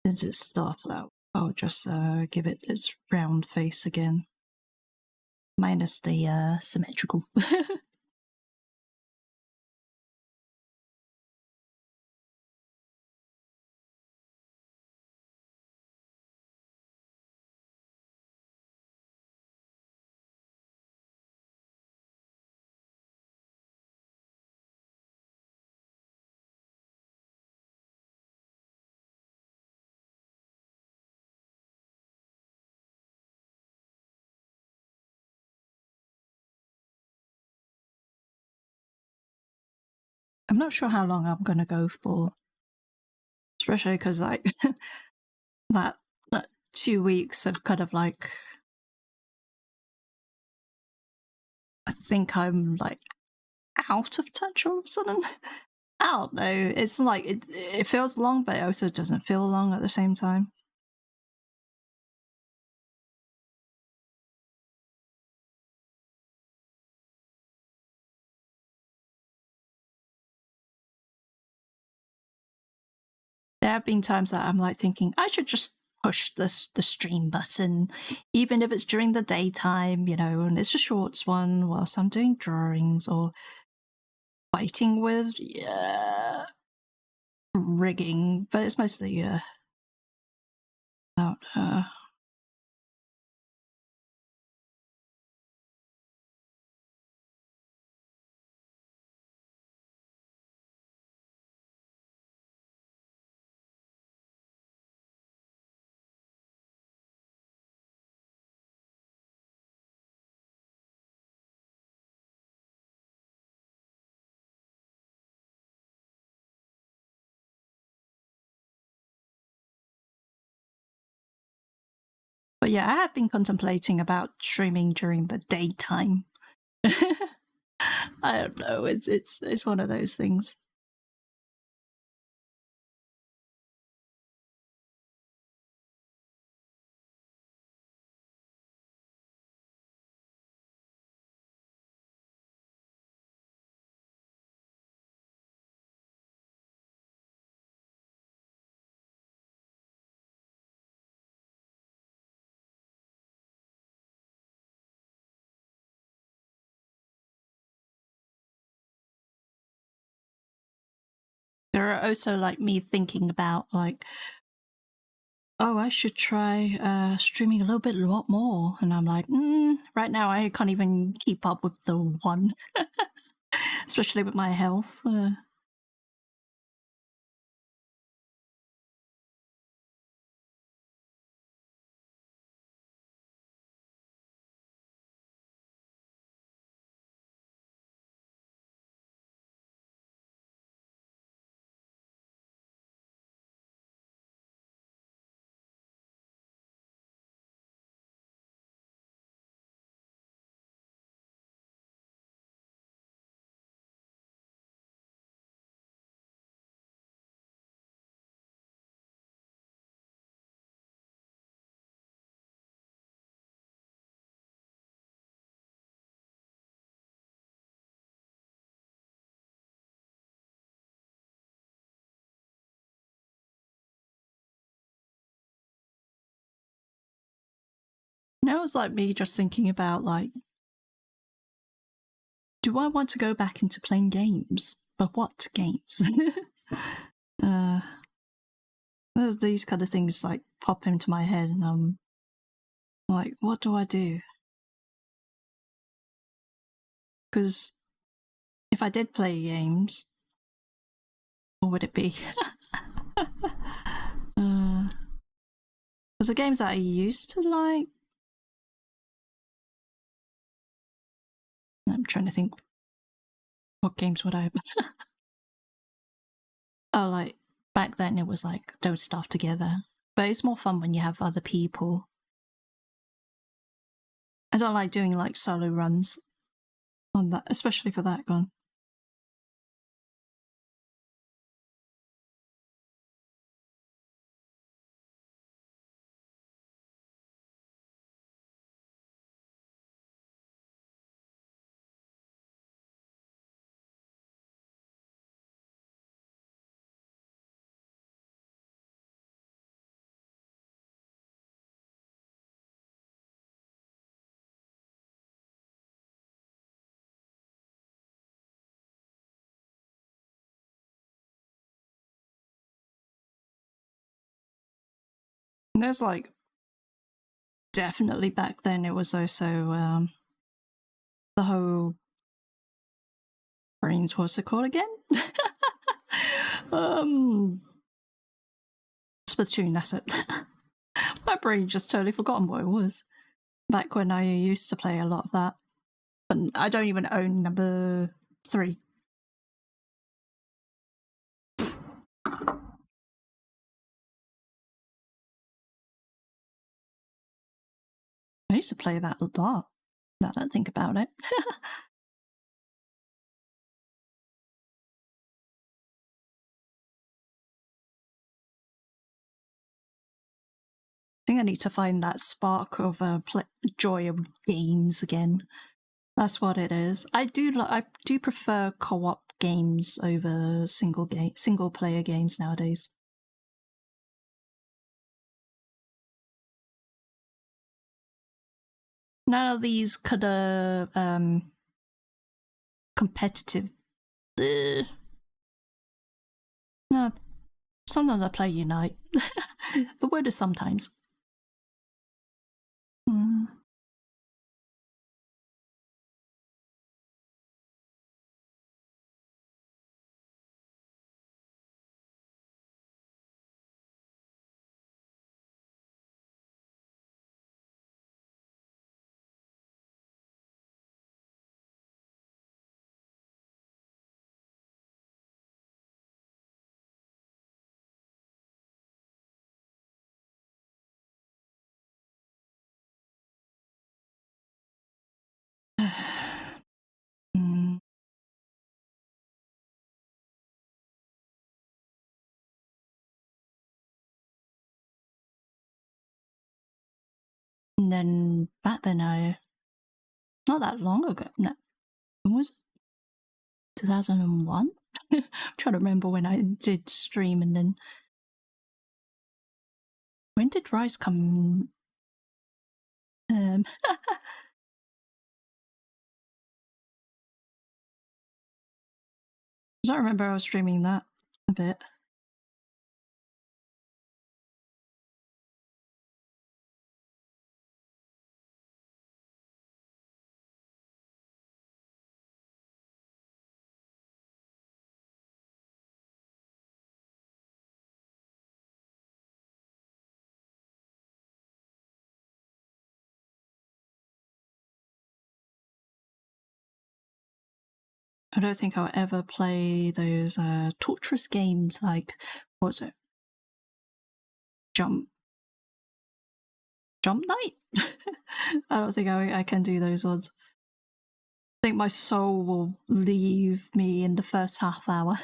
Since it's Starflower, I'll just give it its round face again. Minus the symmetrical. I'm not sure how long I'm gonna go for. Especially because, like, that 2 weeks of kind of like, I think I'm like out of touch all of a sudden. I don't know. It's like it feels long, but it also doesn't feel long at the same time. There have been times that I'm like thinking I should just push the stream button, even if it's during the daytime, you know, and it's a short one whilst I'm doing drawings or fighting with rigging, but it's mostly about But yeah, I have been contemplating about streaming during the daytime. I don't know. It's one of those things. There are also like me thinking about like oh, I should try streaming a lot more. And I'm like, right now I can't even keep up with the one, especially with my health. Now it's like me just thinking about like, do I want to go back into playing games? But what games? There's these kind of things like pop into my head, and I'm like, what do I do? Because if I did play games, what would it be? Because the games that I used to like, I'm trying to think, what games would I? Oh, like back then it was like don't stuff together, but it's more fun when you have other people. I don't like doing like solo runs on that, especially for that gun. And there's like definitely back then it was also the whole brains, what's it called again? Splatoon, that's it. My brain just totally forgotten what it was. Back when I used to play a lot of that. But I don't even own number 3. I used to play that a lot, now that I think about it. I think I need to find that spark of joy of games again. That's what it is. I do prefer co-op games over single player games nowadays. None of these kind of competitive. No, sometimes I play Unite. The word is sometimes. Mm. And then back then, not that long ago. No, when was it? 2001. I'm trying to remember when I did stream, and then when did Rise come? I don't remember I was streaming that a bit. I don't think I'll ever play those torturous games like, what was it? Jump Night? I don't think I can do those ones. I think my soul will leave me in the first half hour.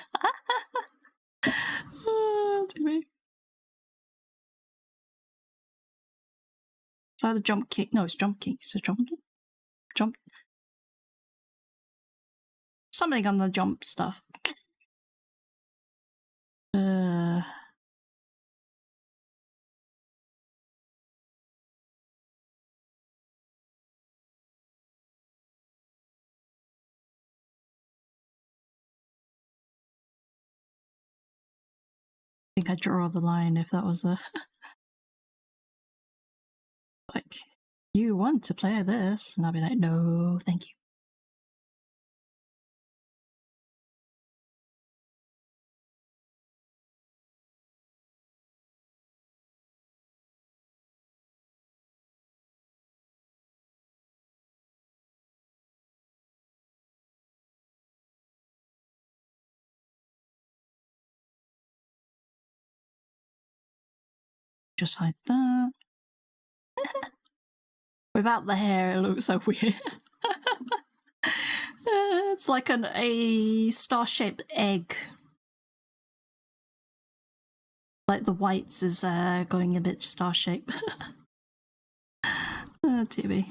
Dear me. It's either Jump King. No, it's Jump King. Is it Jump King? Jump. Something on the jump stuff. I think I'd draw the line if that was the like, you want to play this, and I'd be like, no, thank you. Just hide that. Without the hair, it looks so weird. It's like a star-shaped egg. Like the whites is going a bit star-shaped. TV.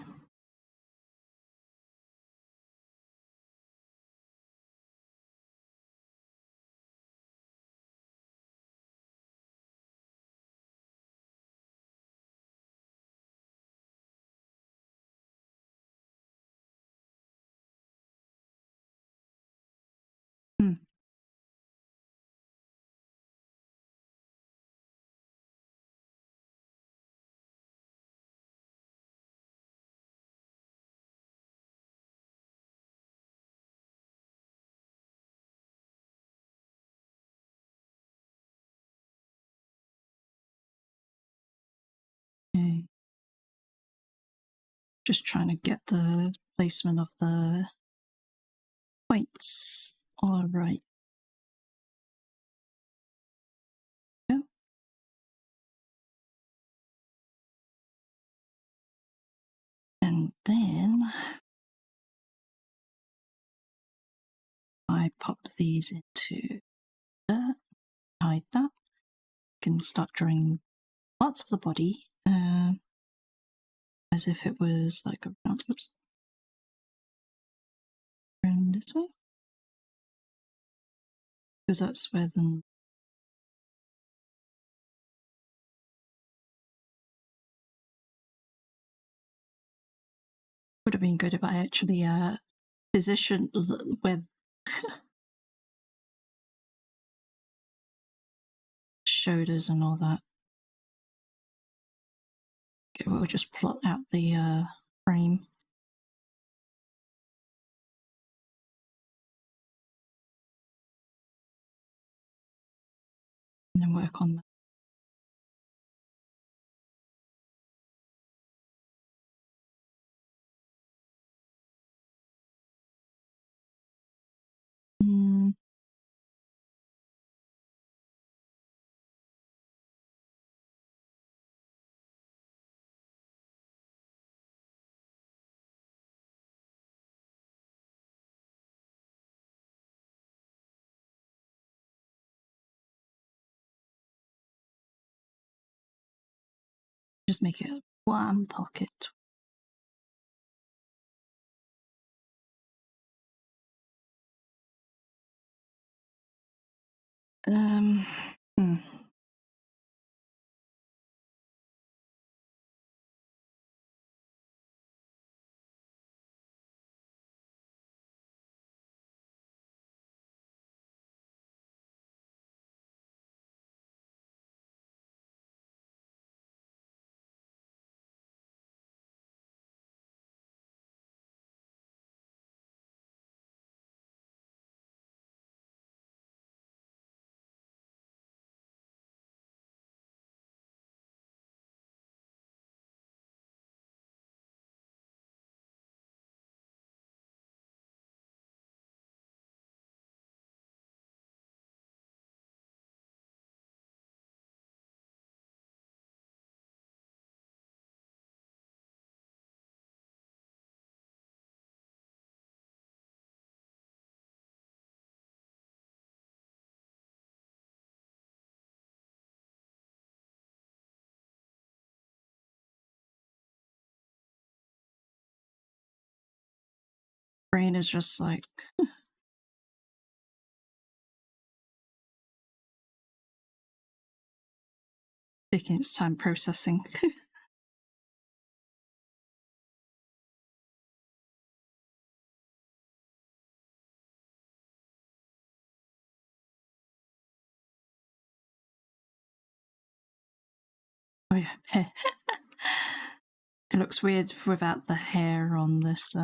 Okay. Just trying to get the placement of the points all right. Yeah. And then I pop these into there, hide that. Can start drawing parts of the body as if it was like a round. Oops. Around this way. Because that's where the would have been good if I actually positioned with shoulders and all that. Okay, we'll just plot out the frame. And then work on that. Just make it one pocket. Brain is just like taking its time processing. Oh yeah. It looks weird without the hair on this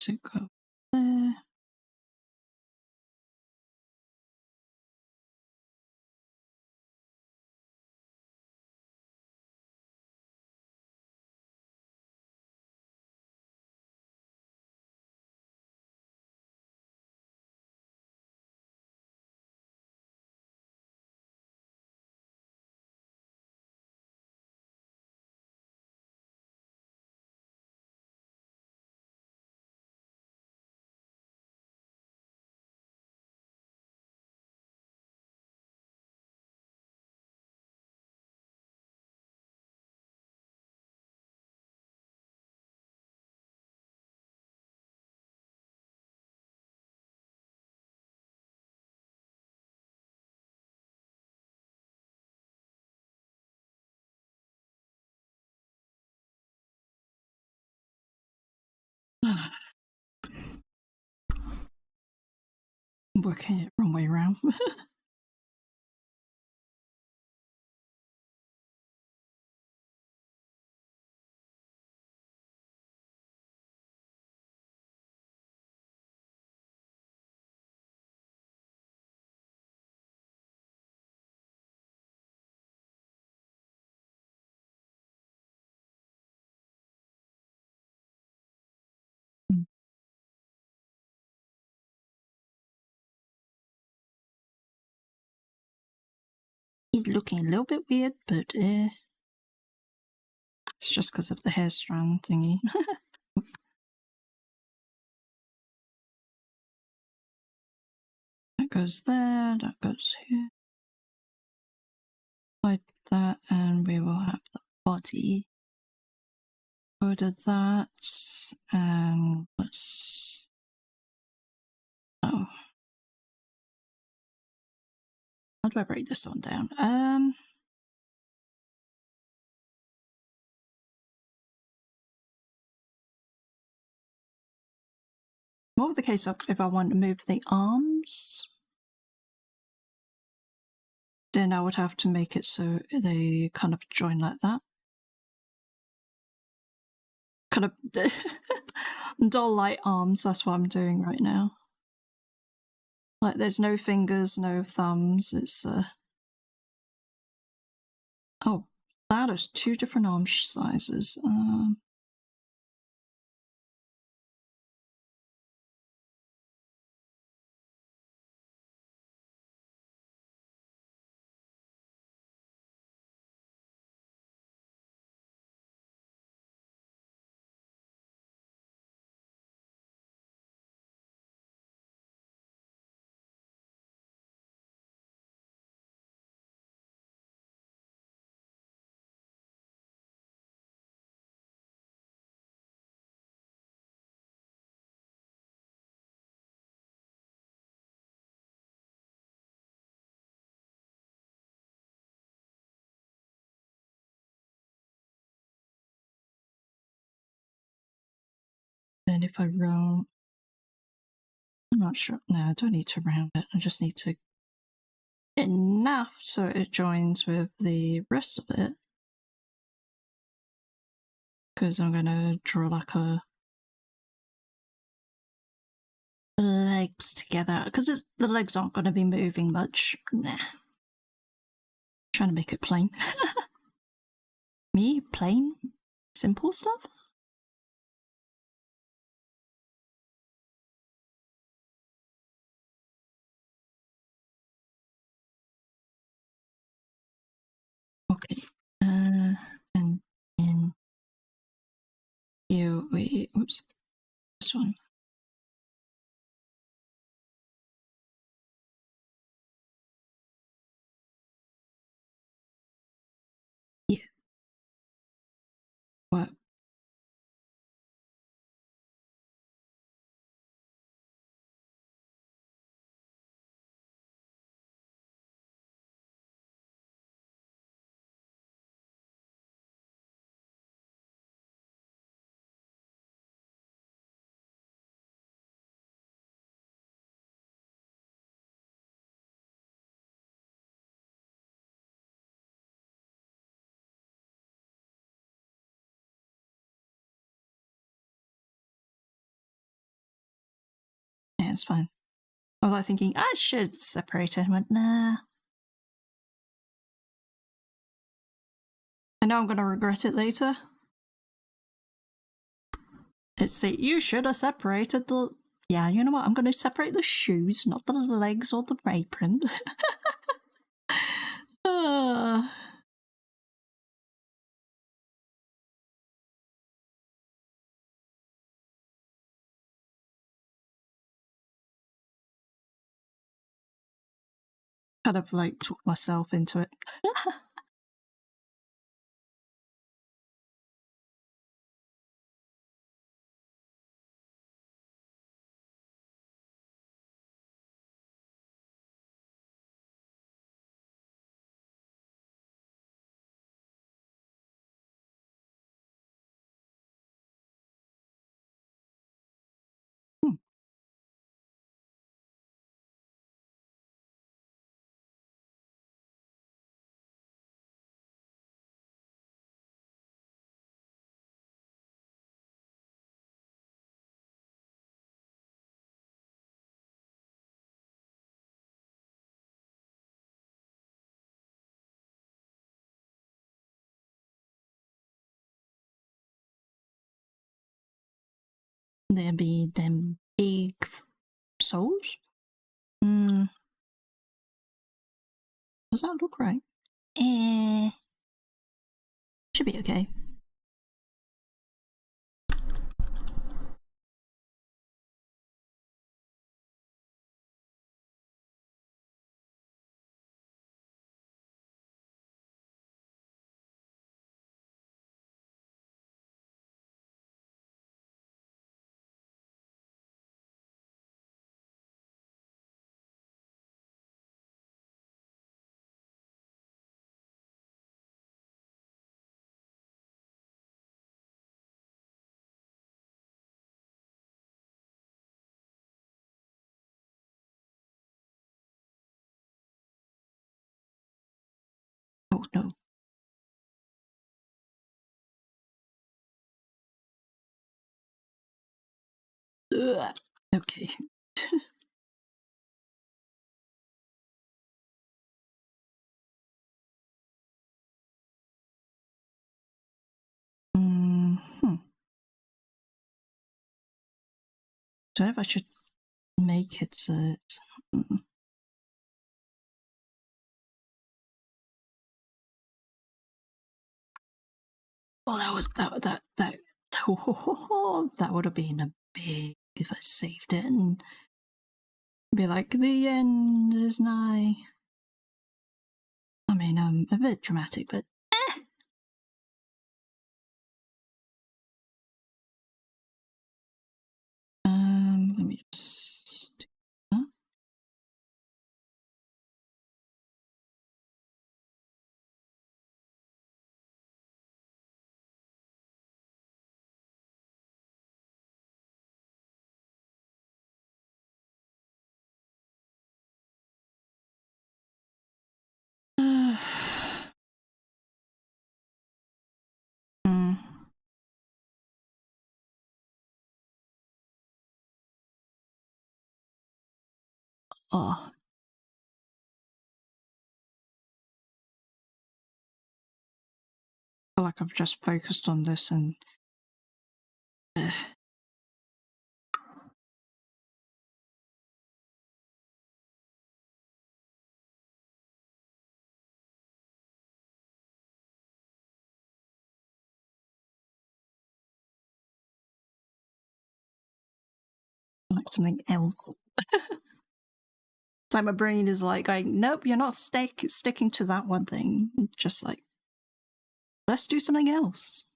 to go there. I'm working it wrong way around. He's looking a little bit weird, but it's just because of the hair strand thingy. That goes there, that goes here. Like that, and we will have the body. Go to that, and let's... Oh. How do I break this one down? What would the case of if I want to move the arms? Then I would have to make it so they kind of join like that. Kind of doll-like arms, that's what I'm doing right now. Like there's no fingers, no thumbs, it's oh, that is 2 different arm sizes. Then if I round, I'm not sure. No, I don't need to round it. I just need to enough so it joins with the rest of it. Because I'm gonna draw like the legs together. Because the legs aren't gonna be moving much. Nah. Trying to make it plain. Me? Plain? Simple stuff? Okay. And in here we oops. This one. Yeah. What? Yeah, it's fine. I was like thinking I should separate it and went, nah. I know I'm gonna regret it later. It's say you should have separated the yeah, you know what? I'm gonna separate the shoes, not the legs or the apron. Kind of like took myself into it. There be them big souls. Does that look right? Should be okay. Oh no. Ugh. Okay. So if I should make it so it's oh, that would have been a big if I saved it and be like the end is nigh. I mean, a bit dramatic, but let me just do that. Mm. Oh. I feel like I've just focused on this and like something else. It's like my brain is like going, nope, you're not sticking to that one thing. Just like, let's do something else.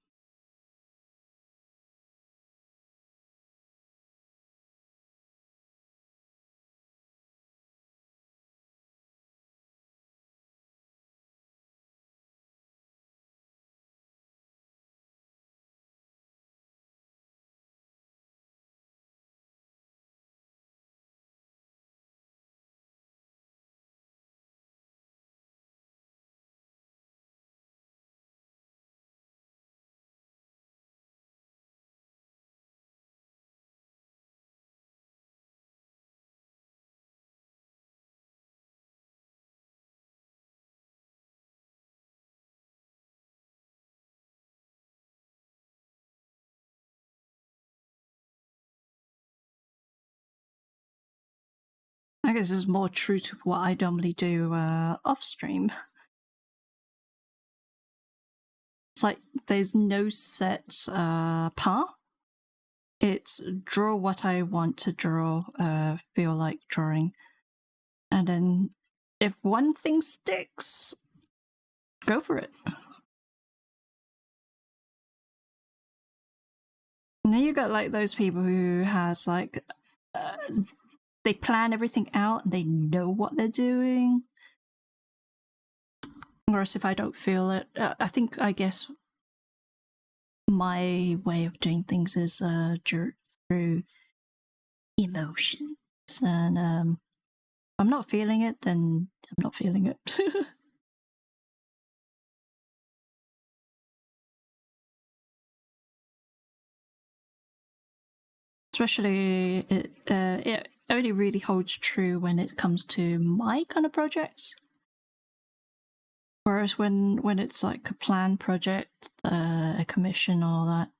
I guess this is more true to what I normally do off stream. It's like there's no set path. It's draw what I want to draw, feel like drawing. And then if one thing sticks, go for it. And then you got like those people who has like they plan everything out and they know what they're doing. Whereas if I don't feel it, I guess my way of doing things is through emotions. And if I'm not feeling it, then I'm not feeling it. Especially, it only really holds true when it comes to my kind of projects. Whereas when it's like a planned project, a commission, all that,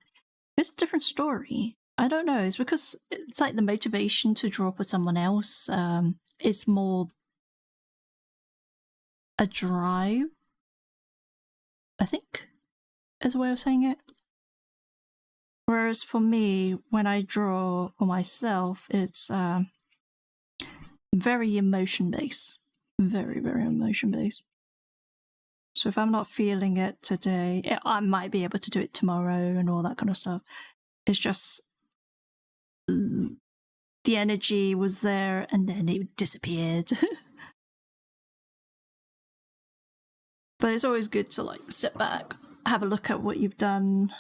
it's a different story. I don't know. It's because it's like the motivation to draw for someone else is more a drive, I think, is a way of saying it. Whereas for me, when I draw for myself, it's very emotion-based. Very, very emotion-based. So if I'm not feeling it today, I might be able to do it tomorrow and all that kind of stuff. It's just the energy was there and then it disappeared. But it's always good to like step back, have a look at what you've done,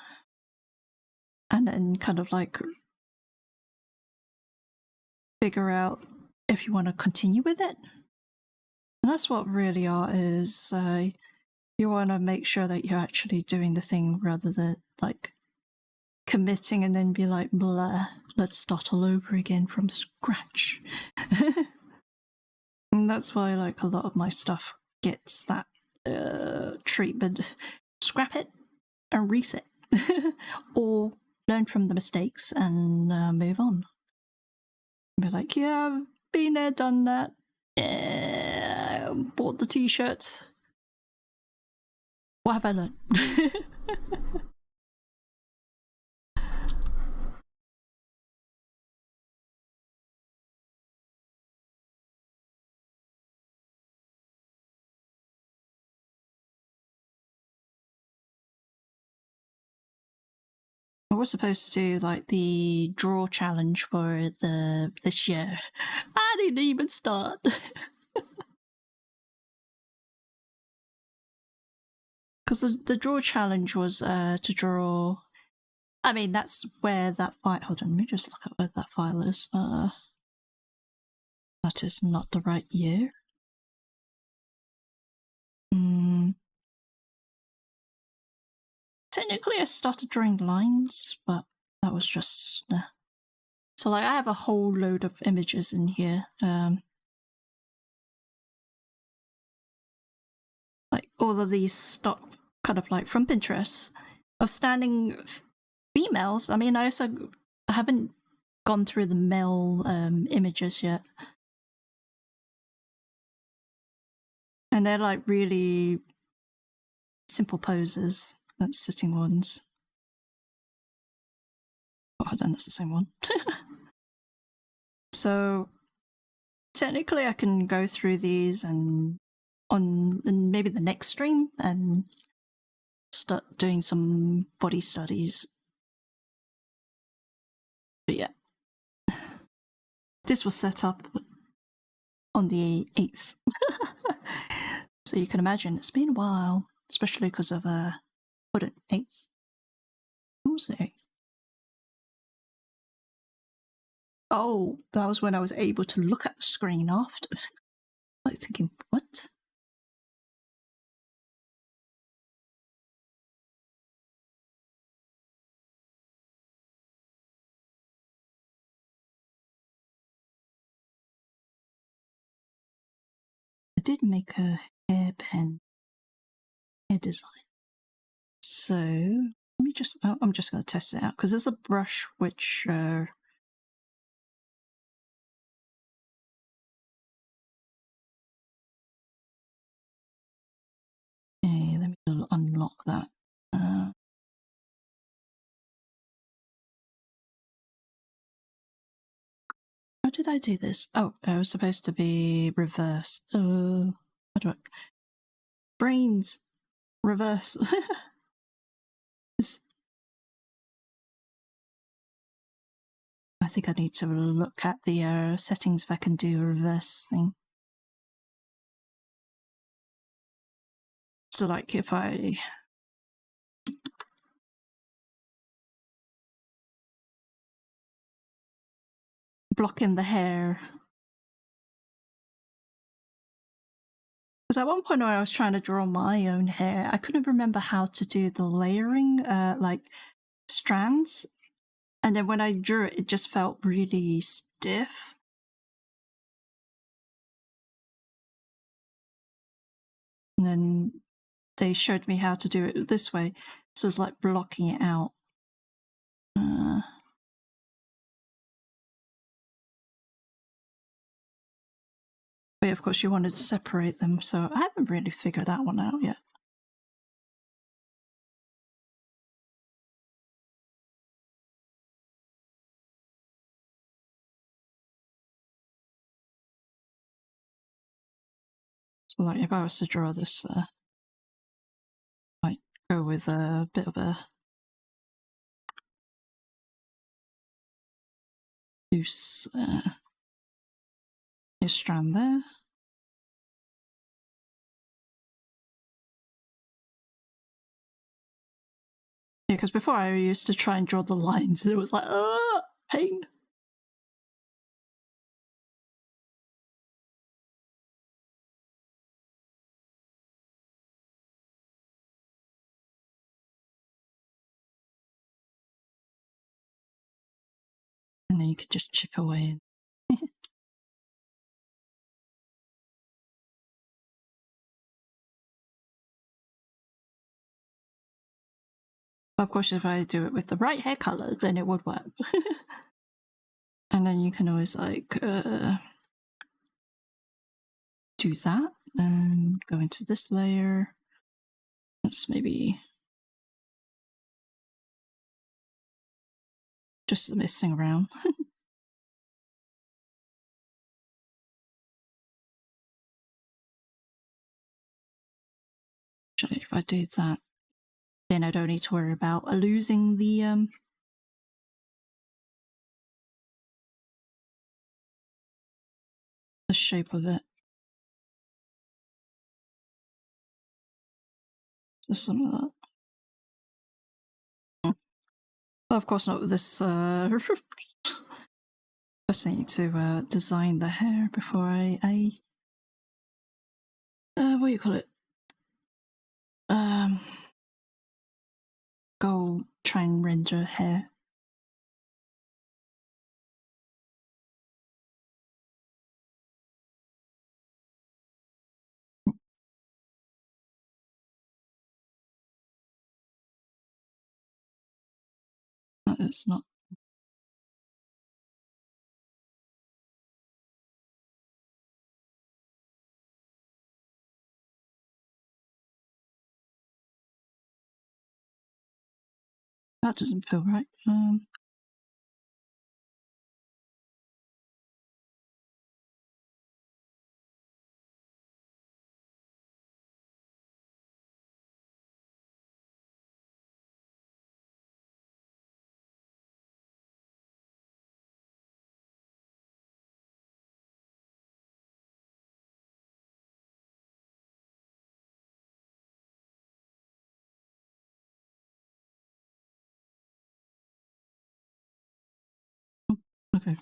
and then kind of like figure out if you want to continue with it. And that's what really art is. You want to make sure that you're actually doing the thing rather than like committing and then be like, blah, let's start all over again from scratch. And that's why like a lot of my stuff gets that treatment. Scrap it and reset. Or learn from the mistakes and move on. Be like, yeah, I've been there, done that. Bought the t-shirts. What have I learned? I was supposed to do like the draw challenge for this year. I didn't even start. Because the draw challenge was to draw. I mean, that's where that file. Hold on, let me just look at where that file is. That is not the right year. technically I started drawing lines, but that was just... So like I have a whole load of images in here. Like all of these stock kind of like from Pinterest of standing females. I mean, I haven't gone through the male images yet. And they're like really simple poses. That's sitting ones. Oh, then that's the same one. So technically I can go through these and on maybe the next stream and start doing some body studies. But yeah. This was set up on the 8th. So you can imagine it's been a while, especially because of what an 8th. What was the 8th? Oh, that was when I was able to look at the screen after. Like thinking, what? I did make a hairpin hair design. So let me just, I'm just going to test it out because there's a brush which okay, let me unlock that. How did I do this? Oh, it was supposed to be reverse. How do I... Brains! Reverse. I think I need to look at the settings if I can do a reverse thing. So like if I... block in the hair. Because at one point when I was trying to draw my own hair, I couldn't remember how to do the layering, like strands. And then when I drew it, it just felt really stiff. And then they showed me how to do it this way. So it was like blocking it out. But of course you wanted to separate them, so I haven't really figured that one out yet. So like if I was to draw this, like go with a bit of a loose strand there. Yeah, because before I used to try and draw the lines and it was like, pain. And then you could just chip away. Of course, if I do it with the right hair color, then it would work. And then you can always like do that and go into this layer. Let's maybe just messing around. Actually, if I do that, then I don't need to worry about losing the shape of it. Just some of that. Well, of course not with this. First I need to design the hair before I what do you call it? go try and render hair. No, it's not. That doesn't feel right. Okay.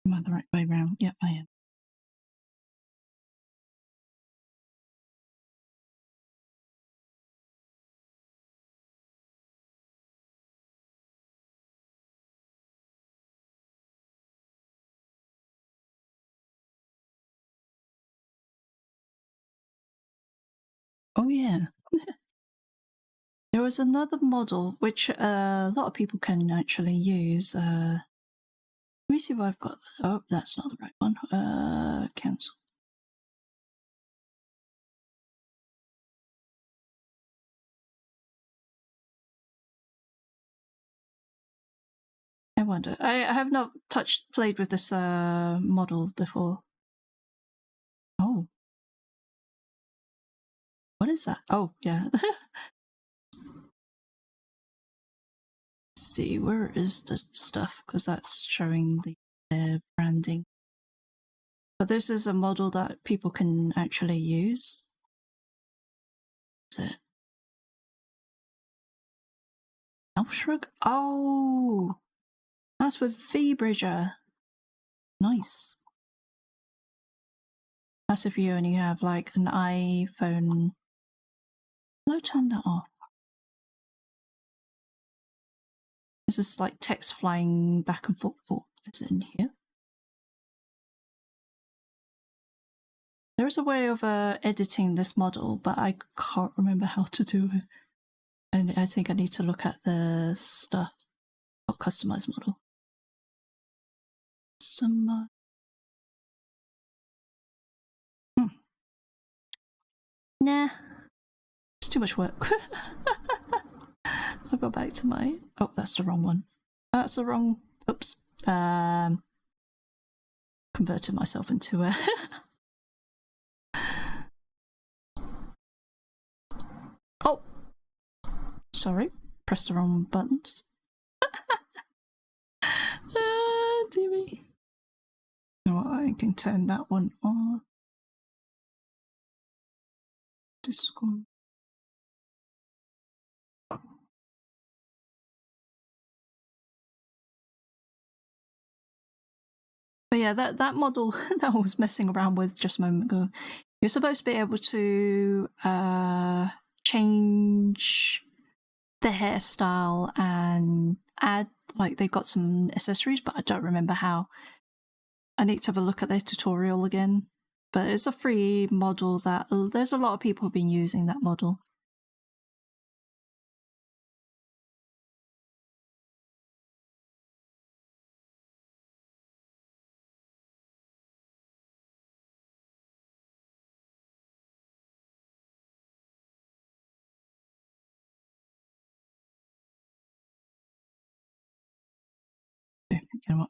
Am I the right way round? Yep, I am. Oh yeah. There was another model which a lot of people can actually use. Let me see what I've got. Oh, that's not the right one. Cancel. I wonder. I have not played with this model before. Oh. What is that? Oh, yeah. See, where is the stuff? Because that's showing the branding. But this is a model that people can actually use. Is it? Elf Shrug? Oh! That's with V-Bridger. Nice. That's if you only have like an iPhone. No, turn that off. This is like text flying back and forth. Oh, is it in here? There is a way of editing this model, but I can't remember how to do it. And I think I need to look at the stuff. Oh, customize model. Some. Nah. It's too much work. I'll go back to my. Oh, that's the wrong one. That's the wrong. Oops. Converted myself into a. Oh! Sorry. Press the wrong buttons. Dear me. Oh, I can turn that one on. Discord. But yeah, that model that I was messing around with just a moment ago, you're supposed to be able to change the hairstyle and add, like, they've got some accessories, but I don't remember how. I need to have a look at their tutorial again. But it's a free model that there's a lot of people who've been using that model. You know what?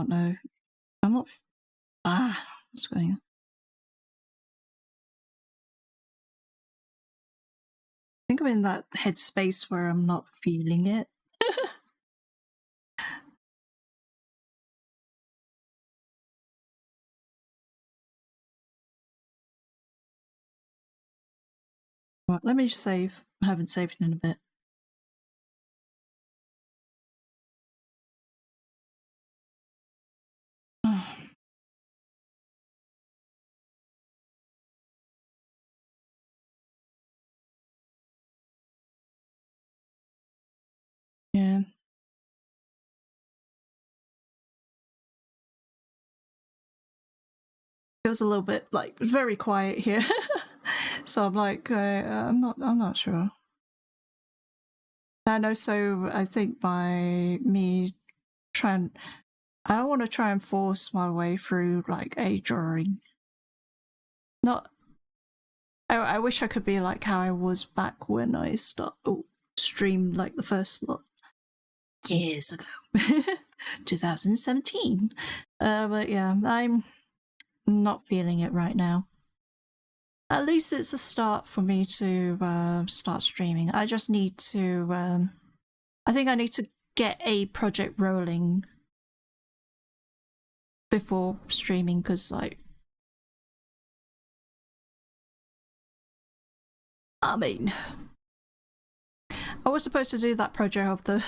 don't know. I'm not. What's going on? I think I'm in that headspace where I'm not feeling it. Right, let me just save. I haven't saved in a bit. Yeah. It was a little bit like very quiet here. So I'm like, I'm not sure. And also, I think by me trying, I don't want to try and force my way through like a drawing. Not. I wish I could be like how I was back when I streamed like the first lot years ago, 2017. But yeah, I'm not feeling it right now. At least it's a start for me to start streaming. I just need to. I think I need to get a project rolling before streaming because, like, I mean, I was supposed to do that project of the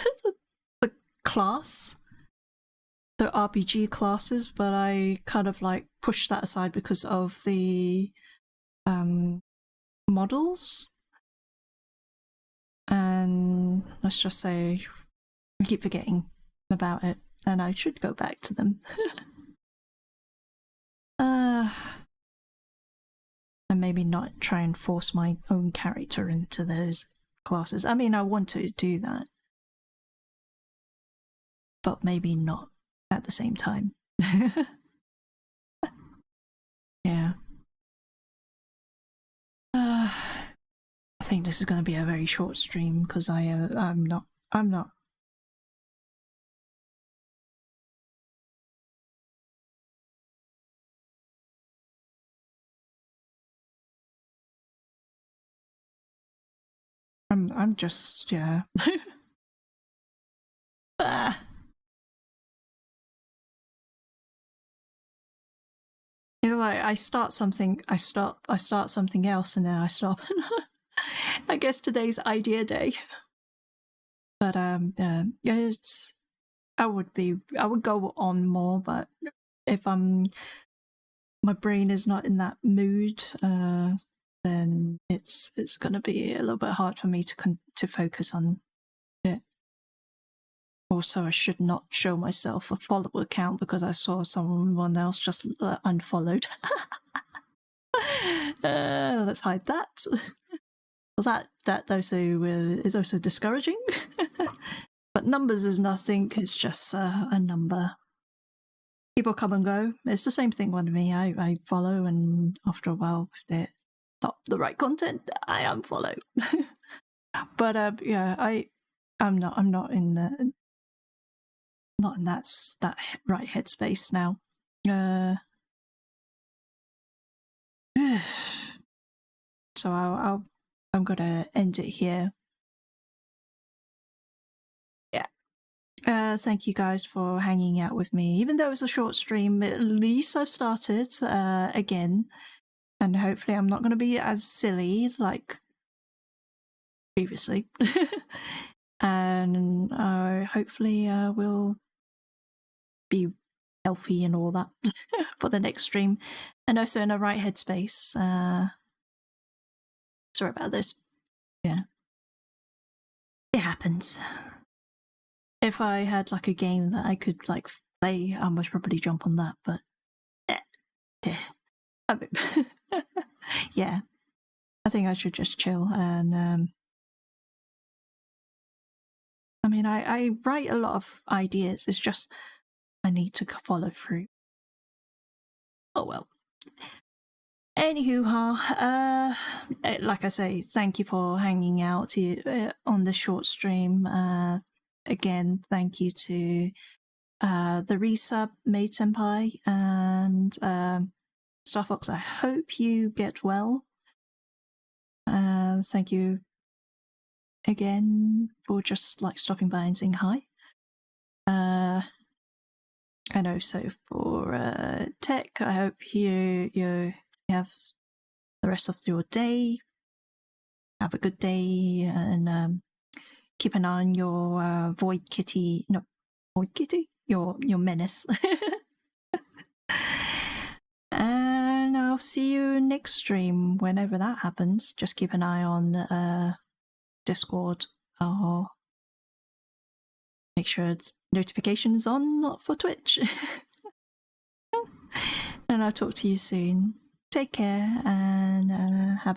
the class, the RPG classes, but I kind of like pushed that aside because of the models. And let's just say I keep forgetting about it, and I should go back to them. And maybe not try and force my own character into those classes. I mean, I want to do that, but maybe not at the same time. Yeah. I think this is going to be a very short stream because I'm not. I'm just, yeah. You know, like I start something, I start something else, and then I stop. I guess today's idea day. But yeah, it's. I would go on more, but if my brain is not in that mood, then it's gonna be a little bit hard for me to focus on it. Also, I should not show myself a follower count because I saw someone else just unfollowed. Let's hide that. Because that also is also discouraging. But numbers is nothing. It's just a number. People come and go. It's the same thing with me. I follow, and after a while, if they're not the right content, I unfollow. But yeah, I'm not in that right headspace now. So I'm gonna end it here. Yeah. Thank you guys for hanging out with me. Even though it's a short stream, at least I've started again, and hopefully I'm not going to be as silly like previously. And hopefully we'll be healthy and all that for the next stream, and also in a right headspace. Sorry about this. Yeah, it happens. If I had like a game that I could like play, I must probably jump on that. But I mean, yeah, I think I should just chill. And I mean, I write a lot of ideas. It's just I need to follow through. Oh well. Anywho, like I say, thank you for hanging out here on the short stream. Again, thank you to the resub Maid Senpai and Star Fox, I hope you get well. Thank you again for just like stopping by and saying hi. And also for Tech, I hope you have the rest of your day. Have a good day, and keep an eye on your Void Kitty. No, Void Kitty. Your menace. And I'll see you next stream whenever that happens. Just keep an eye on Discord or make sure notifications on for Twitch. And I'll talk to you soon. Take care and have a